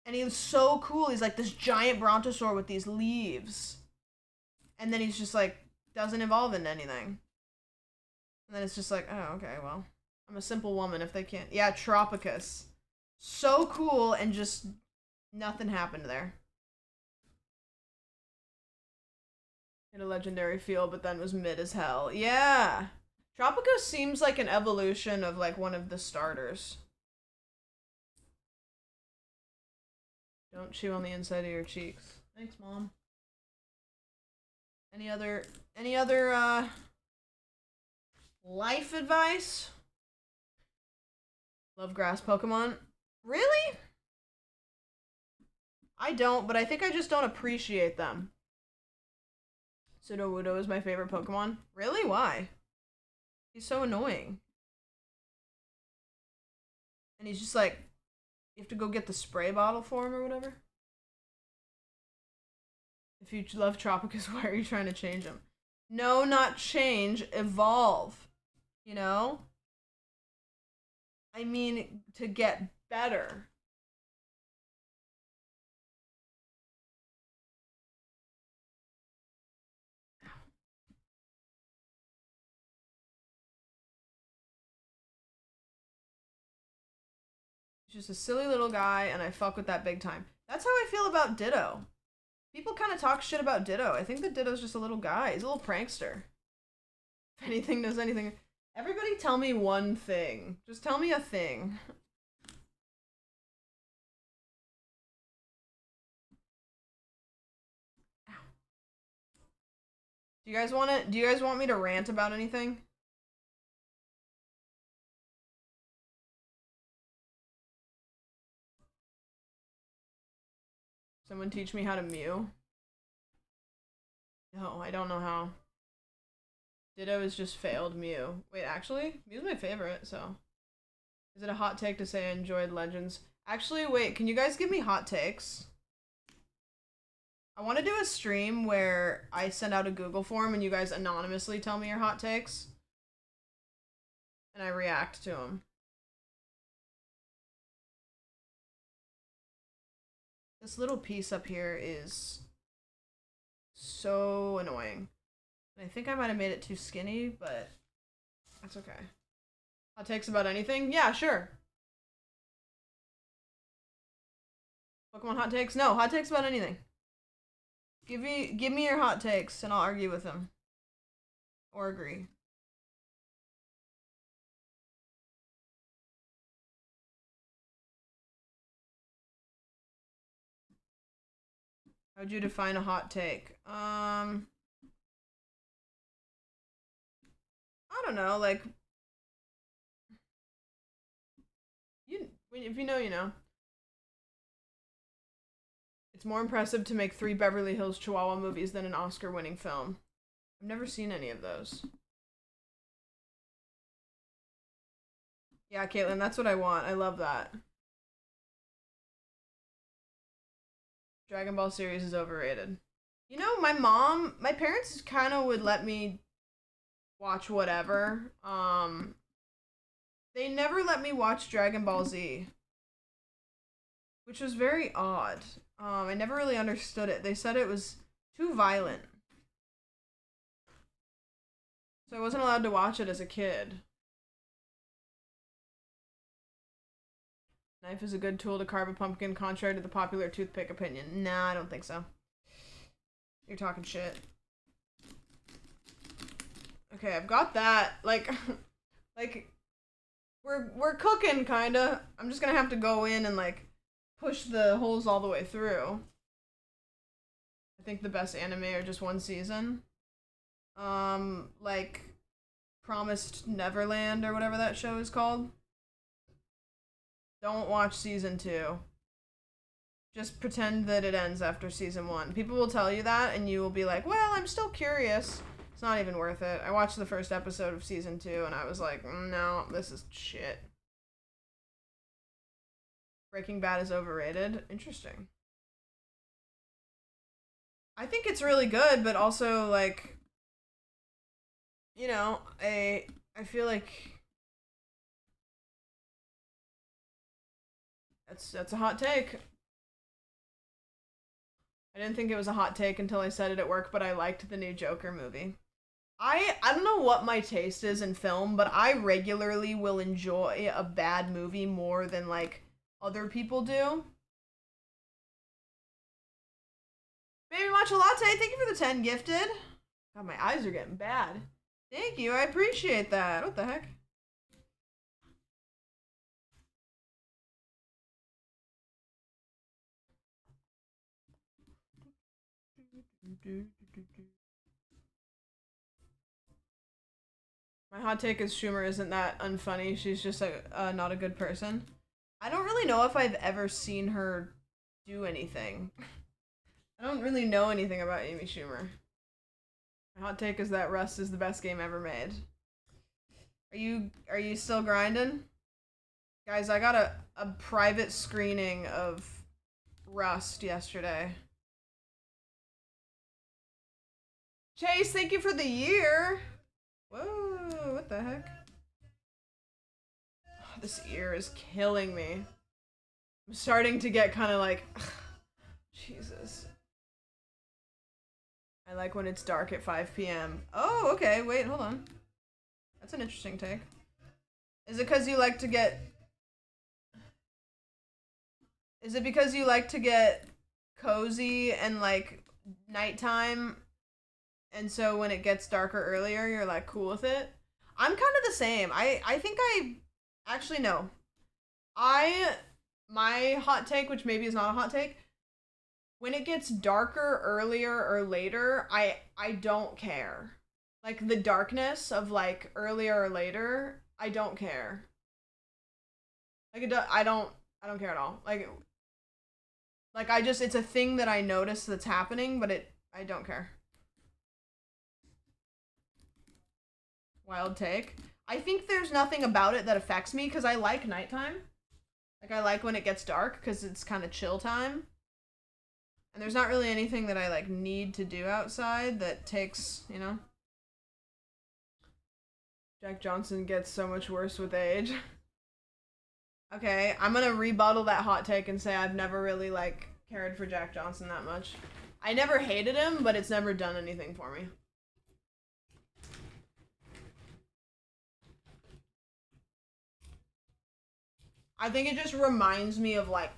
And he was so cool. He's like this giant brontosaur with these leaves. And then he's just like, doesn't evolve into anything. And then it's just like, oh, okay, well. I'm a simple woman if they can't. Yeah, Tropicus. So cool and just nothing happened there. In a legendary feel, but then was mid as hell. Yeah. Tropicus seems like an evolution of like one of the starters. Don't chew on the inside of your cheeks. Thanks, Mom. Any other life advice? Love grass Pokemon. Really? I don't, but I think I just don't appreciate them. Sudowoodo is my favorite Pokemon. Really? Why? He's so annoying. And he's just like, you have to go get the spray bottle for him or whatever. If you love Tropicus, why are you trying to change him? No, not change. Evolve. You know? I mean, to get better. He's just a silly little guy, and I fuck with that big time. That's how I feel about Ditto. People kind of talk shit about Ditto. I think that Ditto's just a little guy. He's a little prankster. If anything knows anything. Everybody tell me one thing. Just tell me a thing. Do you guys want me to rant about anything? Someone teach me how to Mew? No, I don't know how. Ditto is just failed Mew. Wait, actually? Mew's my favorite, so. Is it a hot take to say I enjoyed Legends? Actually, wait, can you guys give me hot takes? I want to do a stream where I send out a Google form and you guys anonymously tell me your hot takes. And I react to them. This little piece up here is so annoying. I think I might have made it too skinny, but that's okay. Hot takes about anything? Yeah, sure. Pokemon hot takes? No, hot takes about anything. Give me your hot takes and I'll argue with them. Or agree. How'd you define a hot take? I don't know, like, if you know, you know. It's more impressive to make 3 Beverly Hills Chihuahua movies than an Oscar-winning film. I've never seen any of those. Yeah, Caitlin, that's what I want. I love that. Dragon Ball series is overrated. You know, my parents kind of would let me watch whatever. They never let me watch Dragon Ball Z, which was very odd. I never really understood it. They said it was too violent. So I wasn't allowed to watch it as a kid. Knife is a good tool to carve a pumpkin, contrary to the popular toothpick opinion. Nah, I don't think so. You're talking shit. Okay, I've got that. Like, we're cooking, kinda. I'm just gonna have to go in and, like, push the holes all the way through. I think the best anime are just one season. Like, Promised Neverland or whatever that show is called. Don't watch season 2. Just pretend that it ends after season 1. People will tell you that, and you will be like, well, I'm still curious. It's not even worth it. I watched the first episode of season 2, and I was like, no, this is shit. Breaking Bad is overrated. Interesting. I think it's really good, but also, like, you know, I feel like that's a hot take. I didn't think it was a hot take until I said it at work, but I liked the new Joker movie. I don't know what my taste is in film, but I regularly will enjoy a bad movie more than, like, other people do. Baby Matcha Latte, thank you for the 10 gifted. God, my eyes are getting bad. Thank you, I appreciate that. What the heck? My hot take is Schumer isn't that unfunny. She's just not a good person. I don't really know if I've ever seen her do anything. I don't really know anything about Amy Schumer. My hot take is that Rust is the best game ever made. Are you still grinding? Guys, I got a private screening of Rust yesterday. Chase, thank you for the year. Whoa, what the heck? Oh, this ear is killing me. I'm starting to get kind of like, Jesus. I like when it's dark at 5 p.m. Oh, okay, wait, hold on. That's an interesting take. Is it because you like to get... Is it because you like to get cozy and, like, nighttime, and so when it gets darker earlier, you're, like, cool with it? I'm kind of the same. I think I... Actually, no. My hot take, which maybe is not a hot take, when it gets darker earlier or later, I don't care. Like, the darkness of, like, earlier or later, I don't care. Like, I don't care at all. Like, I just, it's a thing that I notice that's happening, but I don't care. Wild take. I think there's nothing about it that affects me, because I like nighttime. Like, I like when it gets dark, because it's kind of chill time. And there's not really anything that I, like, need to do outside that takes, you know? Jack Johnson gets so much worse with age. Okay, I'm gonna rebuttal that hot take and say I've never really, like, cared for Jack Johnson that much. I never hated him, but it's never done anything for me. I think it just reminds me of, like,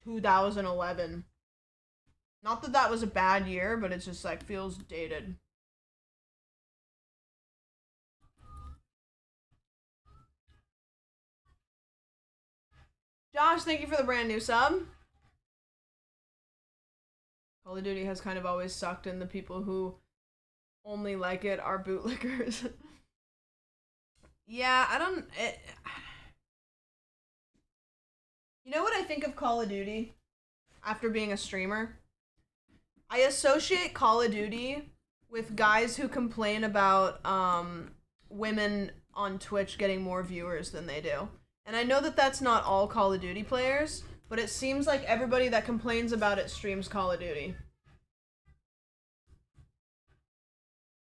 2011. Not that that was a bad year, but it's just, like, feels dated. Josh, thank you for the brand new sub. Call of Duty has kind of always sucked, and the people who only like it are bootlickers. Yeah, You know what I think of Call of Duty after being a streamer? I associate Call of Duty with guys who complain about women on Twitch getting more viewers than they do. And I know that that's not all Call of Duty players, but it seems like everybody that complains about it streams Call of Duty.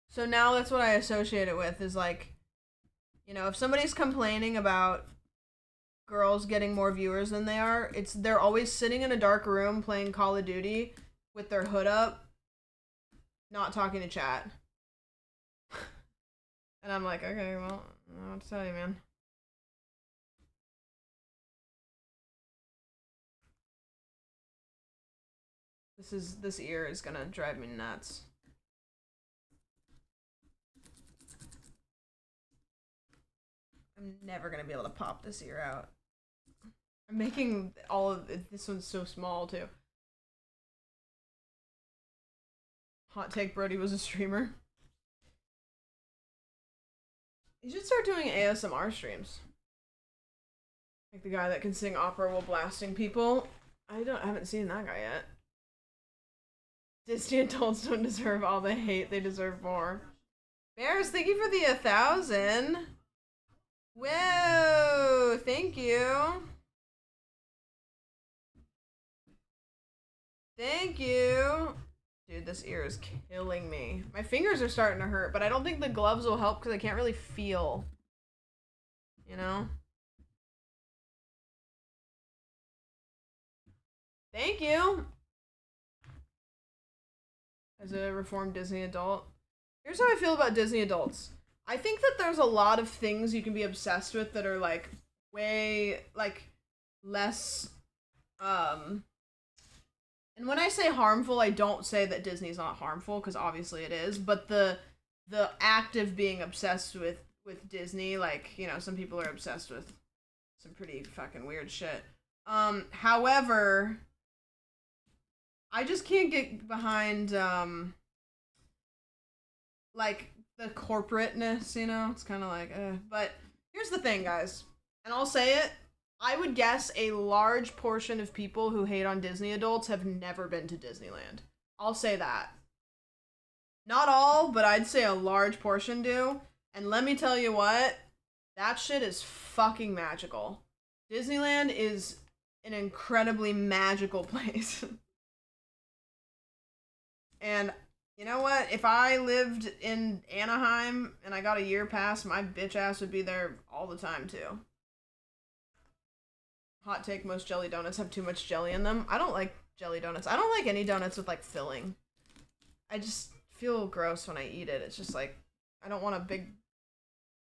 So now that's what I associate it with, is like, you know, if somebody's complaining about girls getting more viewers than they are, they're always sitting in a dark room playing Call of Duty with their hood up, not talking to chat. And I'm like, okay, well, I don't know what to tell you, man. This ear is gonna drive me nuts. I'm never gonna be able to pop this ear out. I'm making all of it, this one's so small too. Hot take, Brody was a streamer. You should start doing ASMR streams. Like the guy that can sing opera while blasting people. I haven't seen that guy yet. Disney adults don't deserve all the hate, they deserve more. Bears, thank you for the 1,000. Whoa, thank you. Thank you. Dude, this ear is killing me. My fingers are starting to hurt, but I don't think the gloves will help because I can't really feel. You know? Thank you. As a reformed Disney adult. Here's how I feel about Disney adults. I think that there's a lot of things you can be obsessed with that are, like, way, like, less, and when I say harmful, I don't say that Disney's not harmful, because obviously it is, but the act of being obsessed with Disney, like, you know, some people are obsessed with some pretty fucking weird shit. However, I just can't get behind, like, the corporateness, you know? It's kind of like, But here's the thing, guys, and I'll say it, I would guess a large portion of people who hate on Disney adults have never been to Disneyland. I'll say that. Not all, but I'd say a large portion do. And let me tell you what, that shit is fucking magical. Disneyland is an incredibly magical place. And you know what? If I lived in Anaheim and I got a year pass, my bitch ass would be there all the time too. Hot take, most jelly donuts have too much jelly in them. I don't like jelly donuts. I don't like any donuts with, like, filling. I just feel gross when I eat it. It's just like, I don't want a big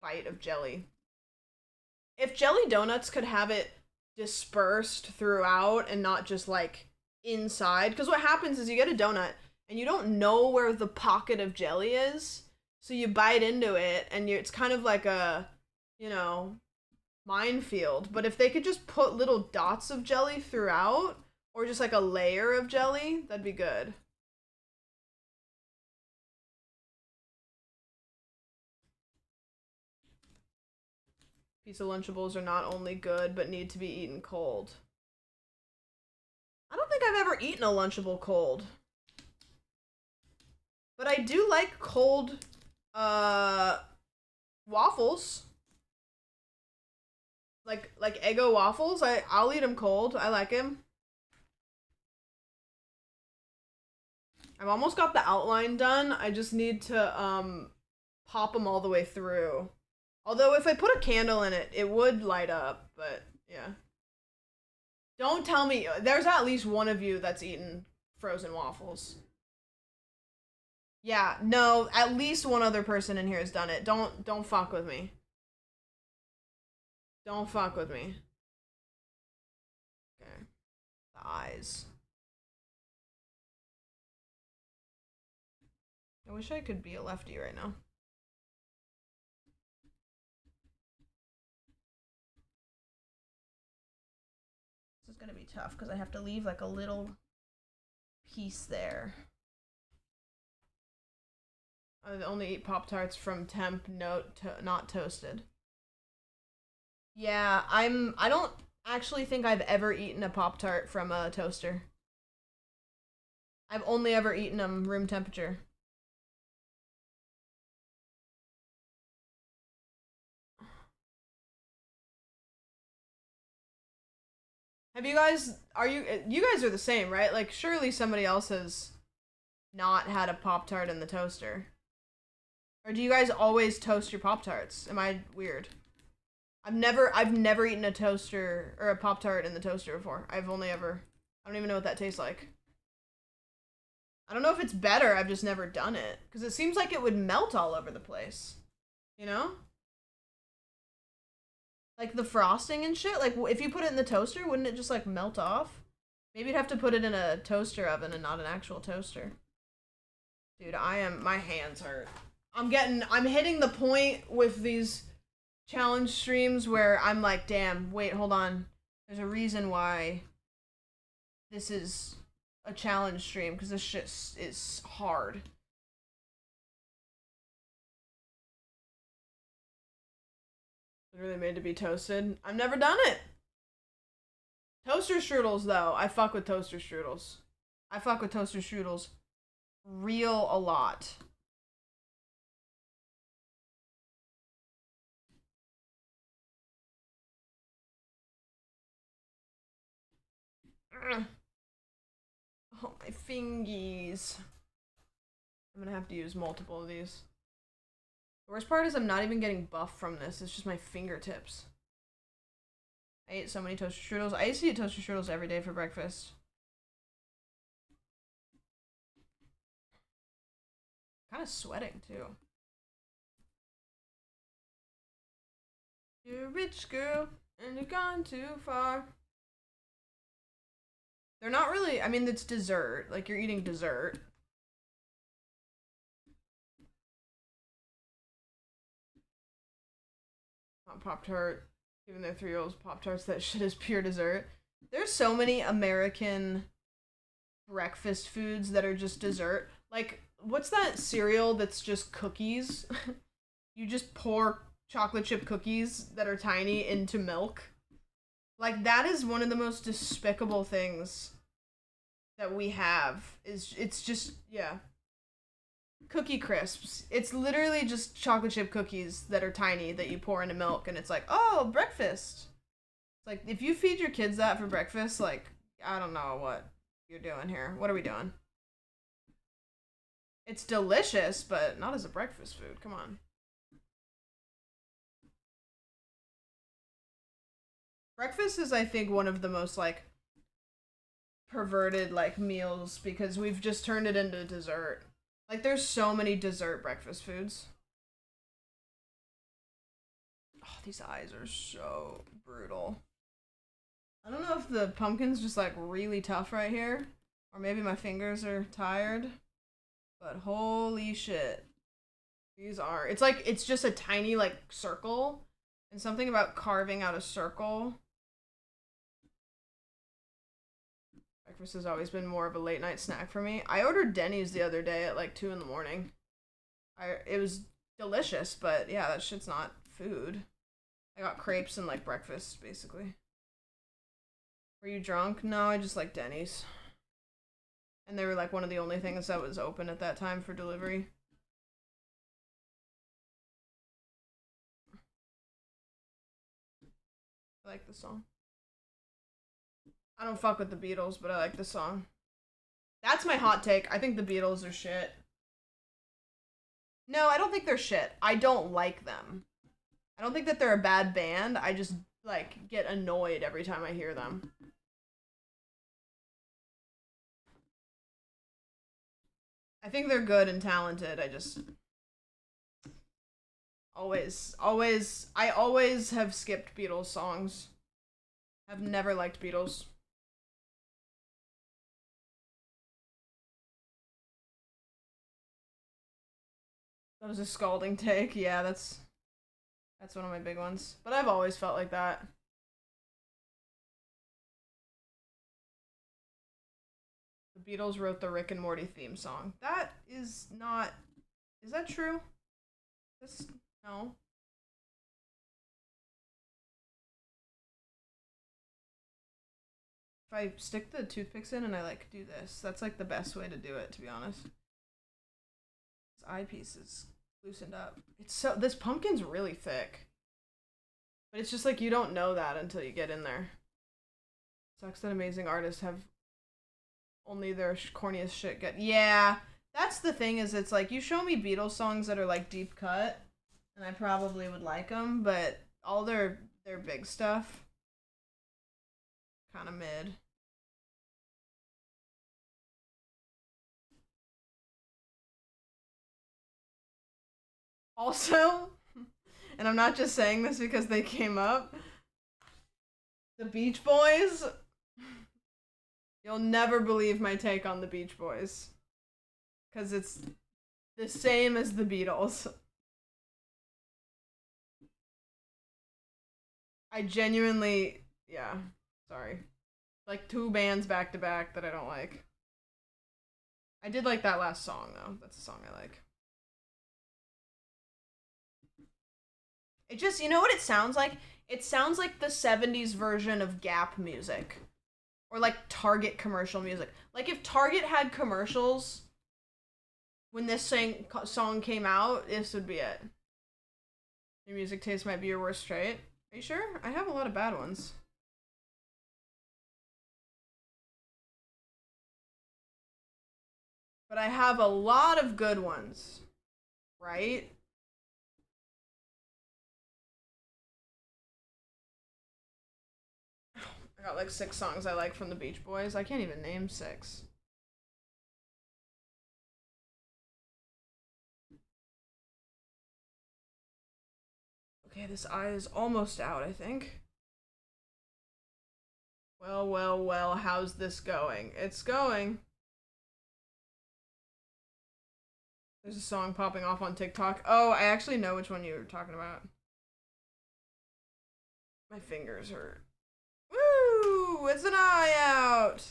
bite of jelly. If jelly donuts could have it dispersed throughout and not just, like, inside. Because what happens is you get a donut and you don't know where the pocket of jelly is. So you bite into it and it's kind of like a, you know, minefield. But if they could just put little dots of jelly throughout, or just like a layer of jelly, that'd be good. Piece of Lunchables are not only good, but need to be eaten cold. I don't think I've ever eaten a Lunchable cold. But I do like cold, waffles. Like Eggo waffles, I'll eat them cold. I like them. I've almost got the outline done. I just need to pop them all the way through. Although if I put a candle in it, it would light up, but yeah. Don't tell me, there's at least one of you that's eaten frozen waffles. Yeah, no, at least one other person in here has done it. Don't fuck with me. Don't fuck with me. Okay. The eyes. I wish I could be a lefty right now. This is gonna be tough because I have to leave like a little piece there. I only eat Pop-Tarts from temp, not toasted. Yeah, I don't actually think I've ever eaten a Pop-Tart from a toaster. I've only ever eaten them room temperature. Have you guys, you guys are the same, right? Like, surely somebody else has not had a Pop-Tart in the toaster. Or do you guys always toast your Pop-Tarts? Am I weird? I've never eaten a toaster, or a Pop-Tart in the toaster before. I don't even know what that tastes like. I don't know if it's better, I've just never done it. Because it seems like it would melt all over the place. You know? Like the frosting and shit, like if you put it in the toaster, wouldn't it just like melt off? Maybe you'd have to put it in a toaster oven and not an actual toaster. Dude, my hands hurt. I'm hitting the point with these challenge streams where I'm like, damn, wait, hold on. There's a reason why this is a challenge stream, because this shit is hard. Really made to be toasted. I've never done it. Toaster strudels, though. I fuck with toaster strudels. I fuck with toaster strudels real a lot. Ugh. Oh, my fingies. I'm gonna have to use multiple of these. The worst part is I'm not even getting buff from this. It's just my fingertips. I ate so many toaster strudels. I used to eat toaster strudels every day for breakfast. Kind of sweating, too. You're a rich girl, and you've gone too far. They're not really, I mean, it's dessert. Like, you're eating dessert. Pop-Tart. Giving their 3-year-olds Pop-Tarts, that shit is pure dessert. There's so many American breakfast foods that are just dessert. Like, what's that cereal that's just cookies? You just pour chocolate chip cookies that are tiny into milk. Like, that is one of the most despicable things that we have. It's just, yeah. Cookie Crisps. It's literally just chocolate chip cookies that are tiny that you pour into milk, and it's like, oh, breakfast. It's like, if you feed your kids that for breakfast, like, I don't know what you're doing here. What are we doing? It's delicious, but not as a breakfast food. Come on. Breakfast is, I think, one of the most, like, perverted, like, meals because we've just turned it into dessert. Like, there's so many dessert breakfast foods. Oh, these eyes are so brutal. I don't know if the pumpkin's just, like, really tough right here. Or maybe my fingers are tired. But holy shit. These are... It's like, it's just a tiny, like, circle. And something about carving out a circle. Breakfast has always been more of a late night snack for me. I ordered Denny's the other day at like 2 in the morning. It was delicious, but yeah, that shit's not food. I got crepes and like breakfast, basically. Were you drunk? No, I just like Denny's. And they were like one of the only things that was open at that time for delivery. I like the song. I don't fuck with the Beatles, but I like the song. That's my hot take. I think the Beatles are shit. No, I don't think they're shit. I don't like them. I don't think that they're a bad band. I just, like, get annoyed every time I hear them. I think they're good and talented. I just... I always have skipped Beatles songs. I've never liked Beatles. That was a scalding take. Yeah, that's one of my big ones. But I've always felt like that. The Beatles wrote the Rick and Morty theme song. That is not... Is that true? No. If I stick the toothpicks in and I, like, do this, that's, like, the best way to do it, to be honest. This eyepiece is loosened up. This pumpkin's really thick. But it's just, like, you don't know that until you get in there. Sucks that amazing artists have only their corniest shit get. Yeah, that's the thing. Is it's like you show me Beatles songs that are like deep cut, and I probably would like them, but all their big stuff, kind of mid. Also, and I'm not just saying this because they came up, the Beach Boys. You'll never believe my take on the Beach Boys. Because it's the same as the Beatles. I genuinely, yeah, sorry. Like 2 bands back to back that I don't like. I did like that last song though. That's a song I like. It just, you know what it sounds like? It sounds like the 70s version of Gap music. Or like Target commercial music. Like if Target had commercials when this song came out, this would be it. Your music taste might be your worst trait. Are you sure? I have a lot of bad ones. But I have a lot of good ones. Right? I got like 6 songs I like from the Beach Boys. I can't even name 6. Okay, this eye is almost out, I think. Well, well, well, how's this going? It's going. There's a song popping off on TikTok. Oh, I actually know which one you were talking about. My fingers hurt. Woo! It's an eye out!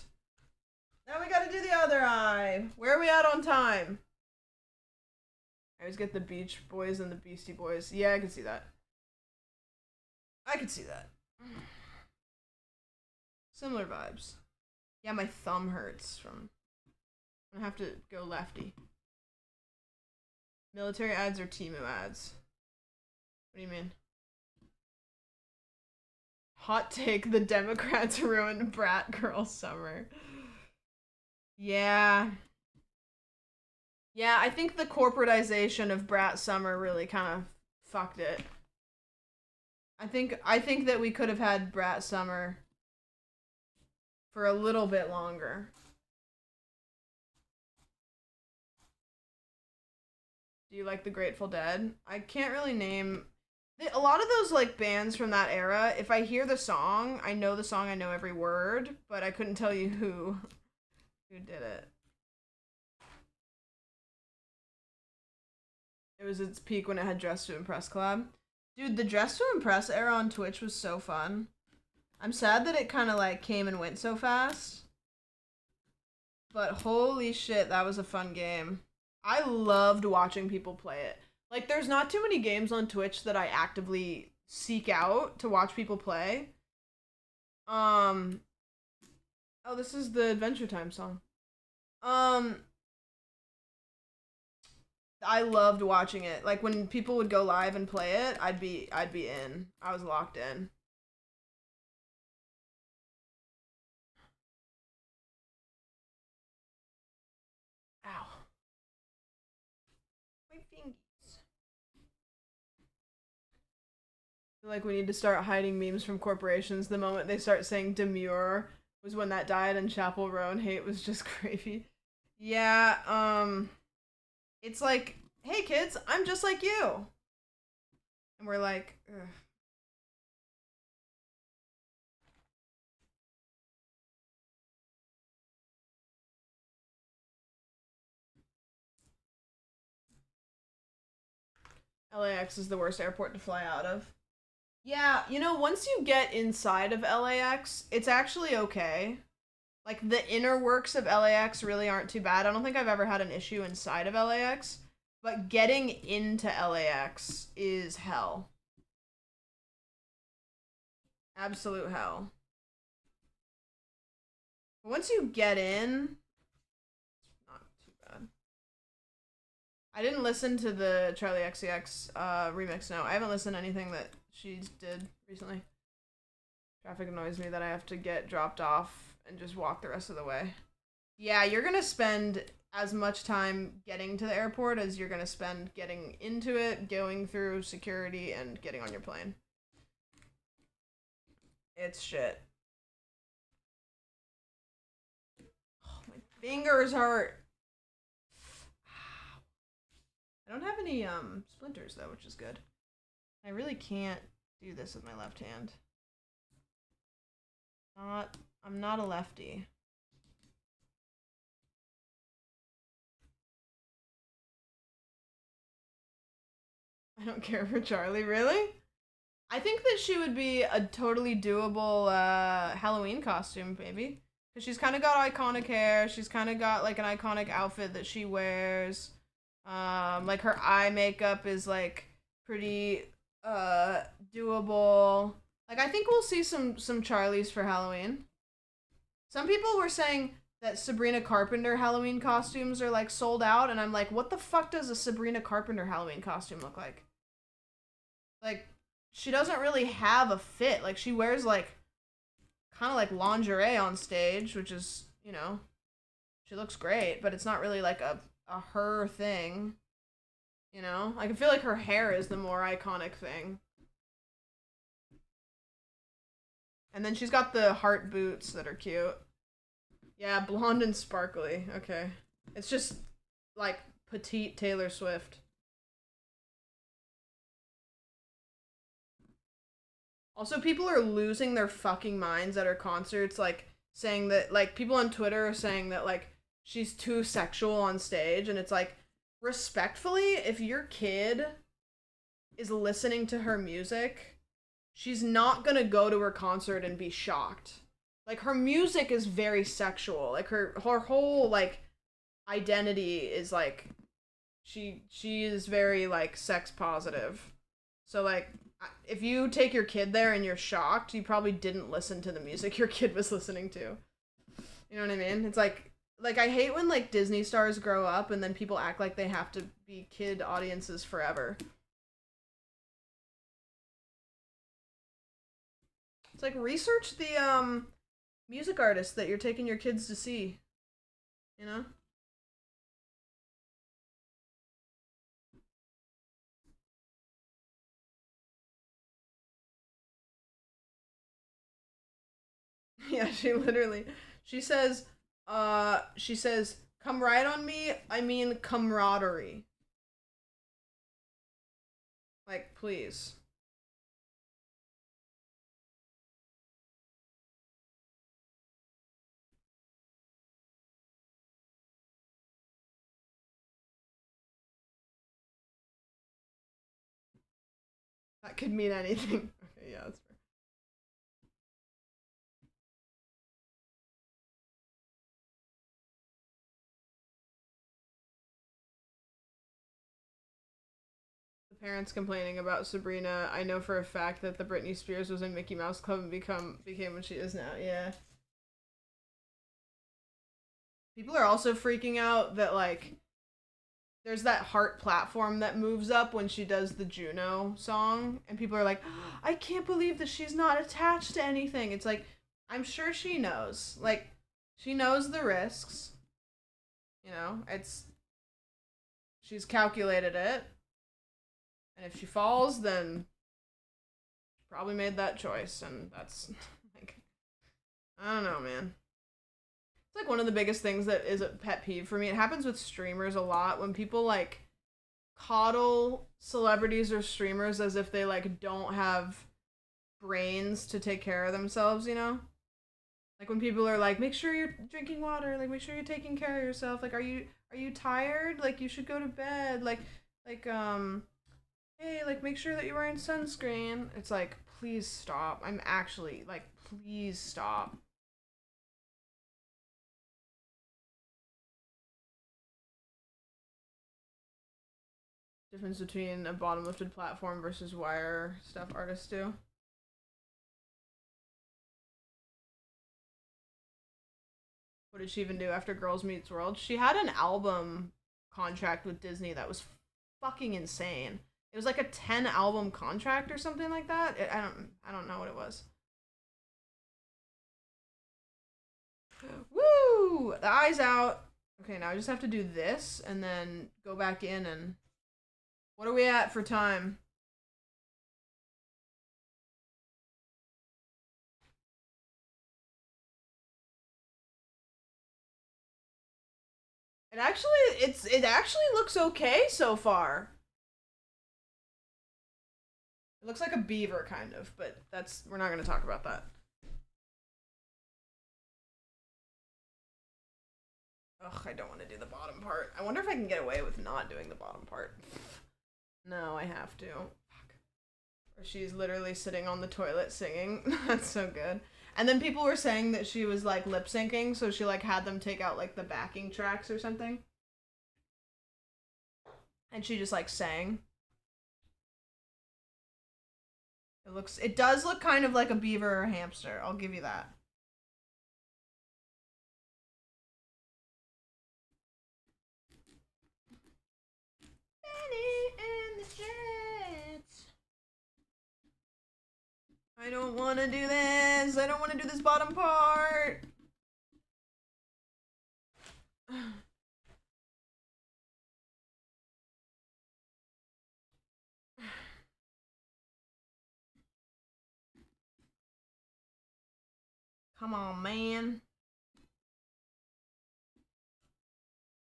Now we gotta do the other eye. Where are we at on time? I always get the Beach Boys and the Beastie Boys. Yeah, I can see that. I can see that. Similar vibes. Yeah, my thumb hurts from... I have to go lefty. Military ads or Temu ads? What do you mean? Hot take, the Democrats ruined Brat Girl Summer. Yeah. Yeah, I think the corporatization of Brat Summer really kind of fucked it. I think that we could have had Brat Summer for a little bit longer. Do you like the Grateful Dead? I can't really name a lot of those like bands from that era. If I hear the song, I know the song, I know every word, but I couldn't tell you who did it. It was its peak when it had Dress to Impress collab. Dude, the Dress to Impress era on Twitch was so fun. I'm sad that it kind of like came and went so fast. But holy shit, that was a fun game. I loved watching people play it. Like, there's not too many games on Twitch that I actively seek out to watch people play. Oh, this is the Adventure Time song. I loved watching it. Like, when people would go live and play it, I'd be in. I was locked in. Ow. My fingers. I feel like we need to start hiding memes from corporations the moment they start saying demure was when that died and Chapel Row and hate was just gravy. Yeah, it's like, hey kids, I'm just like you. And we're like, ugh. LAX is the worst airport to fly out of. Yeah, you know, once you get inside of LAX, it's actually okay. Like, the inner works of LAX really aren't too bad. I don't think I've ever had an issue inside of LAX, but getting into LAX is hell. Absolute hell. Once you get in, not too bad. I didn't listen to the Charlie XCX remix, no. I haven't listened to anything that she did recently. Traffic annoys me that I have to get dropped off and just walk the rest of the way. Yeah, you're gonna spend as much time getting to the airport as you're gonna spend getting into it, going through security, and getting on your plane. It's shit. Oh, my fingers hurt. I don't have any splinters though, which is good. I really can't do this with my left hand. I'm not a lefty. I don't care for Charlie, really? I think that she would be a totally doable Halloween costume, baby. Because she's kind of got iconic hair. She's kind of got like an iconic outfit that she wears. Like her eye makeup is like pretty doable. Like I think we'll see some Charlies for Halloween. Some people were saying that Sabrina Carpenter Halloween costumes are like sold out, and I'm like, what the fuck does a Sabrina Carpenter Halloween costume look like? Like, she doesn't really have a fit. Like, she wears like kind of like lingerie on stage, which is, you know, she looks great, but it's not really like a her thing. You know? Like, I feel like her hair is the more iconic thing. And then she's got the heart boots that are cute. Yeah, blonde and sparkly. Okay. It's just like petite Taylor Swift. Also, people are losing their fucking minds at her concerts, like saying that, like, people on Twitter are saying that, like, she's too sexual on stage, and it's like, respectfully, if your kid is listening to her music, she's not gonna go to her concert and be shocked. Like, her music is very sexual. Like, her whole, like, identity is, like, she is very, like, sex positive. So, like, if you take your kid there and you're shocked, you probably didn't listen to the music your kid was listening to. You know what I mean? It's like I hate when like Disney stars grow up and then people act like they have to be kid audiences forever. It's like research the music artists that you're taking your kids to see. You know? Yeah, she says, come ride on me, I mean camaraderie. Like, please. That could mean anything. Okay, yeah, that's fair. The parents complaining about Sabrina. I know for a fact that the Britney Spears was in Mickey Mouse Club and became what she is now. Yeah. People are also freaking out that like there's that heart platform that moves up when she does the Juno song, and people are like, I can't believe that she's not attached to anything. It's like, I'm sure she knows. Like, she knows the risks. You know, she's calculated it. And if she falls, then she probably made that choice, and that's like, I don't know, man. It's like one of the biggest things that is a pet peeve for me. It happens with streamers a lot when people like coddle celebrities or streamers as if they like don't have brains to take care of themselves, you know? Like when people are like, make sure you're drinking water, like make sure you're taking care of yourself. Like are you tired? Like you should go to bed. Like hey, like make sure that you're wearing sunscreen. It's like, please stop. I'm actually like, please stop. Difference between a bottom lifted platform versus wire stuff artists do. What did she even do after Girls Meets World? She had an album contract with Disney that was fucking insane. It was like a 10 album contract or something like that. I don't know what it was. Woo! The eye's out. Okay, now I just have to do this and then go back in and... What are we at for time? It actually looks okay so far. It looks like a beaver kind of, but we're not going to talk about that. Ugh, I don't want to do the bottom part. I wonder if I can get away with not doing the bottom part. No, I have to. Fuck. Or she's literally sitting on the toilet singing. That's so good. And then people were saying that she was like lip syncing, so she like had them take out like the backing tracks or something. And she just like sang. It does look kind of like a beaver or a hamster. I'll give you that. Benny and the Jets. I don't want to do this. I don't want to do this bottom part. Come on, man.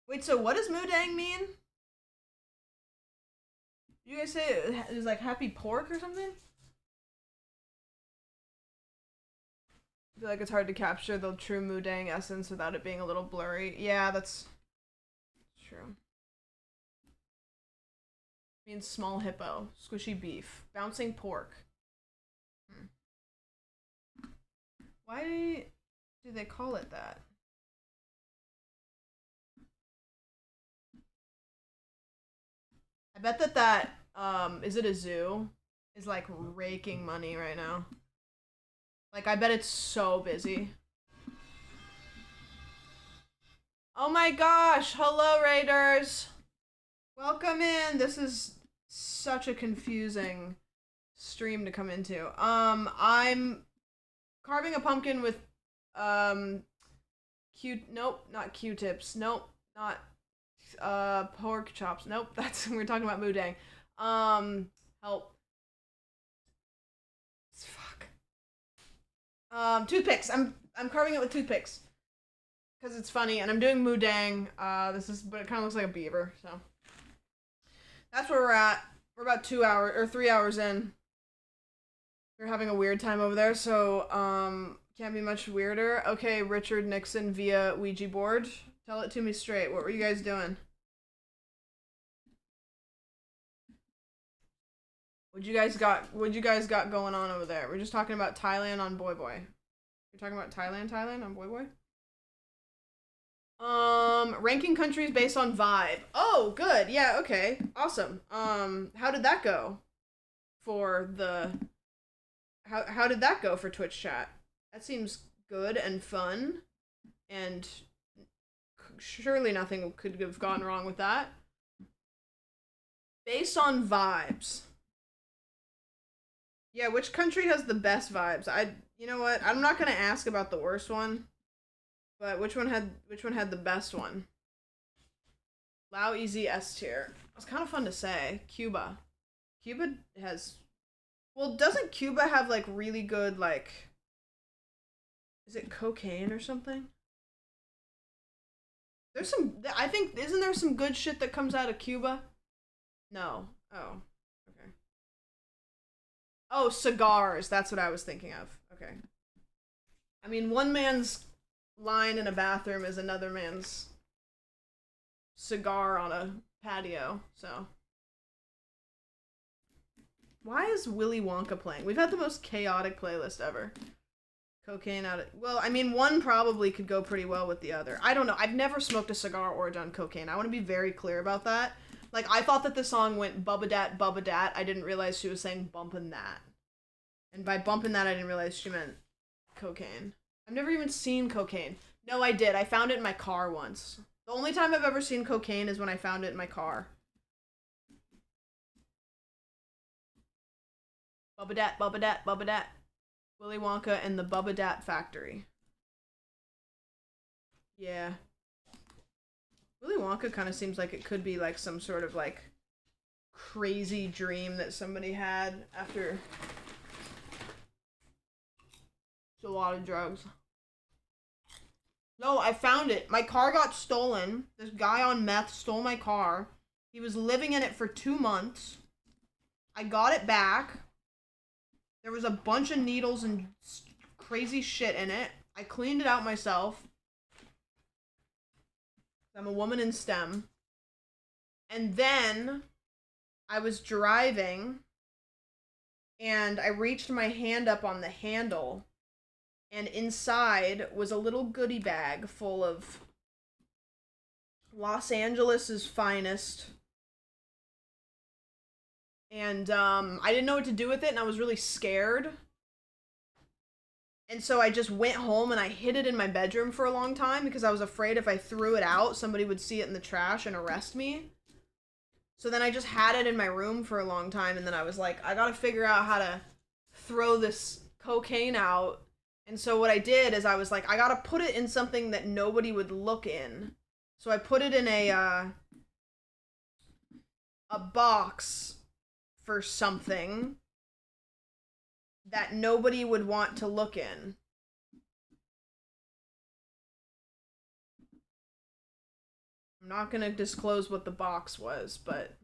Wait, so what does Mudang mean? Did you guys say it was like happy pork or something? I feel like it's hard to capture the true Mudang essence without it being a little blurry. Yeah, that's true. It means small hippo, squishy beef, bouncing pork. Why do they call it that? I bet that is it a zoo? Is like raking money right now. Like I bet it's so busy. Oh my gosh, hello Raiders. Welcome in. This is such a confusing stream to come into. I'm carving a pumpkin with nope, not Q-tips. Nope, not pork chops. Nope, we're talking about Mudang. Help. Fuck. Toothpicks. I'm carving it with toothpicks. Because it's funny, and I'm doing Mudang. But it kind of looks like a beaver, so. That's where we're at. We're about 3 hours in. We're having a weird time over there, so, can't be much weirder. Okay, Richard Nixon via Ouija board. Tell it to me straight. What were you guys doing? What you guys got going on over there? We're just talking about Thailand on Boy Boy. You're talking about Thailand on Boy Boy? Ranking countries based on vibe. Oh, good. Yeah, okay. Awesome. How did that go for the how did that go for Twitch chat? That seems good and fun, and surely nothing could have gone wrong with that. Based on vibes. Yeah, which country has the best vibes? You know what? I'm not gonna ask about the worst one, but which one had the best one? Lao Easy S tier. It's kind of fun to say. Cuba. Cuba has. Well, doesn't Cuba have like really good like? Is it cocaine or something? There's some. I think isn't there some good shit that comes out of Cuba? No. Oh. Okay. Oh, cigars. That's what I was thinking of. Okay. I mean, one man's line in a bathroom is another man's cigar on a patio, so. Why is Willy Wonka playing? We've had the most chaotic playlist ever. Cocaine out of... Well, I mean, one probably could go pretty well with the other. I don't know. I've never smoked a cigar or done cocaine. I want to be very clear about that. Like, I thought that the song went bubba dat. I didn't realize she was saying bumpin' that. And by bumping that, I didn't realize she meant cocaine. I've never even seen cocaine. No, I did. I found it in my car once. The only time I've ever seen cocaine is when I found it in my car. Bubba dat. Willy Wonka and the Bubba Dat Factory. Yeah. Willy Wonka kind of seems like it could be like some sort of like crazy dream that somebody had after a lot of drugs. No, I found it. My car got stolen. This guy on meth stole my car. He was living in it for 2 months. I got it back. There was a bunch of needles and crazy shit in it. I cleaned it out myself. I'm a woman in STEM. And then I was driving and I reached my hand up on the handle, and inside was a little goodie bag full of Los Angeles's finest. And I didn't know what to do with it, and I was really scared. And so I just went home and I hid it in my bedroom for a long time because I was afraid if I threw it out, somebody would see it in the trash and arrest me. So then I just had it in my room for a long time, and then I was like, I gotta figure out how to throw this cocaine out. And so what I did is I was like, I gotta put it in something that nobody would look in. So I put it in a box for something that nobody would want to look in. I'm not gonna disclose what the box was, but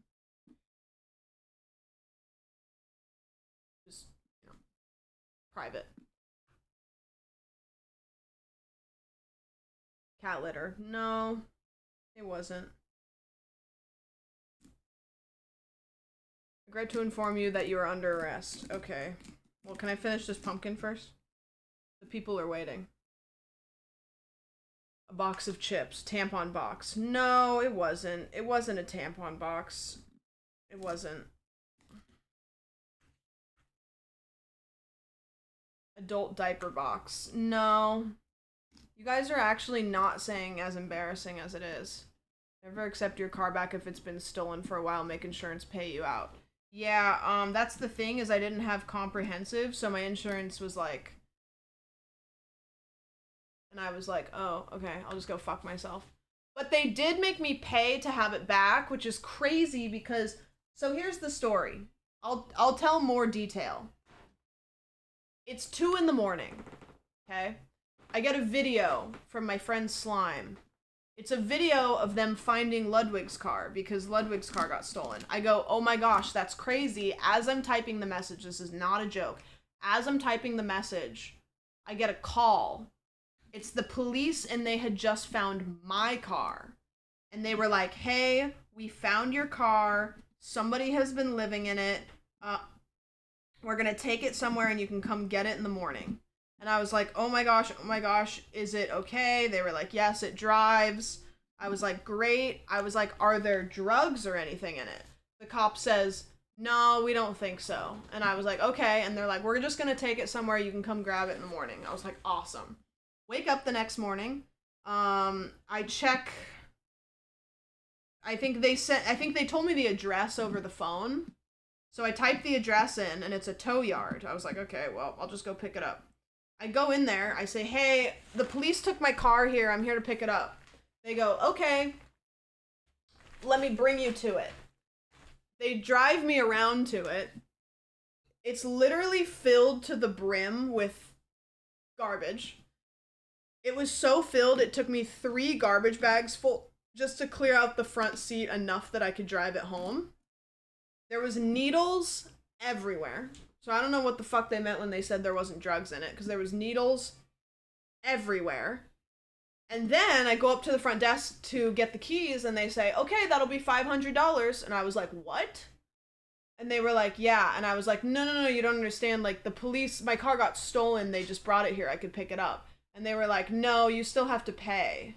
just, you know, private. Cat litter. No, it wasn't. Regret to inform you that you are under arrest. Okay. Well, can I finish this pumpkin first? The people are waiting. A box of chips. Tampon box. No, it wasn't. It wasn't a tampon box. It wasn't. Adult diaper box. No. You guys are actually not saying as embarrassing as it is. Never accept your car back if it's been stolen for a while. Make insurance pay you out. Yeah, that's the thing, is I didn't have comprehensive, so my insurance was like... And I was like, oh, okay, I'll just go fuck myself. But they did make me pay to have it back, which is crazy because... So here's the story. I'll tell more detail. It's 2 in the morning, okay? I get a video from my friend Slime. It's a video of them finding Ludwig's car because Ludwig's car got stolen. I go, oh my gosh, that's crazy. As I'm typing the message, this is not a joke. As I'm typing the message, I get a call. It's the police, and they had just found my car. And they were like, hey, we found your car. Somebody has been living in it. We're gonna take it somewhere and you can come get it in the morning. And I was like, oh my gosh, is it okay? They were like, yes, it drives. I was like, great. I was like, are there drugs or anything in it? The cop says, no, we don't think so. And I was like, okay. And they're like, we're just going to take it somewhere. You can come grab it in the morning. I was like, awesome. Wake up the next morning. I check. I think they told me the address over the phone. So I typed the address in, and it's a tow yard. I was like, okay, well, I'll just go pick it up. I go in there, I say, hey, the police took my car here, I'm here to pick it up. They go, okay, let me bring you to it. They drive me around to it. It's literally filled to the brim with garbage. It was so filled, it took me 3 garbage bags full just to clear out the front seat enough that I could drive it home. There was needles everywhere. So I don't know what the fuck they meant when they said there wasn't drugs in it, because there was needles everywhere. And then I go up to the front desk to get the keys, and they say, okay, that'll be $500. And I was like, what? And they were like, yeah. And I was like, no, you don't understand. Like, the police, my car got stolen. They just brought it here. I could pick it up. And they were like, no, you still have to pay.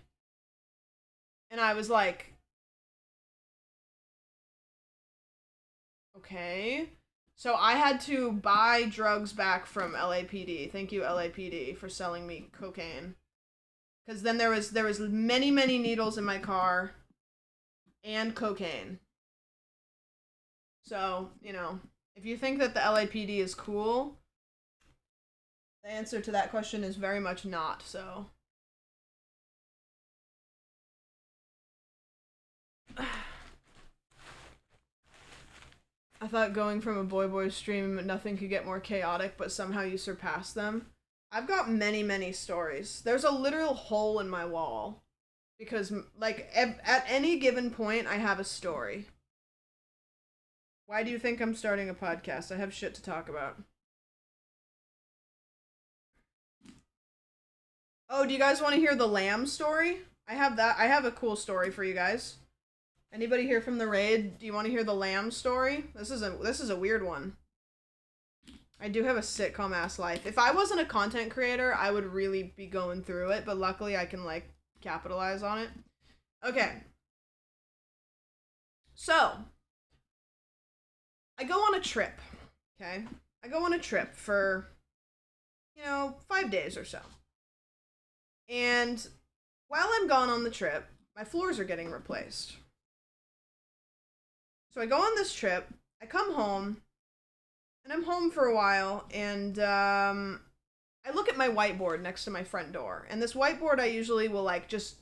And I was like, okay. So I had to buy drugs back from LAPD. Thank you, LAPD, for selling me cocaine. Because then there was many needles in my car and cocaine. So, you know, if you think that the LAPD is cool, the answer to that question is very much not, so. I thought going from a boy stream, nothing could get more chaotic, but somehow you surpassed them. I've got many, many stories. There's a literal hole in my wall. Because, like, at any given point, I have a story. Why do you think I'm starting a podcast? I have shit to talk about. Oh, do you guys want to hear the lamb story? I have a cool story for you guys. Anybody here from the raid? Do you want to hear the lamb story? This is a weird one. I do have a sitcom ass life. If I wasn't a content creator, I would really be going through it, but luckily I can, like, capitalize on it. Okay. So, I go on a trip, okay? I go on a trip for, 5 days or so. And while I'm gone on the trip, my floors are getting replaced. So I go on this trip, I come home, and I'm home for a while, and I look at my whiteboard next to my front door. And this whiteboard I usually will, like, just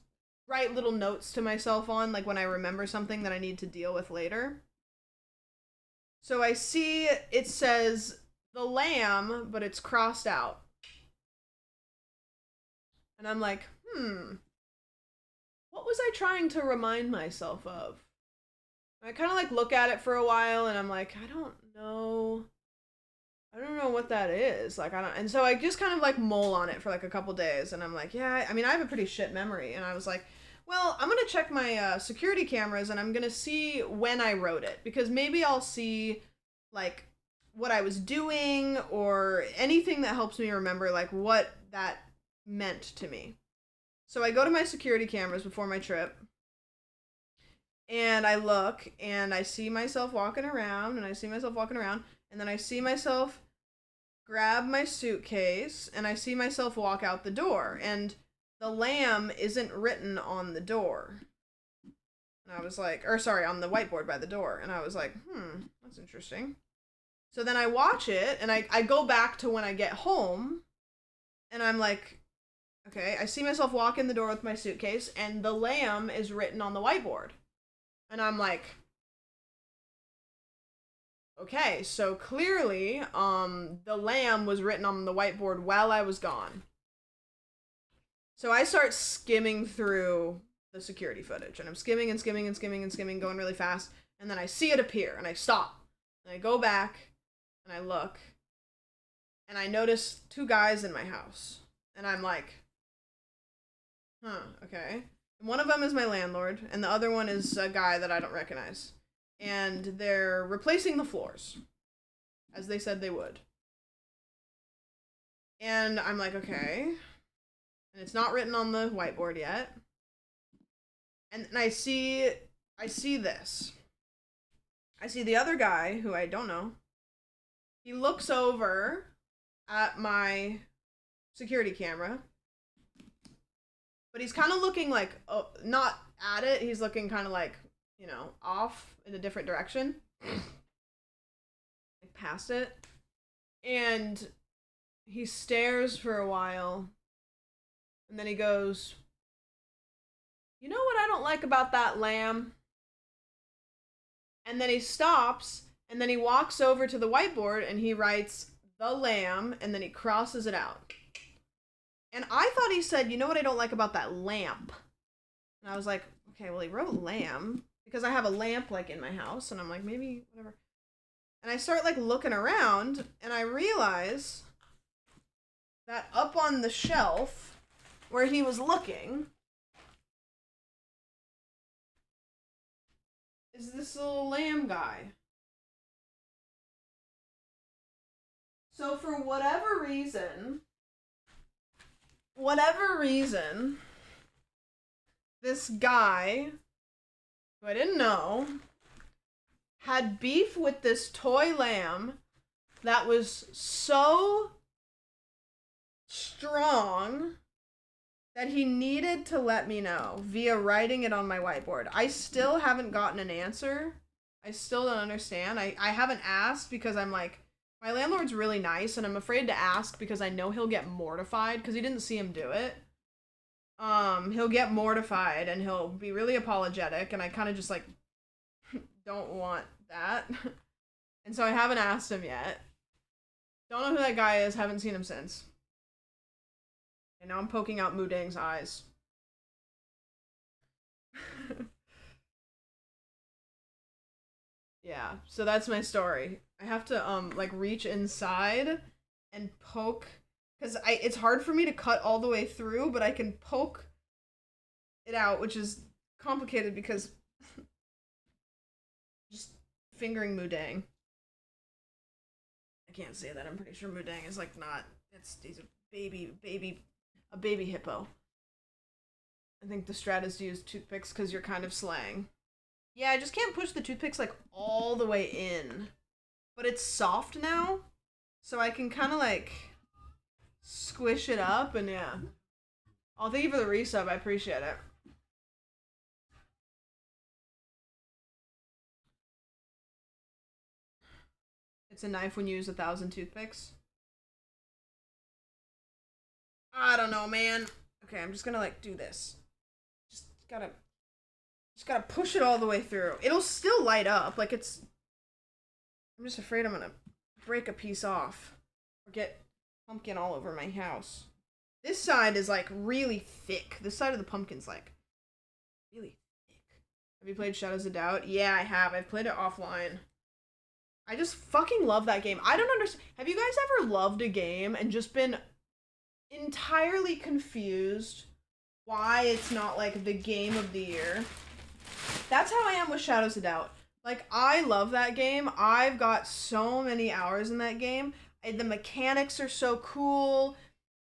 write little notes to myself on, like, when I remember something that I need to deal with later. So I see it says the lamb, but it's crossed out. And I'm like, what was I trying to remind myself of? And I kind of, like, look at it for a while, and I'm like, I don't know what that is. Like, and so I just kind of, like, mull on it for, like, a couple days, and I'm like, yeah, I mean, I have a pretty shit memory, and I was like, well, I'm gonna check my security cameras, and I'm gonna see when I wrote it, because maybe I'll see, like, what I was doing, or anything that helps me remember, like, what that meant to me. So I go to my security cameras before my trip, and I look, and I see myself walking around, and then I see myself grab my suitcase, and I see myself walk out the door, and the lamb isn't written on the door. And I was like, on the whiteboard by the door, and I was like, that's interesting. So then I watch it, and I go back to when I get home, and I'm like, okay, I see myself walk in the door with my suitcase, and the lamb is written on the whiteboard. And I'm like, okay, so clearly, the lamb was written on the whiteboard while I was gone. So I start skimming through the security footage, and I'm skimming, going really fast, and then I see it appear, and I stop, and I go back, and I look, and I notice 2 guys in my house, and I'm like, okay. And one of them is my landlord, and the other one is a guy that I don't recognize. And they're replacing the floors, as they said they would. And I'm like, okay. And it's not written on the whiteboard yet. And I see this. I see the other guy, who I don't know. He looks over at my security camera. But he's kind of looking, like, not at it. He's looking kind of, like, off in a different direction. Like, past it. And he stares for a while. And then he goes, you know what I don't like about that lamb? And then he stops, and then he walks over to the whiteboard, and he writes, the lamb, and then he crosses it out. And I thought he said, you know what I don't like about that lamp? And I was like, okay, well, he wrote lamb, because I have a lamp, like, in my house, and I'm like, maybe, whatever. And I start, like, looking around, and I realize that up on the shelf where he was looking is this little lamb guy. So for whatever reason, this guy, who I didn't know, had beef with this toy lamb that was so strong that he needed to let me know via writing it on my whiteboard. I still haven't gotten an answer. I still don't understand. I haven't asked because I'm like, my landlord's really nice, and I'm afraid to ask because I know he'll get mortified because he didn't see him do it. he'll get mortified and he'll be really apologetic, and I kind of just like don't want that. And so I haven't asked him yet. Don't know who that guy is, haven't seen him since. And now I'm poking out Mudang's eyes. Yeah, so that's my story. I have to like reach inside and poke because it's hard for me to cut all the way through, but I can poke it out, which is complicated because just fingering Mudang. I can't say that. I'm pretty sure Mudang is like not. He's a baby hippo. I think the strat is to use toothpicks because you're kind of slang. Yeah, I just can't push the toothpicks like all the way in. But it's soft now, so I can kind of like squish it up, and yeah. Oh, thank you for the resub. I appreciate it. It's a knife when you use 1,000 toothpicks. I don't know, man. Okay, I'm just gonna like do this. Just gotta push it all the way through. It'll still light up. Like it's. I'm just afraid I'm gonna break a piece off or get pumpkin all over my house. This side is like really thick. This side of the pumpkin's like really thick. Have you played Shadows of Doubt? Yeah, I have. I've played it offline. I just fucking love that game. I don't understand. Have you guys ever loved a game and just been entirely confused why it's not like the game of the year? That's how I am with Shadows of Doubt. Like, I love that game. I've got so many hours in that game. The mechanics are so cool.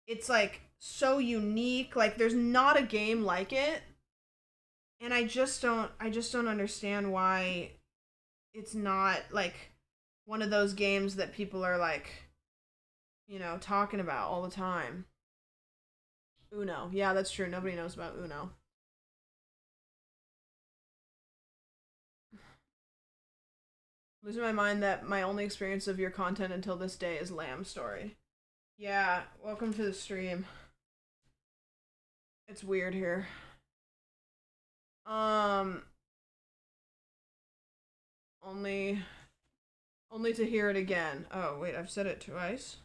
It's like so unique. Like, there's not a game like it. And I just don't understand why it's not like one of those games that people are like, you know, talking about all the time. Uno. Yeah, that's true. Nobody knows about Uno. Losing my mind that my only experience of your content until this day is Lamb Story. Yeah, welcome to the stream. It's weird here. Only to hear it again. Oh, wait, I've said it twice?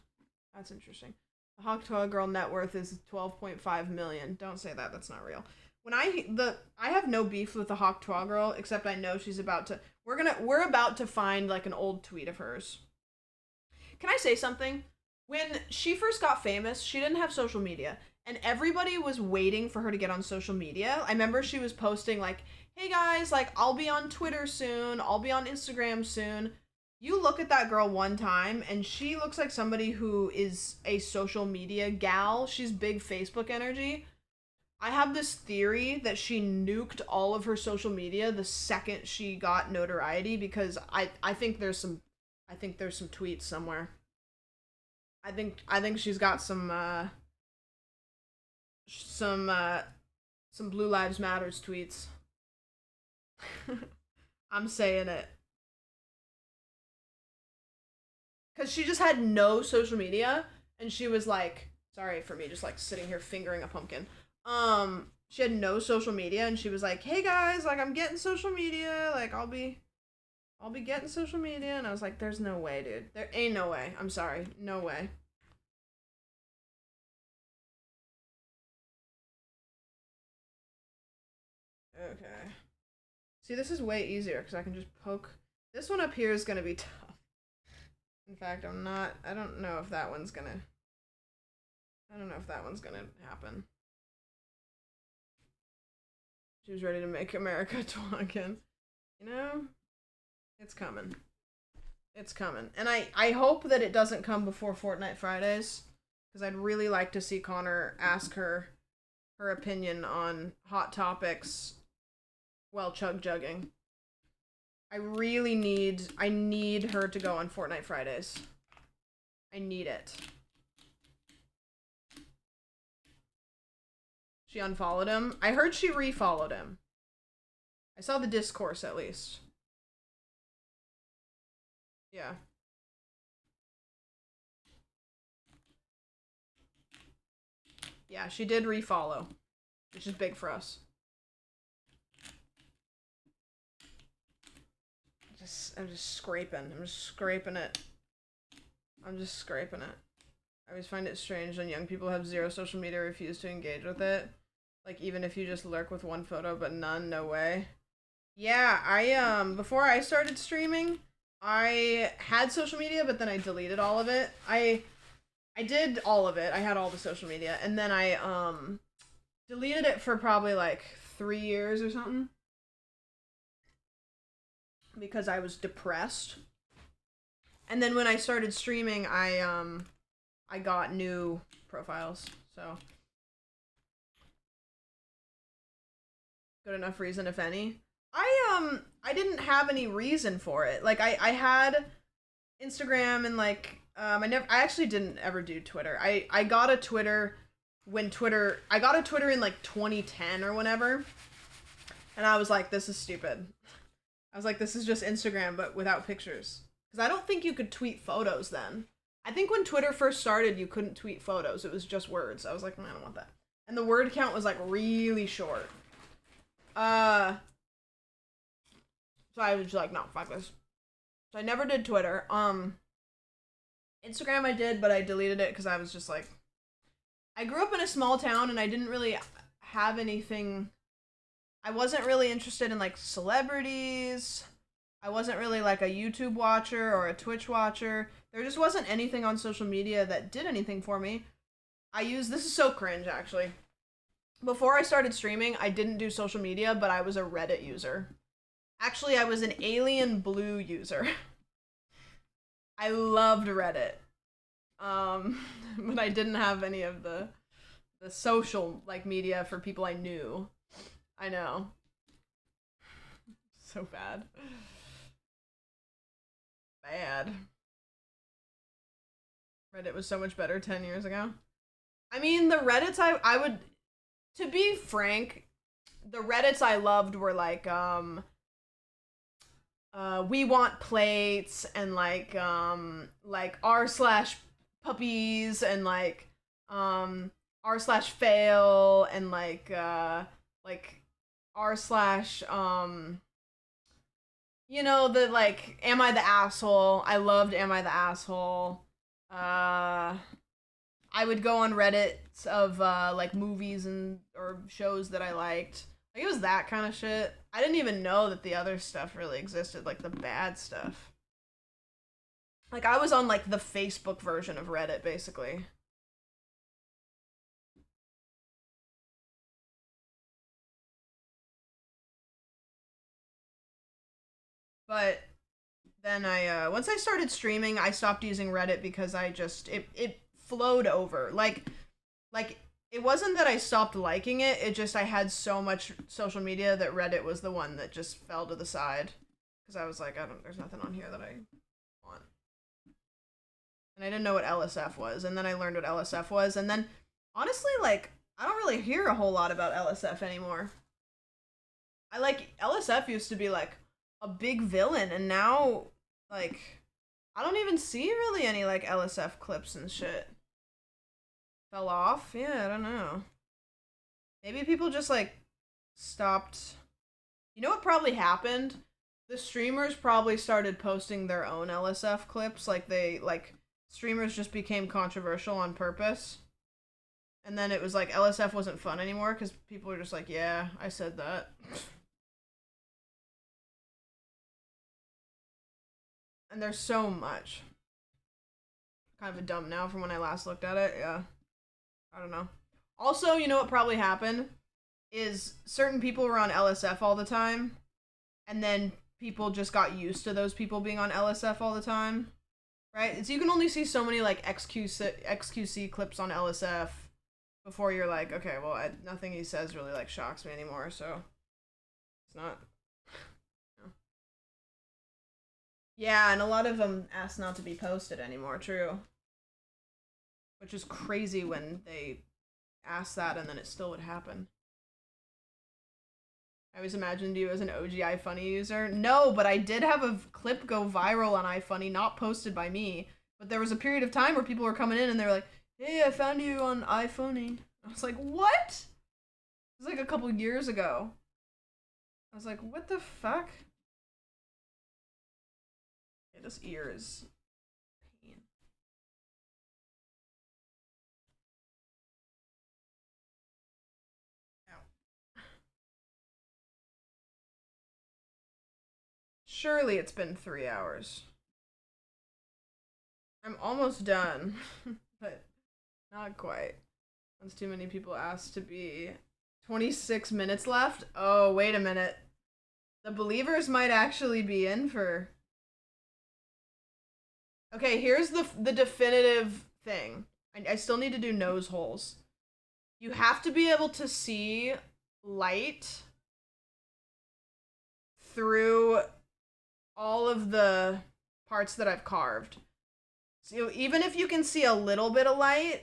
That's interesting. The Hawk Toa Girl net worth is 12.5 million. Don't say that, that's not real. I have no beef with the Hawk Toa Girl, except I know she's about to we're about to find like an old tweet of hers. Can I say something? When she first got famous, she didn't have social media, and everybody was waiting for her to get on social media. I remember she was posting like, "Hey guys, like I'll be on Twitter soon, I'll be on Instagram soon." You look at that girl one time, and she looks like somebody who is a social media gal. She's big Facebook energy. I have this theory that she nuked all of her social media the second she got notoriety because I think there's some tweets somewhere. I think she's got some Blue Lives Matters tweets. I'm saying it. Cause she just had no social media, and she was like, sorry for me just like sitting here fingering a pumpkin. She had no social media, and she was like, "Hey guys, like I'm getting social media, like I'll be getting social media," and I was like, "There's no way, dude. There ain't no way. I'm sorry, no way." Okay. See, this is way easier because I can just poke. This one up here is gonna be tough. In fact, I don't know if that one's gonna. I don't know if that one's gonna happen. She was ready to make America twonkin. You know? It's coming. It's coming. And I hope that it doesn't come before Fortnite Fridays. Because I'd really like to see Connor ask her opinion on hot topics while chug jugging. I need her to go on Fortnite Fridays. I need it. She unfollowed him. I heard she refollowed him. I saw the discourse at least. Yeah. Yeah, she did refollow. which is big for us. I'm just scraping. I'm just scraping it. I'm just scraping it. I always find it strange when young people have zero social media, refuse to engage with it. Like, even if you just lurk with one photo, but none, no way. Yeah, before I started streaming, I had social media, but then I deleted all of it. I did all of it. I had all the social media, and then I, deleted it for probably, like, 3 years or something. Because I was depressed. And then when I started streaming, I got new profiles, so. Good enough reason, if any. I didn't have any reason for it. Like, I had Instagram and, like, I actually didn't ever do Twitter. I got a Twitter I got a Twitter in, like, 2010 or whenever. And I was like, this is stupid. I was like, this is just Instagram, but without pictures. Because I don't think you could tweet photos then. I think when Twitter first started, you couldn't tweet photos. It was just words. I was like, I don't want that. And the word count was, like, really short. So I was like, no, fuck this. So I never did Twitter. Instagram I did, but I deleted it because I was just like... I grew up in a small town, and I didn't really have anything... I wasn't really interested in, like, celebrities. I wasn't really, like, a YouTube watcher or a Twitch watcher. There just wasn't anything on social media that did anything for me. This is so cringe, actually. Before I started streaming, I didn't do social media, but I was a Reddit user. Actually, I was an Alien Blue user. I loved Reddit. But I didn't have any of the social, like, media for people I knew. I know. So bad. Bad. Reddit was so much better 10 years ago. I mean, the Reddits I would... To be frank, the Reddits I loved were, like, we want plates, and, like r/puppies, and, like, r/fail, and, like r/ you know, the, like, am I the asshole? I loved am I the asshole. I would go on Reddit of, like, movies or shows that I liked. Like, it was that kind of shit. I didn't even know that the other stuff really existed, like, the bad stuff. Like, I was on, like, the Facebook version of Reddit, basically. But then once I started streaming, I stopped using Reddit because it flowed over. Like, it wasn't that I stopped liking it, it just I had so much social media that Reddit was the one that just fell to the side. Because I was like, there's nothing on here that I want. And I didn't know what LSF was, and then I learned what LSF was, and then, honestly, like, I don't really hear a whole lot about LSF anymore. LSF used to be, like, a big villain, and now, like, I don't even see really any, like, LSF clips and shit. Fell off? Yeah, I don't know. Maybe people just, like, stopped. You know what probably happened? The streamers probably started posting their own LSF clips, streamers just became controversial on purpose. And then it was like, LSF wasn't fun anymore, because people were just like, yeah, I said that. And there's so much. Kind of a dump now from when I last looked at it, yeah. I don't know. Also, you know what probably happened? Is certain people were on LSF all the time, and then people just got used to those people being on LSF all the time. Right? So you can only see so many, like, XQC clips on LSF before you're like, okay, well, nothing he says really, like, shocks me anymore, so it's not. No. Yeah, and a lot of them ask not to be posted anymore, true. Which is crazy when they ask that and then it still would happen. I always imagined you as an OG iFunny user. No, but I did have a clip go viral on iFunny, not posted by me. But there was a period of time where people were coming in and they were like, hey, I found you on iFunny. I was like, what? was like a couple years ago. I was like, what the fuck? Yeah, this ear is pain. Ow. Surely it's been 3 hours. I'm almost done, but not quite. Once too many people asked to be 26 minutes left. Oh, wait a minute. The believers might actually be in for. Okay, here's the definitive thing. I still need to do nose holes. You have to be able to see light through all of the parts that I've carved. So even if you can see a little bit of light,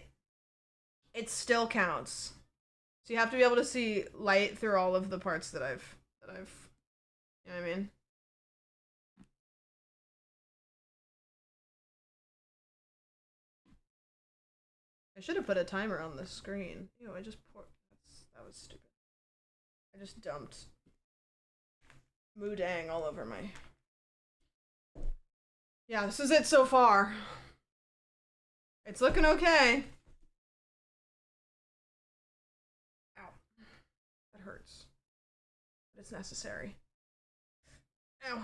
it still counts. So you have to be able to see light through all of the parts that I've you know what I mean? I should have put a timer on the screen. Ew, I just poured. That was stupid. I just dumped Moodang all over my. Yeah, this is it so far. It's looking okay. Ow. That hurts. But it's necessary. Ow.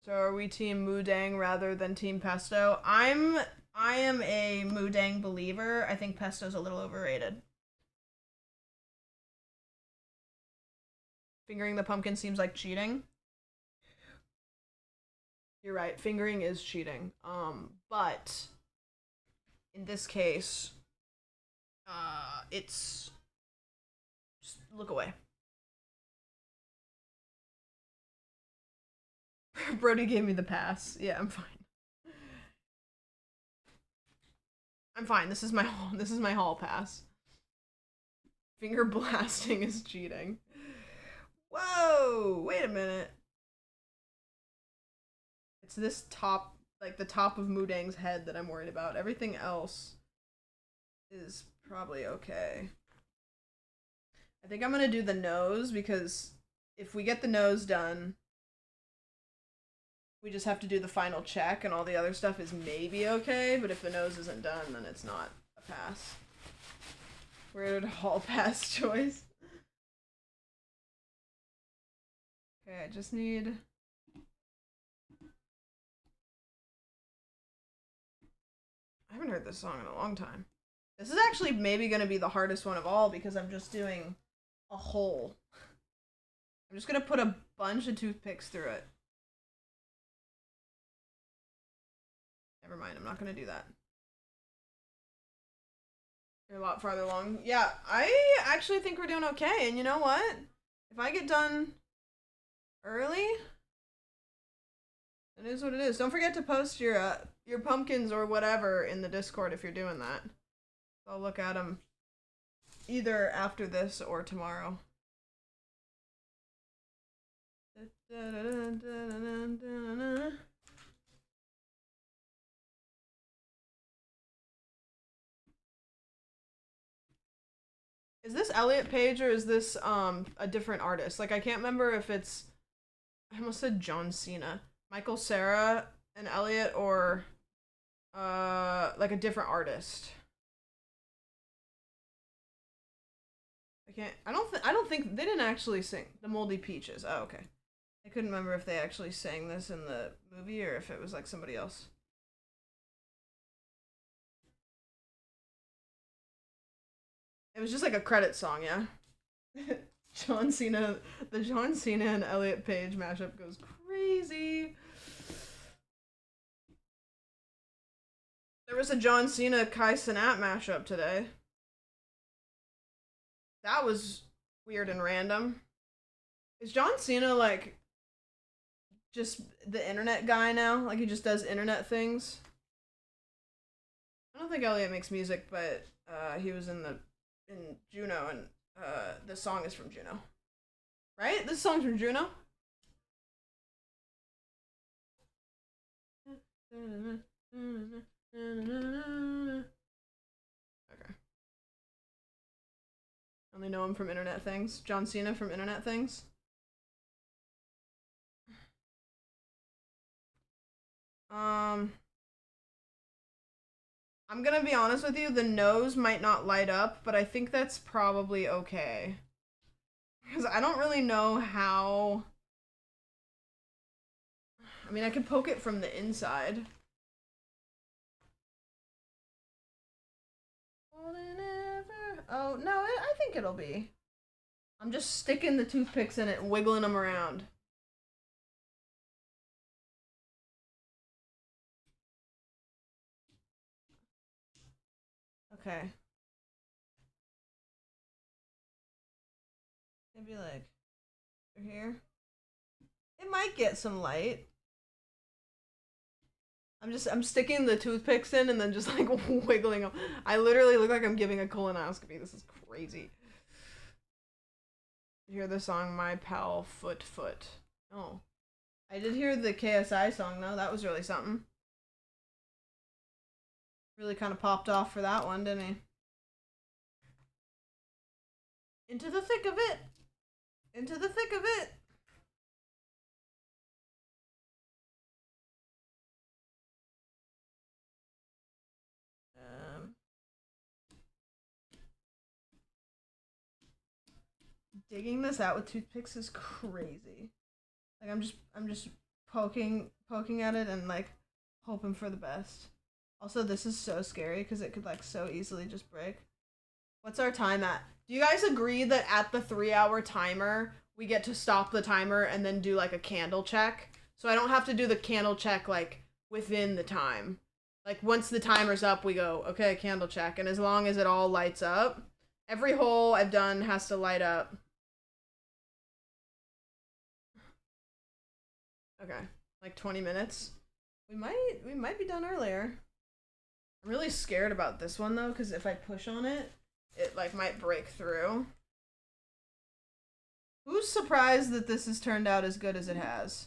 So are we team Moodang rather than team Pesto? I am a Moodang believer. I think Pesto's a little overrated. Fingering the pumpkin seems like cheating. You're right. Fingering is cheating. But in this case, it's just look away. Brody gave me the pass. Yeah, I'm fine. I'm fine. This is my hall pass. Finger blasting is cheating. Whoa! Wait a minute. It's this top, like the top of Moodang's head that I'm worried about. Everything else is probably okay. I think I'm gonna do the nose because if we get the nose done, we just have to do the final check and all the other stuff is maybe okay, but if the nose isn't done, then it's not a pass. Weird hall pass choice. Okay, I just need. I haven't heard this song in a long time. This is actually maybe going to be the hardest one of all because I'm just doing a hole. I'm just going to put a bunch of toothpicks through it. Never mind, I'm not going to do that. You're a lot farther along. Yeah, I actually think we're doing okay. And you know what? If I get done early, it is what it is. Don't forget to post your pumpkins or whatever in the Discord if you're doing that. I'll look at them either after this or tomorrow. Is this Elliot Page or is this a different artist? Like I can't remember if it's I almost said John Cena. Michael Cera and Elliot or like a different artist. I don't think they didn't actually sing the Moldy Peaches. Oh, okay. I couldn't remember if they actually sang this in the movie or if it was like somebody else. It was just like a credit song, yeah. John Cena, the John Cena and Elliot Page mashup goes crazy. There was a John Cena Kai Cenat mashup today. That was weird and random. Is John Cena like just the internet guy now? Like he just does internet things? I don't think Elliot makes music, but he was in Juno, and the song is from Juno. Right? This song's from Juno? Okay. know him from Internet Things. John Cena from Internet Things. I'm gonna be honest with you, the nose might not light up, but I think that's probably okay. Because I don't really know how... I mean, I could poke it from the inside. Oh, no, I think it'll be. I'm just sticking the toothpicks in it and wiggling them around. Okay. Maybe like here. It might get some light. I'm sticking the toothpicks in and then just like wiggling them. I literally look like I'm giving a colonoscopy. This is crazy. You hear the song My Pal Foot Foot. Oh. I did hear the KSI song though. That was really something. Really kind of popped off for that one, didn't he? Into the thick of it. Into the thick of it. Digging this out with toothpicks is crazy. Like I'm just poking at it and like hoping for the best. Also, this is so scary because it could like so easily just break. What's our time at? Do you guys agree that at the 3-hour timer, we get to stop the timer and then do like a candle check? So I don't have to do the candle check like within the time. Like once the timer's up, we go, okay, candle check. And as long as it all lights up, every hole I've done has to light up. Okay, like 20 minutes. We might be done earlier. I'm really scared about this one though, because if I push on it, it like might break through. Who's surprised that this has turned out as good as it has?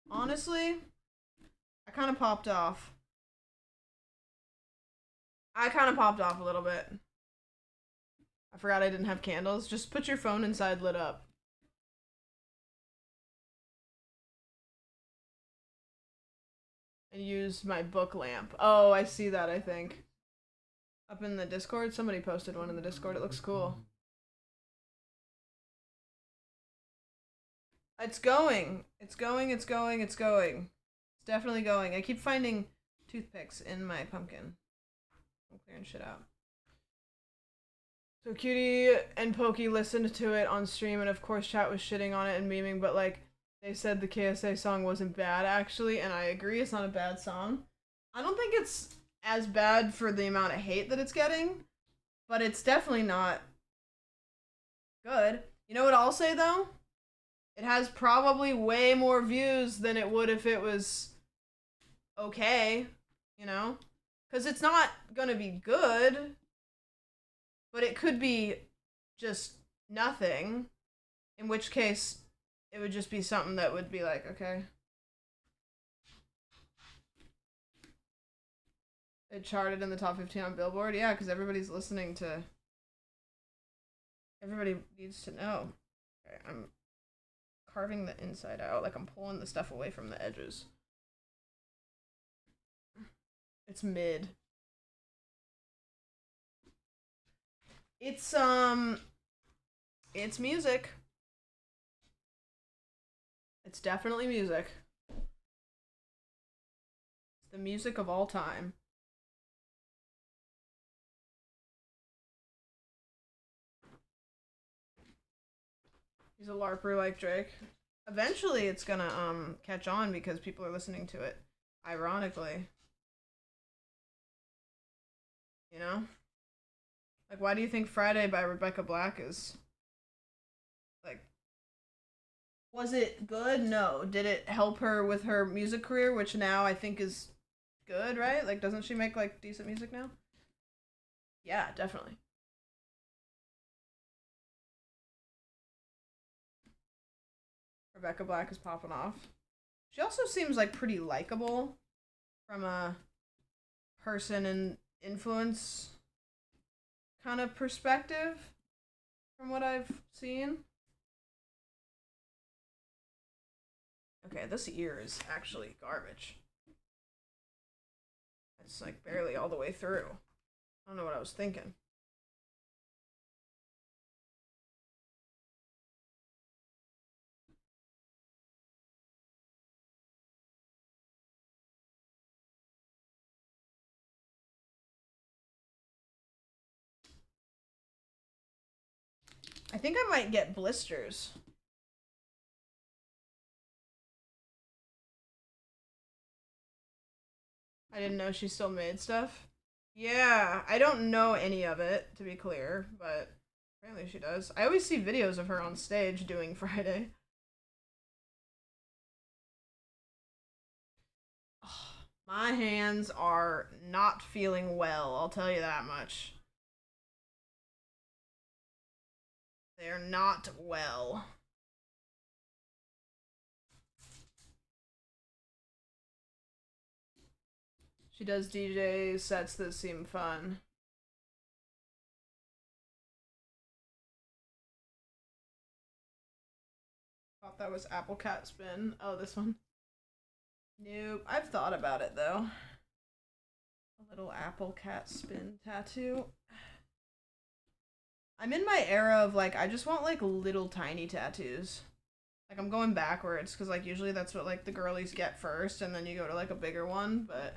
Honestly, I kind of popped off. I kind of popped off a little bit. I forgot I didn't have candles. Just put your phone inside lit up. And use my book lamp. Oh, I see that, I think. Up in the Discord? Somebody posted one in the Discord. It looks cool. It's going. It's going, it's going, it's going. It's definitely going. I keep finding toothpicks in my pumpkin. I'm clearing shit out. So Cutie and Pokey listened to it on stream, and of course chat was shitting on it and memeing, but like, they said the KSA song wasn't bad actually, and I agree, it's not a bad song. I don't think it's as bad for the amount of hate that it's getting, but it's definitely not good. You know what I'll say though? It has probably way more views than it would if it was okay, you know? Because it's not gonna be good, but it could be just nothing, in which case it would just be something that would be like, okay. It charted in the top 15 on Billboard? Yeah, because everybody's listening to... Everybody needs to know. Okay, I'm carving the inside out, like I'm pulling the stuff away from the edges. It's mid. It's music. It's definitely music. It's the music of all time. He's a LARPer like Drake. Eventually it's gonna catch on because people are listening to it. Ironically. You know? Like, why do you think Friday by Rebecca Black is like, was it good? No. Did it help her with her music career, which now I think is good, right? Like, doesn't she make like decent music now? Yeah, definitely. Rebecca Black is popping off. She also seems like pretty likable from a person in influence kind of perspective from what I've seen. Okay, this ear is actually garbage. It's like barely all the way through. I don't know what I was thinking. I think I might get blisters. I didn't know she still made stuff. Yeah, I don't know any of it, to be clear, but apparently she does. I always see videos of her on stage doing Friday. Oh, my hands are not feeling well, I'll tell you that much. They're not well. She does DJ sets that seem fun. Thought that was Apple Cat Spin. Oh, this one? Nope. I've thought about it though. A little Apple Cat Spin tattoo. I'm in my era of like, I just want like little tiny tattoos. Like I'm going backwards because like usually that's what like the girlies get first and then you go to like a bigger one, but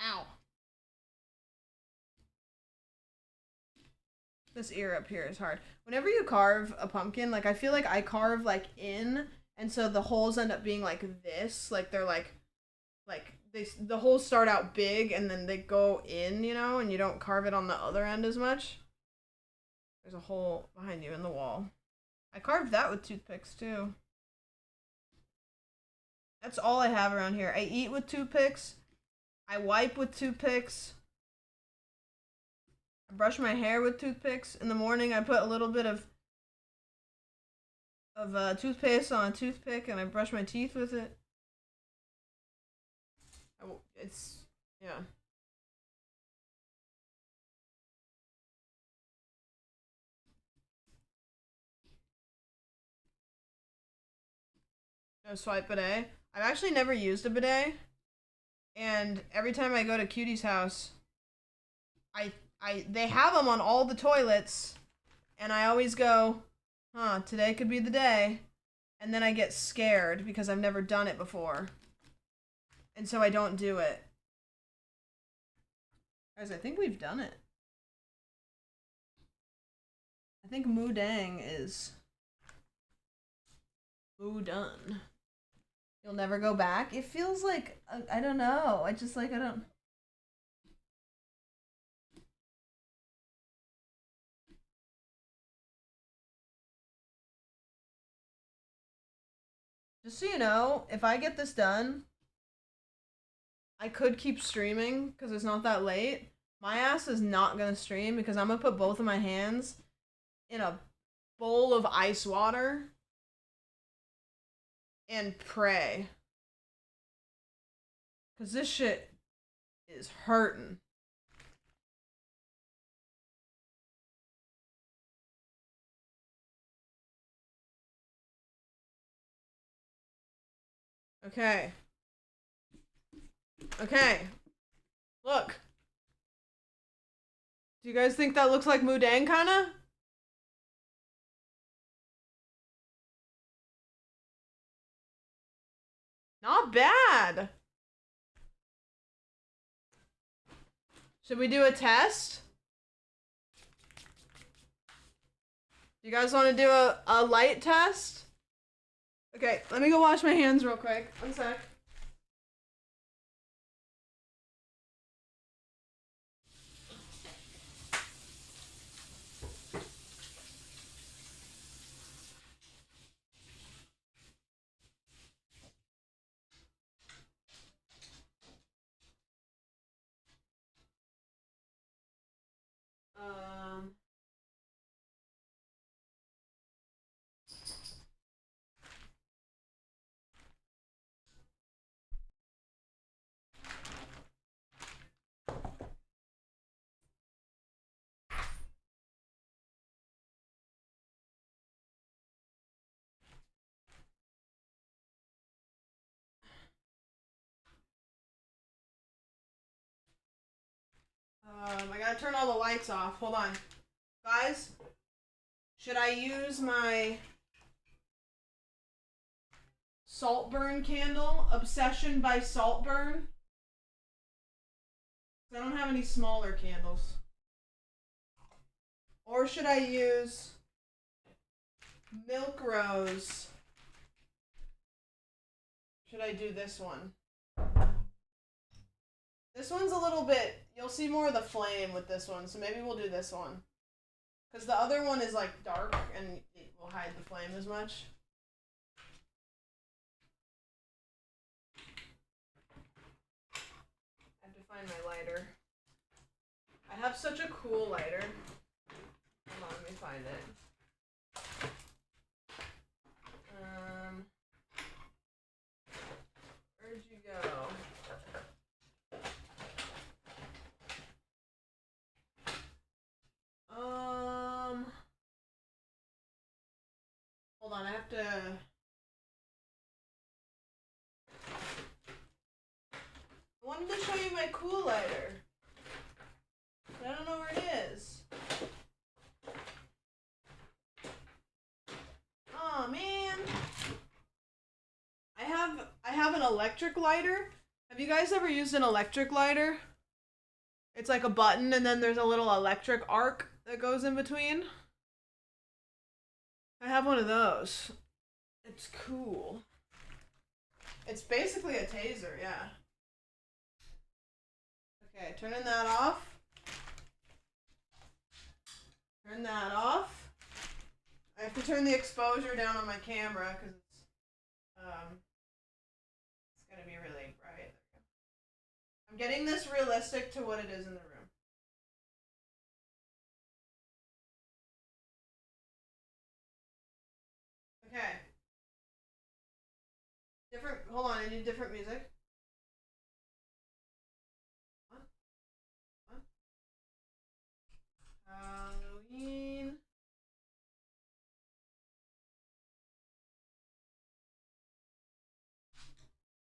ow. This ear up here is hard. Whenever you carve a pumpkin, like I feel like I carve like in and so the holes end up being like this, like they're like the holes start out big and then they go in, you know, and you don't carve it on the other end as much. There's a hole behind you in the wall. I carved that with toothpicks too. That's all I have around here. I eat with toothpicks. I wipe with toothpicks. I brush my hair with toothpicks. In the morning, I put a little bit of toothpaste on a toothpick and I brush my teeth with it. It's, yeah. No swipe bidet. I've actually never used a bidet. And every time I go to Cutie's house, they have them on all the toilets, and I always go, huh, today could be the day. And then I get scared because I've never done it before. And so I don't do it. Guys, I think we've done it. I think Moo Dang is Moo done. You'll never go back? It feels like, I don't know. I just like, I don't. Just so you know, if I get this done, I could keep streaming because it's not that late. My ass is not gonna stream because I'm gonna put both of my hands in a bowl of ice water and pray. Because this shit is hurting. Okay. Okay. Look. Do you guys think that looks like Mudang, kinda? Not bad. Should we do a test? Do you guys want to do a light test? Okay, let me go wash my hands real quick. One sec. I gotta turn all the lights off. Hold on. Guys, should I use my Saltburn candle? Obsession by Saltburn? I don't have any smaller candles. Or should I use Milk Rose? Should I do this one? This one's a little bit, you'll see more of the flame with this one, so maybe we'll do this one. Because the other one is like dark and it will hide the flame as much. I have to find my lighter. I have such a cool lighter. Hold on, let me find it. Where'd you go? Hold on, I have to... I wanted to show you my cool lighter. But I don't know where it is. Oh man. I have an electric lighter. Have you guys ever used an electric lighter? It's like a button and then there's a little electric arc that goes in between. I have one of those. It's cool. It's basically a taser, yeah. Okay, turning that off. Turn that off. I have to turn the exposure down on my camera because it's gonna be really bright. I'm getting this realistic to what it is in the room. Okay. Different, hold on, I need different music. Halloween.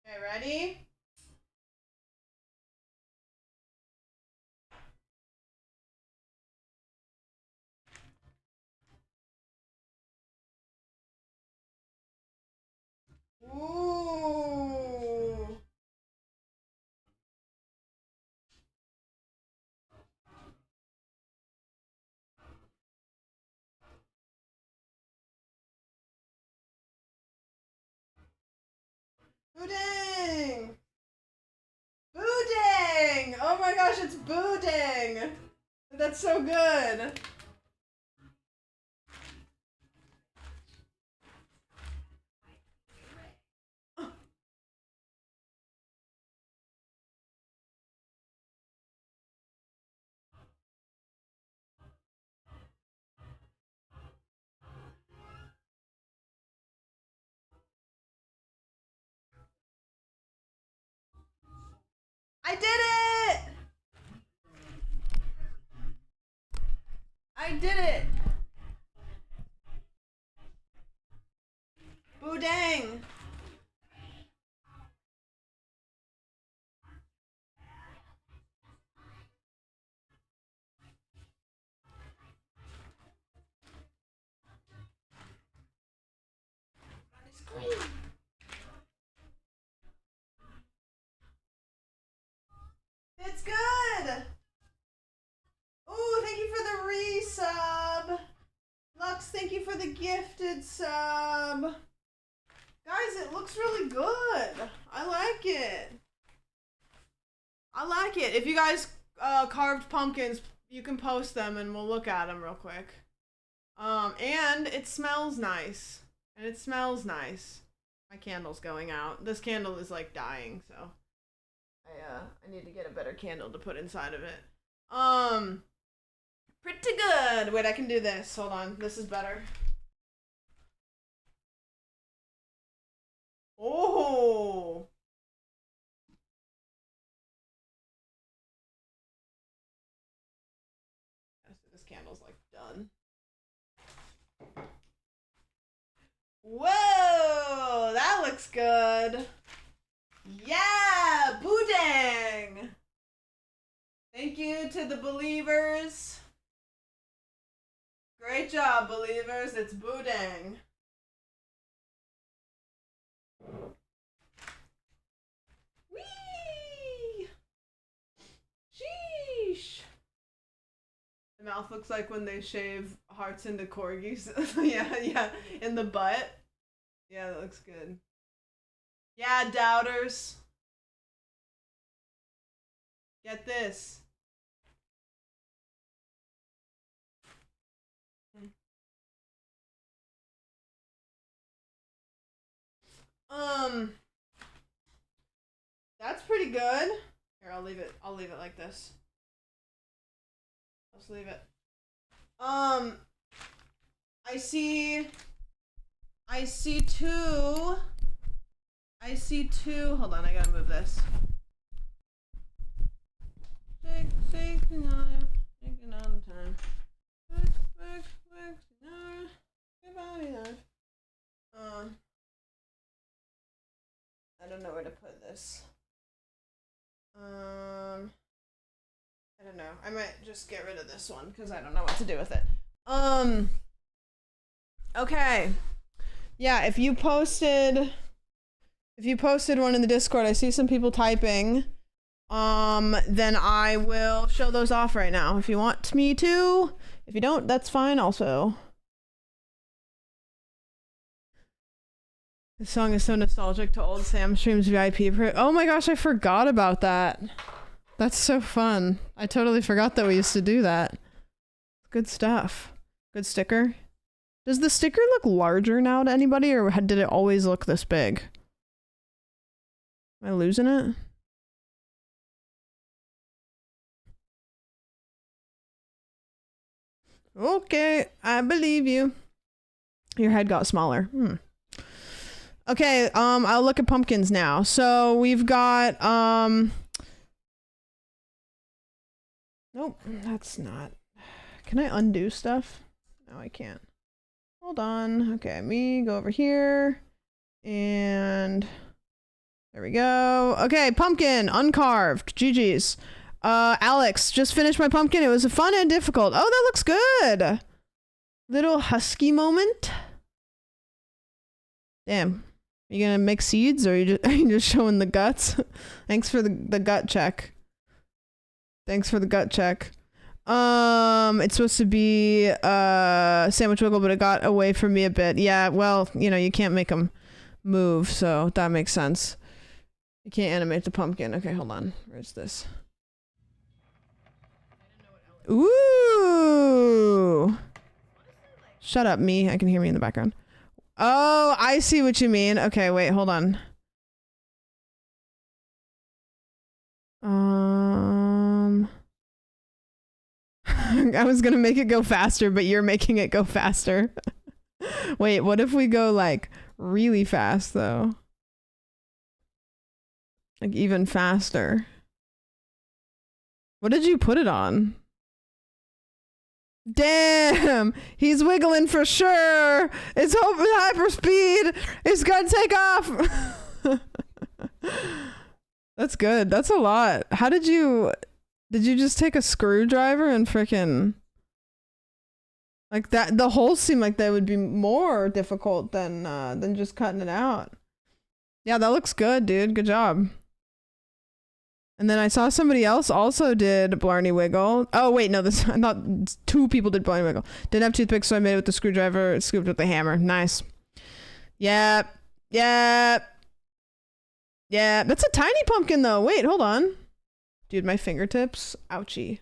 Okay, ready? Ooh. Bouding! Bouding! Oh my gosh, it's bouding! That's so good! I did it! I did it! Boudang! It's good! Ooh, thank you for the resub! Lux, thank you for the gifted sub! Guys, it looks really good! I like it! I like it! If you guys carved pumpkins, you can post them and we'll look at them real quick. And it smells nice. And it smells nice. My candle's going out. This candle is like dying, so I need to get a better candle to put inside of it. Pretty good. Wait, I can do this. Hold on. This is better. Oh. This candle's like done. Whoa, that looks good. Yeah, boudang. Thank you to the believers. Great job, believers. It's Boudang. Whee! Sheesh. The mouth looks like when they shave hearts into corgis. yeah, in the butt. Yeah, that looks good. Yeah, doubters. Get this. That's pretty good. Here, I'll leave it like this. Let's leave it. I see two. Hold on, I gotta move this. Shake all the time. I don't know where to put this. I don't know. I might just get rid of this one because I don't know what to do with it. Okay. Yeah, if you posted one in the Discord, I see some people typing. Then I will show those off right now if you want me to. If you don't, that's fine also. This song is so nostalgic to old Sam Streams VIP. Oh my gosh, I forgot about that. That's so fun. I totally forgot that we used to do that. Good stuff. Good sticker. Does the sticker look larger now to anybody, or did it always look this big? Am I losing it? Okay, I believe you. Your head got smaller. Okay, I'll look at pumpkins now. So we've got, nope, that's not. Can I undo stuff? No, I can't. Hold on. Okay, me go over here. And there we go. Okay, pumpkin, uncarved. GG's. Alex, just finished my pumpkin. It was fun and difficult. Oh, that looks good. Little husky moment. Damn. Are you gonna make seeds, or are you just showing the guts? Thanks for the gut check. Thanks for the gut check. It's supposed to be sandwich wiggle, but it got away from me a bit. Yeah, well, you know, you can't make them move, so that makes sense. You can't animate the pumpkin. Okay, hold on. Where's this? Ooh. Shut up, me. I can hear me in the background. Oh, I see what you mean. Okay, wait, hold on. I was gonna make it go faster, but you're making it go faster. Wait, what if we go like really fast though? Like even faster. What did you put it on? Damn, he's wiggling for sure. It's open hyperspeed. It's gonna take off. That's good. That's a lot. How did you just take a screwdriver and frickin' like that? The holes seem like they would be more difficult than just cutting it out. Yeah, that looks good, dude. Good job. And then I saw somebody else also did Blarney Wiggle. Oh, wait, no, I thought two people did Blarney Wiggle. Didn't have toothpicks, so I made it with the screwdriver, scooped with the hammer. Nice. Yep. Yep. Yeah, that's a tiny pumpkin, though. Wait, hold on. Dude, my fingertips. Ouchie.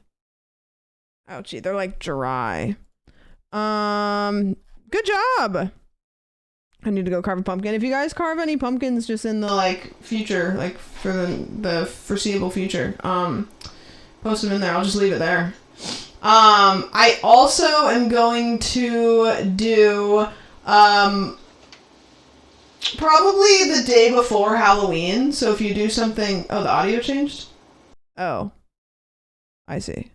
Ouchie. They're, like, dry. Good job. I need to go carve a pumpkin. If you guys carve any pumpkins just in the like future, like for the foreseeable future, post them in there. I'll just leave it there. I also am going to do probably the day before Halloween. So if you do something, oh, the audio changed. Oh, I see.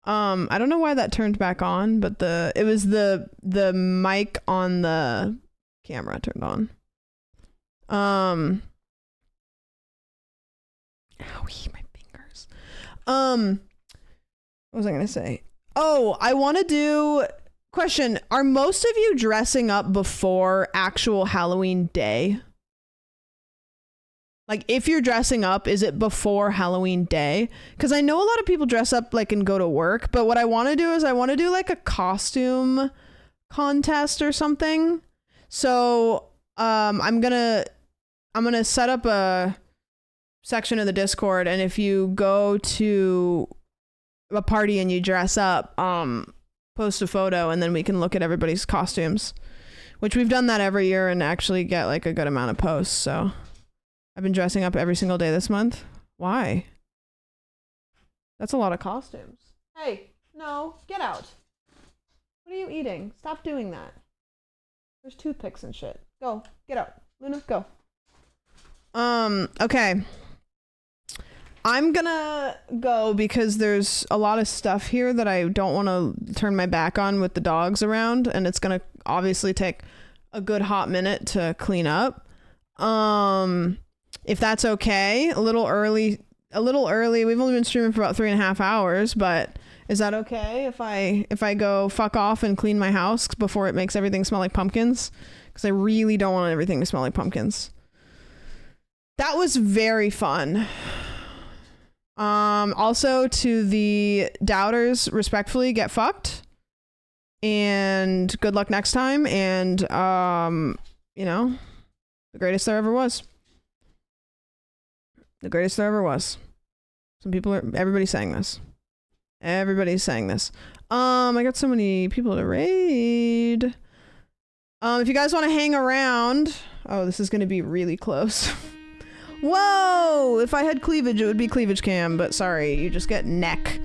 I don't know why that turned back on, but it was the mic on the camera turned on. Owie, my fingers. What was I gonna say? Oh, I want to do... Question, are most of you dressing up before actual Halloween day? Like, if you're dressing up, is it before Halloween day? Because I know a lot of people dress up, like, and go to work, but what I want to do is I want to do, like, a costume contest or something. So, I'm gonna set up a section of the Discord, and if you go to a party and you dress up, post a photo, and then we can look at everybody's costumes, which we've done that every year and actually get like a good amount of posts. So I've been dressing up every single day this month. Why? That's a lot of costumes. Hey, no, get out. What are you eating? Stop doing that. There's toothpicks and shit. Go, get out. Luna, go. Okay. I'm gonna go because there's a lot of stuff here that I don't want to turn my back on with the dogs around, and it's gonna obviously take a good hot minute to clean up. If that's okay, a little early. We've only been streaming for about 3.5 hours, but is that okay if I go fuck off and clean my house before it makes everything smell like pumpkins? Because I really don't want everything to smell like pumpkins. That was very fun. Also to the doubters, respectfully, get fucked. And good luck next time. And, you know, the greatest there ever was. The greatest there ever was. Everybody's saying this. Everybody's saying this. I got so many people to raid. If you guys want to hang around. Oh, this is going to be really close. Whoa! If I had cleavage, it would be cleavage cam, but sorry, you just get neck.